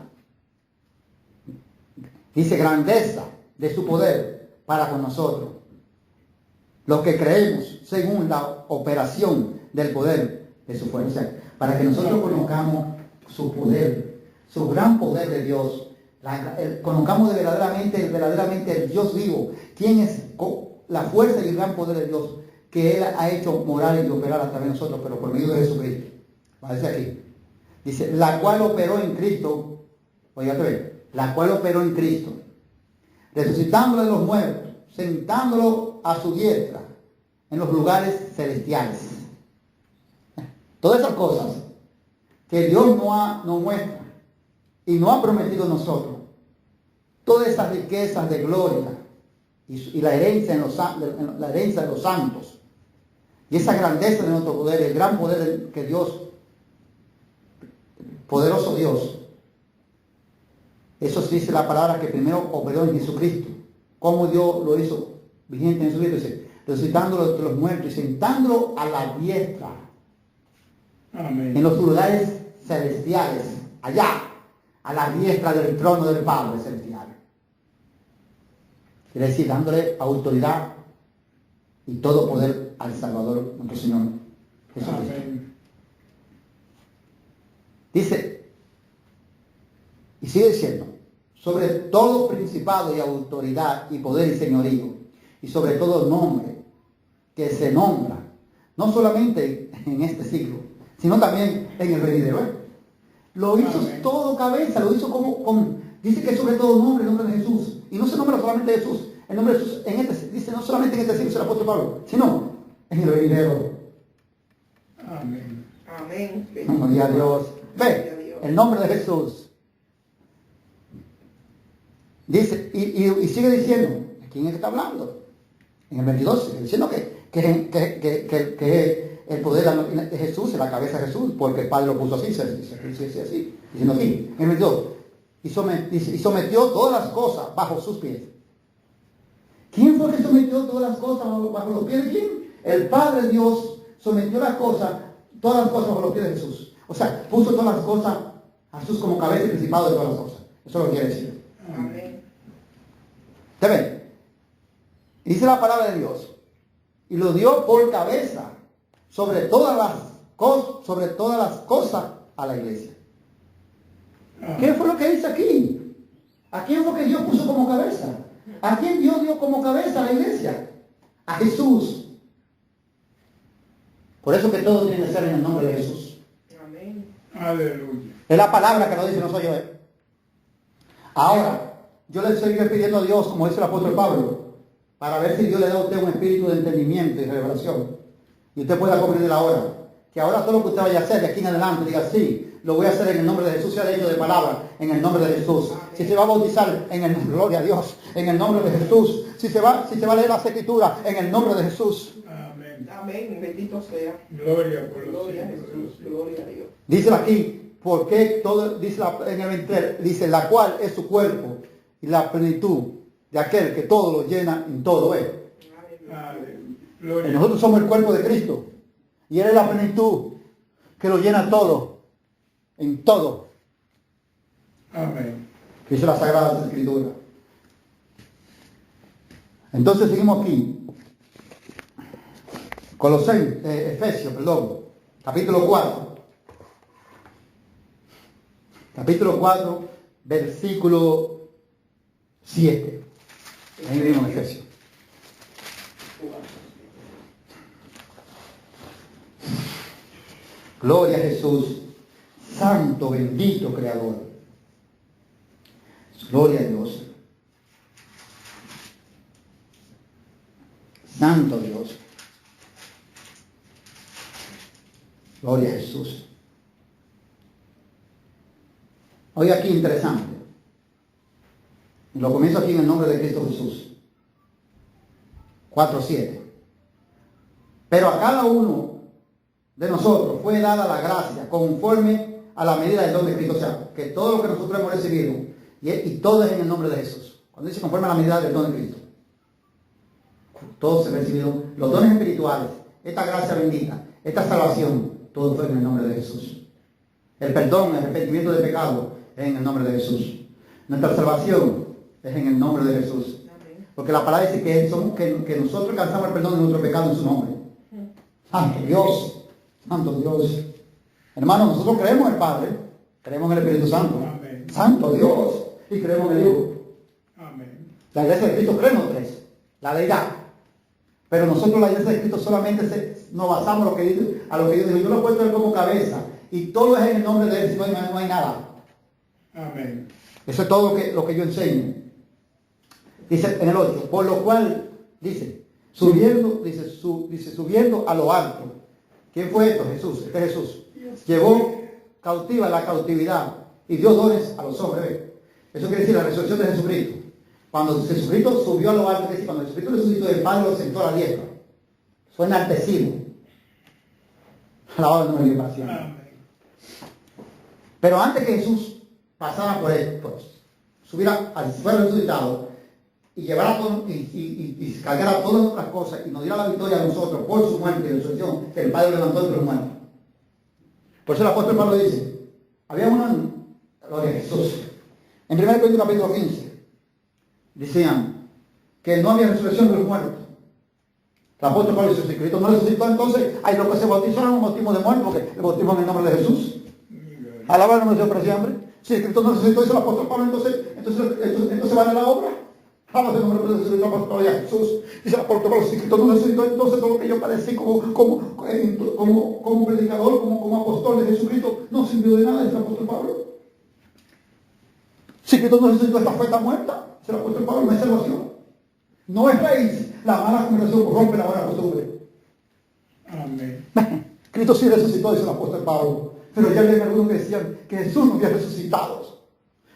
Dice, grandeza de su poder para con nosotros, los que creemos según la operación del poder de su fuerza, para que nosotros conozcamos su poder, su gran poder de Dios, conozcamos verdaderamente el Dios vivo, quién es la fuerza y el gran poder de Dios que Él ha hecho morar y operar a través de nosotros, pero por medio de Jesucristo. Parece aquí. Dice, la cual operó en Cristo, la cual operó en Cristo, resucitándolo de los muertos, sentándolo a su diestra en los lugares celestiales. Todas esas cosas que Dios nos muestra y nos ha prometido a nosotros, todas esas riquezas de gloria y la herencia de los santos, y esa grandeza de nuestro poder, el gran poder que Dios, poderoso Dios, eso dice la palabra que primero operó en Jesucristo. ¿Cómo Dios lo hizo vigente en Jesucristo? Dice, resucitándolo de los muertos y sentándolo a la diestra. Amén. En los lugares celestiales, allá, a la diestra del trono del Padre celestial. Quiere decir, dándole autoridad y todo poder al Salvador, nuestro Señor Jesucristo. Amén. Dice, y sigue diciendo, sobre todo principado y autoridad y poder y señorío, y sobre todo nombre que se nombra, no solamente en este siglo, sino también en el venidero. Lo hizo todo cabeza, lo hizo dice que sobre todo nombre, el nombre de Jesús. Y no se nombra solamente Jesús, el nombre de Jesús dice no solamente en este siglo, dice el apóstol Pablo, sino en el venidero. Amén. Amén. Gloria a Dios. Ve, el nombre de Jesús. Dice, y sigue diciendo, ¿a quién es que está hablando? En el 22 sigue diciendo que el poder de Jesús en la cabeza de Jesús, porque el Padre lo puso así, así, diciendo aquí, en el 22, y sometió todas las cosas bajo sus pies. ¿Quién fue que sometió todas las cosas bajo los pies de quién? El Padre Dios sometió todas las cosas bajo los pies de Jesús. O sea, puso todas las cosas a Jesús como cabeza y principado de todas las cosas. Eso lo quiere decir. Amén. ¿Te ven? Dice la palabra de Dios. Y lo dio por cabeza sobre todas las cosas a la iglesia. ¿Qué fue lo que dice aquí? ¿A quién fue que Dios puso como cabeza? ¿A quién Dios dio como cabeza a la iglesia? A Jesús. Por eso que todo tiene que ser en el nombre de Jesús. Amén. Aleluya. Es la palabra que lo dice, no soy yo. Ahora, yo le estoy pidiendo a Dios, como dice el apóstol Pablo, para ver si Dios le da a usted un espíritu de entendimiento y revelación. Y usted pueda comprender ahora. Que ahora todo lo que usted vaya a hacer de aquí en adelante, diga, sí, lo voy a hacer en el nombre de Jesús, sea de hecho de palabra, en el nombre de Jesús. Si se va a bautizar, gloria a Dios, en el nombre de Jesús. Si se va a leer las escrituras, en el nombre de Jesús. Amén. Amén. Bendito sea. Gloria por los Gloria a siglos de los Jesús. siglos. Gloria a Dios. Dice aquí, porque todo, dice en el 23, dice, la cual es su cuerpo y la plenitud de aquel que todo lo llena en todo. Aleluya. Gloria. Nosotros somos el cuerpo de Cristo. Y Él es la plenitud que lo llena todo, en todo. Amén. Dice la Sagrada Escritura. Entonces seguimos aquí. Efesios, capítulo 4. Capítulo 4, versículo 7. Ahí mismo Efesios. Gloria a Jesús, santo, bendito Creador. Gloria a Dios. Santo Dios. Gloria a Jesús. Hoy aquí interesante. Y lo comienzo aquí en el nombre de Cristo Jesús. 4:7. Pero a cada uno de nosotros fue dada la gracia conforme a la medida del don de Cristo. O sea, que todo lo que nosotros hemos recibido, y todo es en el nombre de Jesús. Cuando dice conforme a la medida del don de Cristo, todos se recibido los dones espirituales, esta gracia bendita, esta salvación, todo fue en el nombre de Jesús. El perdón, el arrepentimiento de pecado es en el nombre de Jesús. Nuestra salvación es en el nombre de Jesús. Porque la palabra dice que nosotros alcanzamos el perdón de nuestro pecado en su nombre. Santo Dios, Santo Dios. Hermanos, nosotros creemos en el Padre, creemos en el Espíritu Santo. Amén. Santo Dios. Y creemos en el Hijo. Amén. La iglesia de Cristo cree en los tres, la deidad. Pero nosotros la iglesia de Cristo solamente nos basamos a lo que Dios dijo. Yo lo he puesto él como cabeza. Y todo es en el nombre de él, si no hay nada. Amén. Eso es todo lo que yo enseño. Dice en el 8, por lo cual, dice, subiendo a lo alto. ¿Quién fue esto? Jesús. Este es Jesús. Llevó cautiva la cautividad y dio dones a los hombres. Eso quiere decir la resurrección de Jesucristo. Cuando Jesucristo subió a lo alto, es decir, cuando Jesucristo resucitó, el Padre lo sentó a la diestra. Fue enaltecido. Alabado el nombre de Dios para siempre. Amén. Pero antes que Jesús pasara por esto, subiera al fuego resucitado y llevara todo, y cargara todas nuestras cosas y nos diera la victoria a nosotros por su muerte y resurrección, que el Padre lo levantó entre los muertos. Por eso el apóstol Pablo dice, había una, gloria a Jesús, en 1 Corintios capítulo 15, decían que no había resurrección de los muertos. El apóstol Pablo dice, si Cristo no resucitó, entonces hay los que se bautizaron un bautismo de muerte, porque el bautismo en el nombre de Jesús. Alaba el nombre de Dios para siempre. Si Cristo no resucitó, dice el apóstol Pablo, entonces van a la obra. Alabado el nombre de Jesucristo, apóstol de Jesús. Dice el apóstol Pablo, si Cristo no resucitó, entonces todo lo que yo padecí como predicador, como apóstol de Jesucristo, no sirvió de nada, dice el apóstol Pablo. Si Cristo no resucitó, esta fe está muerta, dice el apóstol Pablo, no hay salvación. No es raíz, la mala conversación rompe la buena costumbre. Amén. Cristo sí resucitó, dice el apóstol Pablo. Pero ya había algunos que decían que Jesús no había resucitado,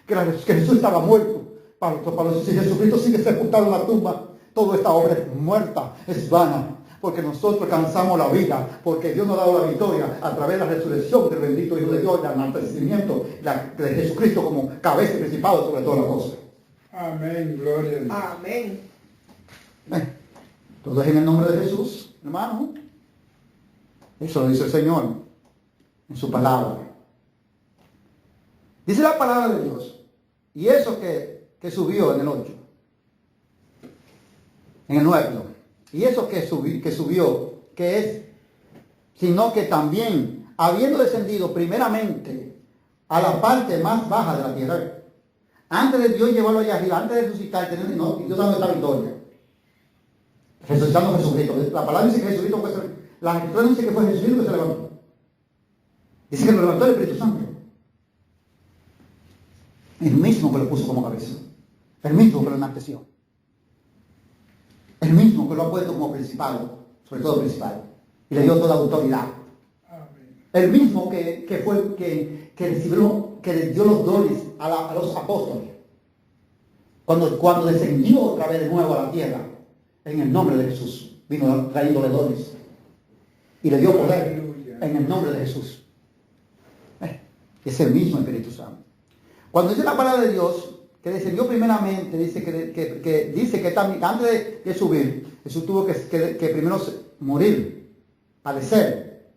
que Jesús estaba muerto. Pablo, si Jesucristo sigue sepultado en la tumba, toda esta obra es muerta, es vana, porque nosotros alcanzamos la vida, porque Dios nos ha dado la victoria a través de la resurrección del bendito Hijo de Dios, el enaltecimiento de Jesucristo como cabeza y principado sobre todas las cosas. Amén, gloria a Dios. Amén. Todo es en el nombre de Jesús, hermano. Eso lo dice el Señor en su palabra. Dice la palabra de Dios. Y eso que subió en el 8. En el 9. Y eso que subió, que es, sino que también, habiendo descendido primeramente a la parte más baja de la tierra, antes de Dios llevarlo allá arriba, antes de resucitar, Dios dando esta victoria. Resucitando a Jesucristo. La palabra dice que Jesucristo fue, la escritura dice que fue Jesucristo que se levantó. Dice que lo levantó el Espíritu Santo. El mismo que lo puso como cabeza. El mismo que lo enalteció. El mismo que lo ha puesto como principal, sobre todo principal. Y le dio toda autoridad. Amén. El mismo que fue que le dio los dones a los apóstoles. Cuando descendió otra vez de nuevo a la tierra, en el nombre de Jesús, vino trayéndole dones. Y le dio poder. Aleluya. En el nombre de Jesús. Es el mismo Espíritu Santo. Cuando dice la palabra de Dios, que descendió primeramente, dice que también, antes de subir, Jesús tuvo que primero morir, padecer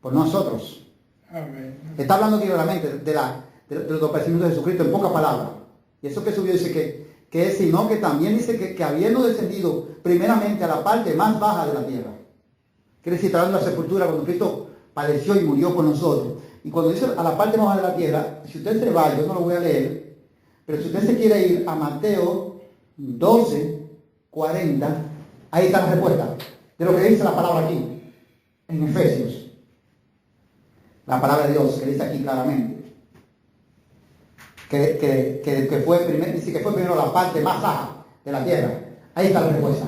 por nosotros. Amén. Está hablando claramente de los padecimientos de Jesucristo en pocas palabras. Y eso que subió dice que es, sino que también dice que habiendo descendido primeramente a la parte más baja de la tierra. Quiere decir, tras la sepultura, cuando Cristo padeció y murió por nosotros. Y cuando dice a la parte más baja de la tierra, si usted se va, yo no lo voy a leer, pero si usted se quiere ir a Mateo 12, 40, ahí está la respuesta de lo que dice la palabra aquí, en Efesios. La palabra de Dios, que dice aquí claramente, que fue primero, dice que fue primero la parte más baja de la tierra. Ahí está la respuesta.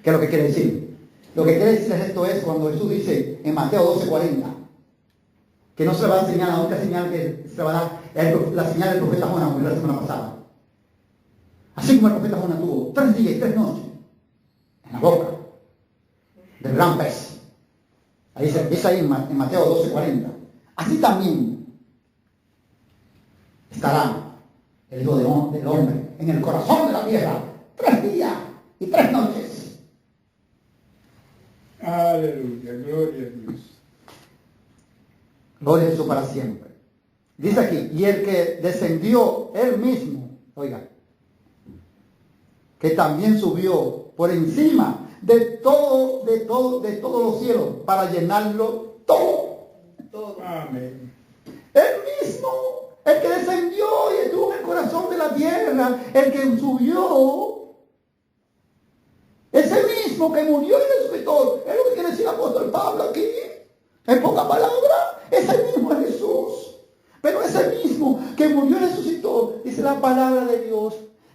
¿Qué es lo que quiere decir? Lo que quiere decir esto es cuando Jesús dice en Mateo 12, 40, que no se le va a enseñar la única señal que se le va a dar, es la señal del profeta Jonás, como la semana pasada. Así como el profeta Jonás tuvo 3 días y 3 noches en la boca del gran pez. Ahí dice ahí en Mateo 12, 40. Así también estará el Hijo del Hombre en el corazón de la tierra 3 días y 3 noches. Aleluya, gloria a Dios. Gloria a Jesús para siempre. Dice aquí, y el que descendió él mismo, oiga, que también subió por encima de todos los cielos para llenarlo todo. Todo. Amén. Él mismo, el que descendió y estuvo en el corazón de la tierra, el que subió, ese mismo que murió y resucitó, es lo que quiere decir el apóstol Pablo aquí, en pocas palabras, ese mismo es Jesús. Pero ese mismo que murió y resucitó, dice la palabra de Dios,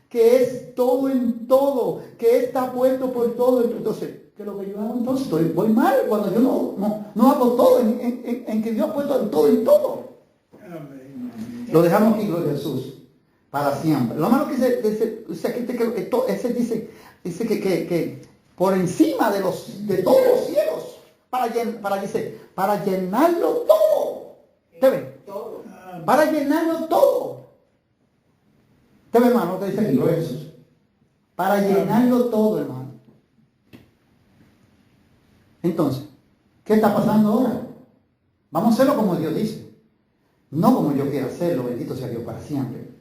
que es todo en todo, que está puesto por todo. Entonces, ¿qué es lo que yo hago entonces? Voy mal cuando yo no hago todo en que Dios ha puesto en todo en todo. Amén. Lo dejamos aquí, gloria a Jesús, para siempre. Lo malo que dice que por encima de todos los cielos, para llenarlo todo. ¿Te ven? Todo. Para llenarlo todo. ¿Te ven, hermano? Te dice aquí, gloria a Jesús. Para llenarlo todo, hermano. Entonces, ¿qué está pasando ahora? Vamos a hacerlo como Dios dice. No como yo quiero hacerlo, bendito sea Dios para siempre.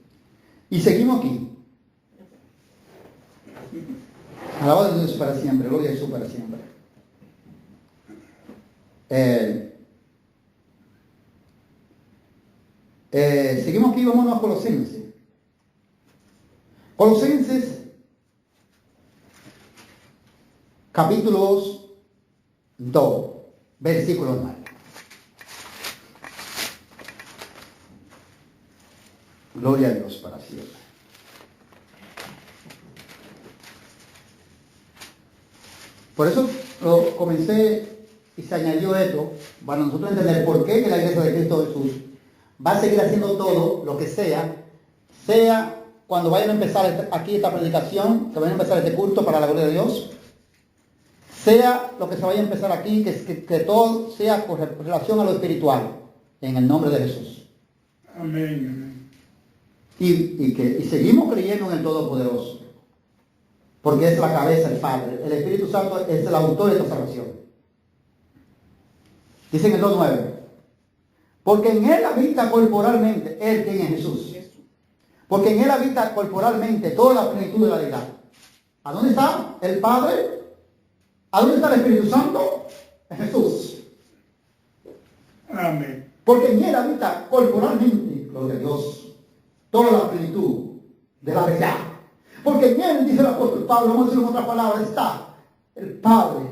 Y seguimos aquí. Alabado a Dios para siempre, gloria a Jesús para siempre. Seguimos aquí, vámonos a Colosenses. Colosenses capítulos 2, versículo 9. Gloria a Dios para siempre. Por eso lo comencé y se añadió esto, para nosotros entender por qué que la iglesia de Cristo Jesús va a seguir haciendo todo lo que sea cuando vayan a empezar aquí esta predicación, que vayan a empezar este culto para la gloria de Dios, sea lo que se vaya a empezar aquí, que todo sea con relación a lo espiritual, en el nombre de Jesús. Amén. Y seguimos creyendo en el Todopoderoso, porque es la cabeza, el Padre. El Espíritu Santo es el autor de esta salvación. Dice en el 2.9, porque en Él habita corporalmente, Él quien es Jesús. Porque en Él habita corporalmente toda la plenitud de la deidad. ¿A dónde está el Padre? ¿A dónde está el Espíritu Santo? En Jesús. Amén. Porque en Él habita corporalmente, gloria a Dios, toda la plenitud de la deidad. Porque en Él, dice el apóstol Pablo, vamos a decirlo en otras palabras, está el Padre,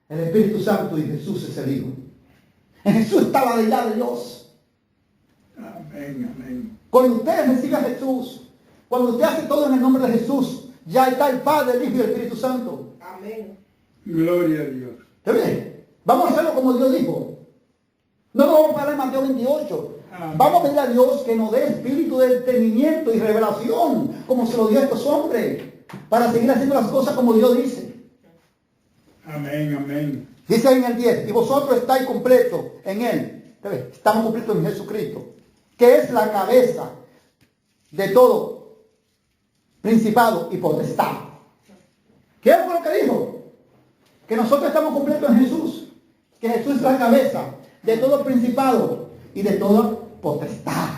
el Espíritu Santo y Jesús es el Hijo. En Jesús está la deidad de Dios. Amén. Amén. Cuando usted recibe a Jesús, cuando usted hace todo en el nombre de Jesús, ya está el Padre, el Hijo y el Espíritu Santo. Amén. Gloria a Dios. ¿Está bien? Vamos a hacerlo como Dios dijo. No nos vamos a parar en Mateo 28. Amén. Vamos a pedir a Dios que nos dé espíritu de entendimiento y revelación, como se lo dio a estos hombres, para seguir haciendo las cosas como Dios dice. Amén. Amén. Dice en el 10, y vosotros estáis completos en Él. ¿Está bien? Estamos completos en Jesucristo, que es la cabeza de todo principado y potestad. ¿Qué fue lo que dijo? Que nosotros estamos completos en Jesús, que Jesús es la cabeza de todo principado y de toda potestad.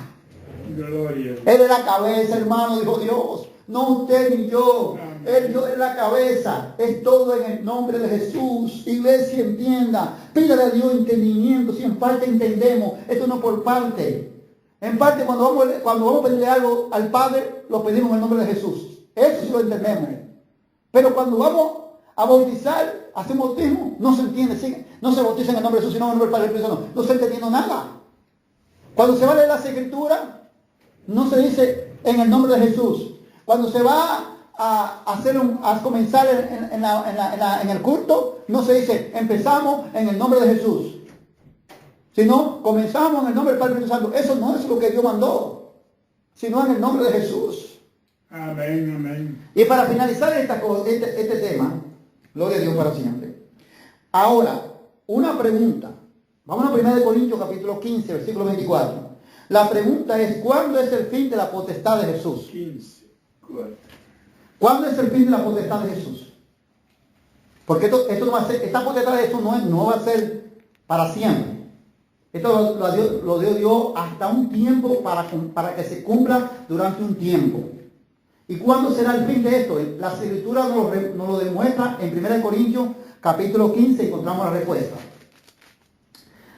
Gloria a Dios. Él es la cabeza, hermano, dijo Dios. No usted ni yo. Él es la cabeza. Es todo en el nombre de Jesús. Iglesia, entienda. Pídale a Dios entendimiento. Si en parte entendemos. Esto no por parte. En parte cuando vamos a pedirle algo al Padre, lo pedimos en el nombre de Jesús. Eso sí lo entendemos. Pero cuando vamos a bautizar, hacemos bautismo, no se entiende. ¿Sí? No se bautiza en el nombre de Jesús, sino en el nombre del Padre y del Espíritu Santo. No se entendiendo nada. Cuando se va a leer las Escrituras, no se dice en el nombre de Jesús. Cuando se va a comenzar en el culto, no se dice empezamos en el nombre de Jesús, sino comenzamos en el nombre del Padre y del Espíritu Santo. Eso no es lo que Dios mandó, sino en el nombre de Jesús. Amén. Amén. Y para finalizar este tema, gloria a Dios para siempre. Ahora, una pregunta. Vamos a 1 Corintios capítulo 15, versículo 24. La pregunta es, ¿cuándo es el fin de la potestad de Jesús? 15. 4. ¿Cuándo es el fin de la potestad de Jesús? Porque esto no va a ser, esta potestad de Jesús no va a ser para siempre. Esto lo dio Dios hasta un tiempo para que se cumpla durante un tiempo. ¿Y cuándo será el fin de esto? La Escritura nos lo demuestra en 1 Corintios capítulo 15, encontramos la respuesta.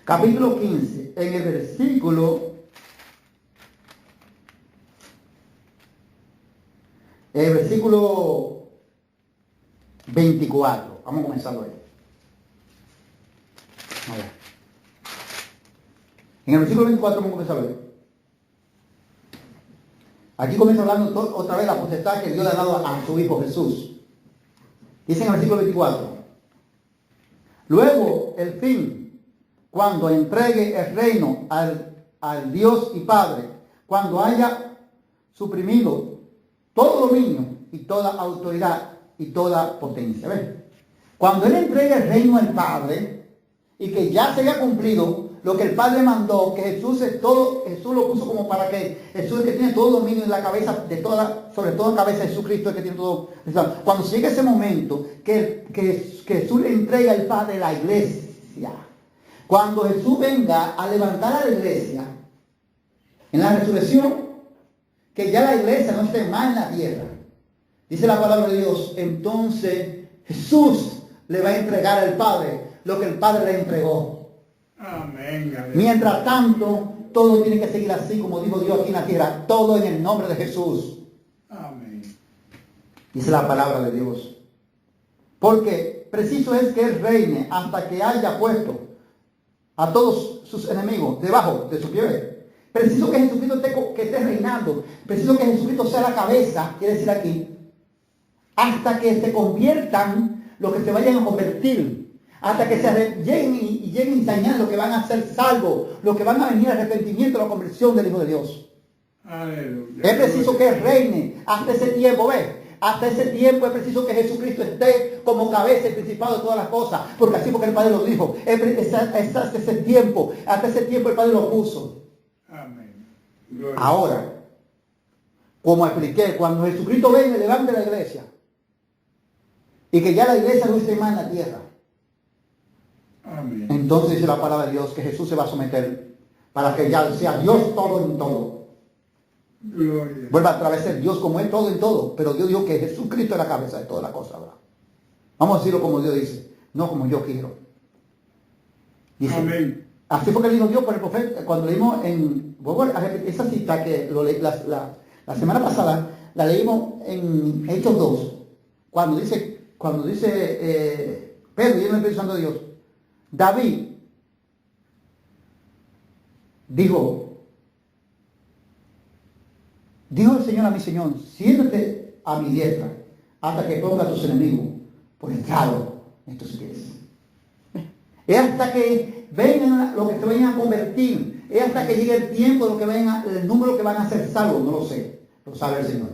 Capítulo 15, en el versículo 24. Vamos a comenzarlo ahí. A ver. En el versículo 24 vamos a comenzar a ver. Aquí comienza hablando otra vez la potestad que Dios le ha dado a su Hijo Jesús. Dice en el versículo 24. Luego, el fin, cuando entregue el reino al Dios y Padre, cuando haya suprimido todo dominio y toda autoridad y toda potencia. ¿Ves? Cuando Él entregue el reino al Padre y que ya se haya cumplido lo que el Padre mandó, que Jesús es todo, Jesús lo puso como para que Jesús es el que tiene todo dominio en la cabeza de sobre todo en la cabeza de Jesucristo, el que tiene todo. Cuando llegue ese momento que Jesús le entrega al Padre la iglesia, cuando Jesús venga a levantar a la iglesia en la resurrección, que ya la iglesia no esté más en la tierra, dice la palabra de Dios, entonces Jesús le va a entregar al Padre lo que el Padre le entregó. Amén. Amén. Mientras tanto, todo tiene que seguir así como dijo Dios aquí en la tierra, todo en el nombre de Jesús. Amén. Dice la palabra de Dios. Porque preciso es que Él reine hasta que haya puesto a todos sus enemigos debajo de su pie. Preciso que Jesucristo esté reinando. Preciso que Jesucristo sea la cabeza, quiere decir aquí, hasta que se conviertan los que se vayan a convertir. Hasta que lleguen y señalen los que van a ser salvos, los que van a venir al arrepentimiento, a la conversión del Hijo de Dios. Aleluya. Es preciso que Él reine hasta ese tiempo, ¿ves? Hasta ese tiempo es preciso que Jesucristo esté como cabeza y principado de todas las cosas. Porque así porque el Padre lo dijo. Hasta ese tiempo el Padre lo puso. Amén. Gloria. Ahora, como expliqué, cuando Jesucristo venga y levante la iglesia, y que ya la iglesia no esté más en la tierra, Amén. entonces dice la palabra de Dios que Jesús se va a someter para que ya sea Dios todo en todo. Gloria. Vuelva a través de Dios como es todo en todo, pero Dios dijo que Jesucristo es la cabeza de toda la cosa, ¿verdad? Vamos a decirlo como Dios dice, no como yo quiero. Dice, Amén. así fue que dijo Dios por el profeta, cuando leímos vuelvo a repetir esa cita que la semana pasada, la leímos en Hechos 2, cuando dice Pedro, lleno del Espíritu Santo de Dios, David dijo el Señor a mi Señor, siéntate a mi diestra hasta que ponga a tus enemigos por estrado en tus pies. Es hasta que vengan los que se vayan a convertir. Es hasta que llegue el tiempo de lo que vengan, el número que van a ser salvos. No lo sé. Lo sabe el Señor.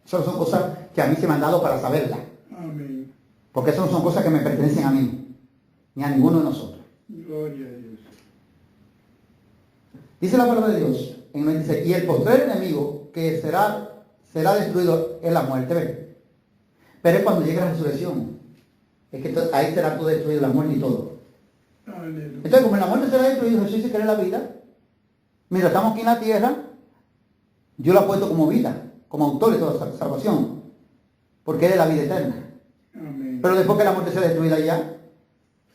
Esas son cosas que a mí se me han dado para saberlas. Amén. Porque esas no son cosas que me pertenecen a mí. Ni a ninguno de nosotros. Gloria a Dios. Dice la palabra de Dios. Dice, y el postrer enemigo que será destruido es la muerte. ¿Ven? Pero es cuando llegue la resurrección. Es que ahí será todo destruido, la muerte y todo. Aleluya. Entonces, como la muerte será destruida, Jesús dice que es la vida. Mira, estamos aquí en la tierra, Dios lo ha puesto como vida, como autor de toda salvación, porque Él es la vida eterna. Amén. Pero después que la muerte sea destruida ya,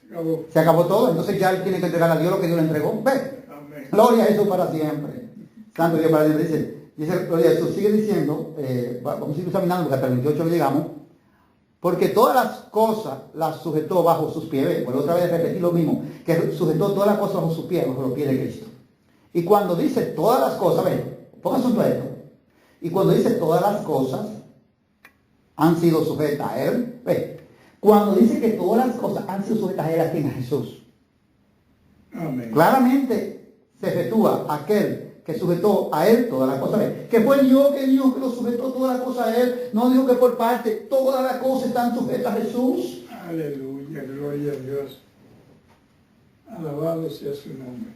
Se acabó. se acabó todo, entonces ya Él tiene que entregar a Dios lo que Dios le entregó. Ve, Amén. gloria a Jesús para siempre. Santo Dios para siempre. Dice gloria a Jesús, sigue diciendo, vamos a seguir examinando porque hasta el 28 no llegamos. Porque todas las cosas las sujetó bajo sus pies. Vuelvo otra vez a repetir lo mismo. Que sujetó todas las cosas bajo sus pies, bajo los pies de Cristo. Y cuando dice todas las cosas, ven, pongan su esto. Y cuando dice todas las cosas han sido sujetas a Él. Ven, cuando dice que todas las cosas han sido sujetas a Él, ¿a quién? A Jesús. Amén. Claramente se efectúa aquel que sujetó a Él todas las cosas. Que fue Dios que dijo que lo sujetó todas las cosas a Él. No dijo que por parte, todas las cosas están sujetas a Jesús. Aleluya. Gloria a Dios. Alabado sea su nombre.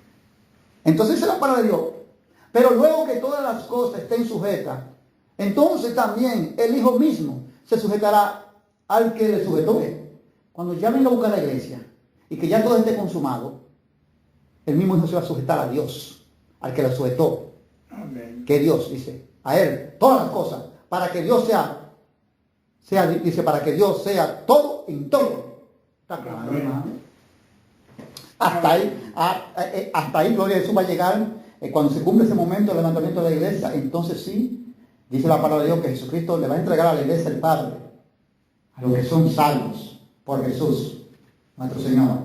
Entonces esa es la palabra de Dios. Pero luego que todas las cosas estén sujetas, entonces también el Hijo mismo se sujetará al que le sujetó. Cuando ya venga a buscar la iglesia y que ya todo esté consumado, el mismo Hijo se va a sujetar a Dios, al que lo sujetó. Amén. Que Dios, dice, a Él, todas las cosas, para que Dios dice, para que Dios sea todo en todo. ¿Está claro, Amén. hermano? Hasta ahí, gloria a Jesús va a llegar. Cuando se cumple ese momento del levantamiento de la iglesia, entonces sí, dice la palabra de Dios que Jesucristo le va a entregar a la iglesia el Padre, a los que son salvos por Jesús, nuestro Señor,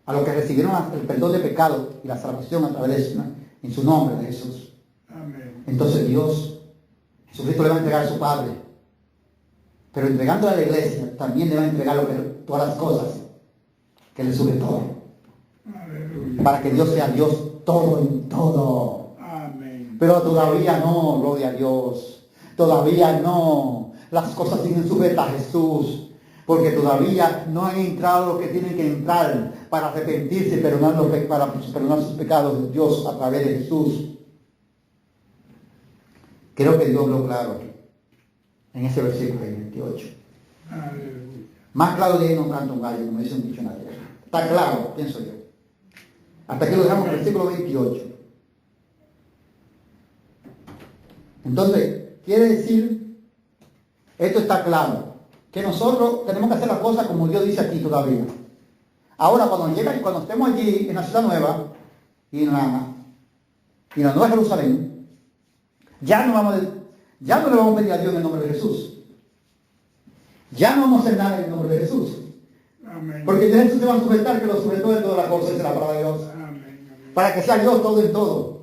a los que recibieron el perdón de pecado y la salvación a través de eso, en su nombre de Jesús. Amén. Entonces Jesucristo le va a entregar a su Padre, pero entregándole a la iglesia también le va a entregar todas las cosas que le sujetó, Aleluya. para que Dios sea Dios todo en todo. Amén. Pero todavía no, gloria a Dios, todavía no, las cosas siguen sujetas a Jesús, porque todavía no han entrado los que tienen que entrar para arrepentirse, para perdonar sus pecados de Dios a través de Jesús. Creo que Dios lo claro aquí, en ese versículo 28. Aleluya. Más claro de ahí no canta un gallo, como dice un dicho en la tierra. Está claro, pienso yo. Hasta aquí lo dejamos en el versículo 28. Entonces, quiere decir, esto está claro, que nosotros tenemos que hacer las cosas como Dios dice aquí todavía. Ahora, cuando estemos allí en la ciudad nueva y en la Nueva Jerusalén, ya no le vamos a pedir a Dios en el nombre de Jesús. Ya no vamos a hacer nada en el nombre de Jesús. Amén. Porque Jesús se va a sujetar, que lo sujetó de todas las cosas, dice la palabra de Dios. Amén. Amén. Para que sea Dios todo en todo.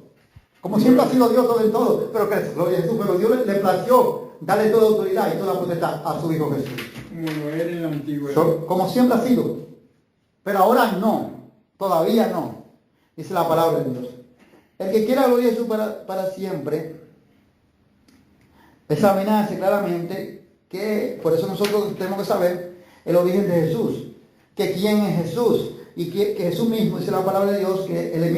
Como siempre ha sido Dios todo en todo, pero que gloria a Jesús, pero Dios le plació darle toda autoridad y toda potestad a su Hijo Jesús. Como lo era en la antigüedad. Como siempre ha sido. Pero ahora no. Todavía no. Dice la palabra de Dios. El que quiera gloria a Jesús para siempre, examinarse claramente que, por eso nosotros tenemos que saber el origen de Jesús. Que quién es Jesús. Y que Jesús mismo, dice la palabra de Dios, que el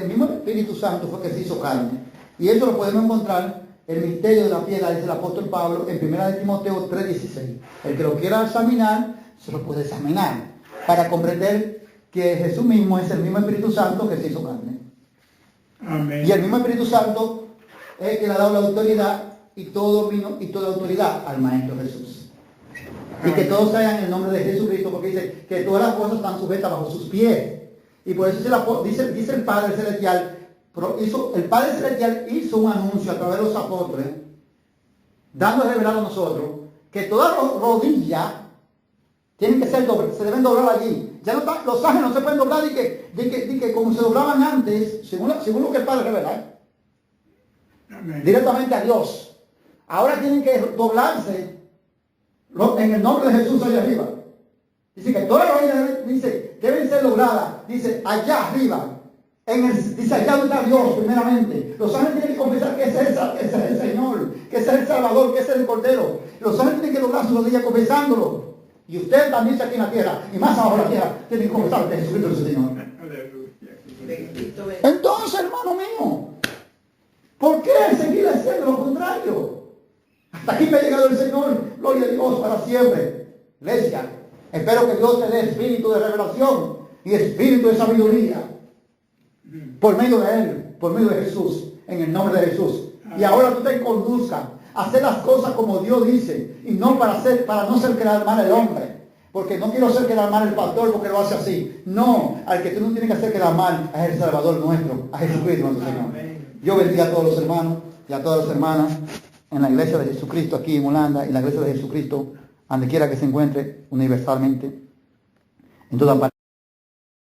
mismo Espíritu Santo fue que se hizo carne. Y eso lo podemos encontrar, el misterio de la piedra, dice el apóstol Pablo, en 1 Timoteo 3:16. El que lo quiera examinar, se lo puede examinar, para comprender que Jesús mismo es el mismo Espíritu Santo que se hizo carne. Amén. Y el mismo Espíritu Santo es el que le ha dado la autoridad y todo vino y toda autoridad al Maestro Jesús. Y que todos hayan en el nombre de Jesucristo, porque dice que todas las cosas están sujetas bajo sus pies. Y por eso dice el Padre Celestial, el Padre Celestial hizo un anuncio a través de los apóstoles, dando a revelar a nosotros que todas las rodillas tienen que ser se deben doblar allí. Ya no está, los ángeles no se pueden doblar y que como se doblaban antes, según lo que el Padre revela, directamente a Dios. Ahora tienen que doblarse en el nombre de Jesús allá arriba. Dice que todas las rodillas deben ser dobladas. Dice allá arriba. Dice allá donde está Dios primeramente. Los ángeles tienen que confesar que ese es el Señor, que ese es el Salvador, que ese es el Cordero. Los ángeles tienen que doblar sus rodillas confesándolo. Y usted también está aquí en la tierra, y más abajo de la tierra, tiene que confesar que Jesucristo es el Señor. Bendito es. Entonces, hermano mío, ¿por qué seguir haciendo lo contrario? Hasta aquí me ha llegado el Señor, gloria a Dios para siempre. Iglesia, espero que Dios te dé espíritu de revelación y espíritu de sabiduría por medio de Él, por medio de Jesús, en el nombre de Jesús. Y ahora tú te conduzcas a hacer las cosas como Dios dice, y no para no hacer quedar mal el hombre, porque no quiero hacer quedar mal el pastor porque lo hace así. No, al que tú no tienes que hacer quedar mal es el Salvador nuestro, a Jesucristo nuestro Señor. Yo bendiga a todos los hermanos y a todas las hermanas en la iglesia de Jesucristo aquí en Holanda y la iglesia de Jesucristo, donde quiera que se encuentre universalmente, en toda parte.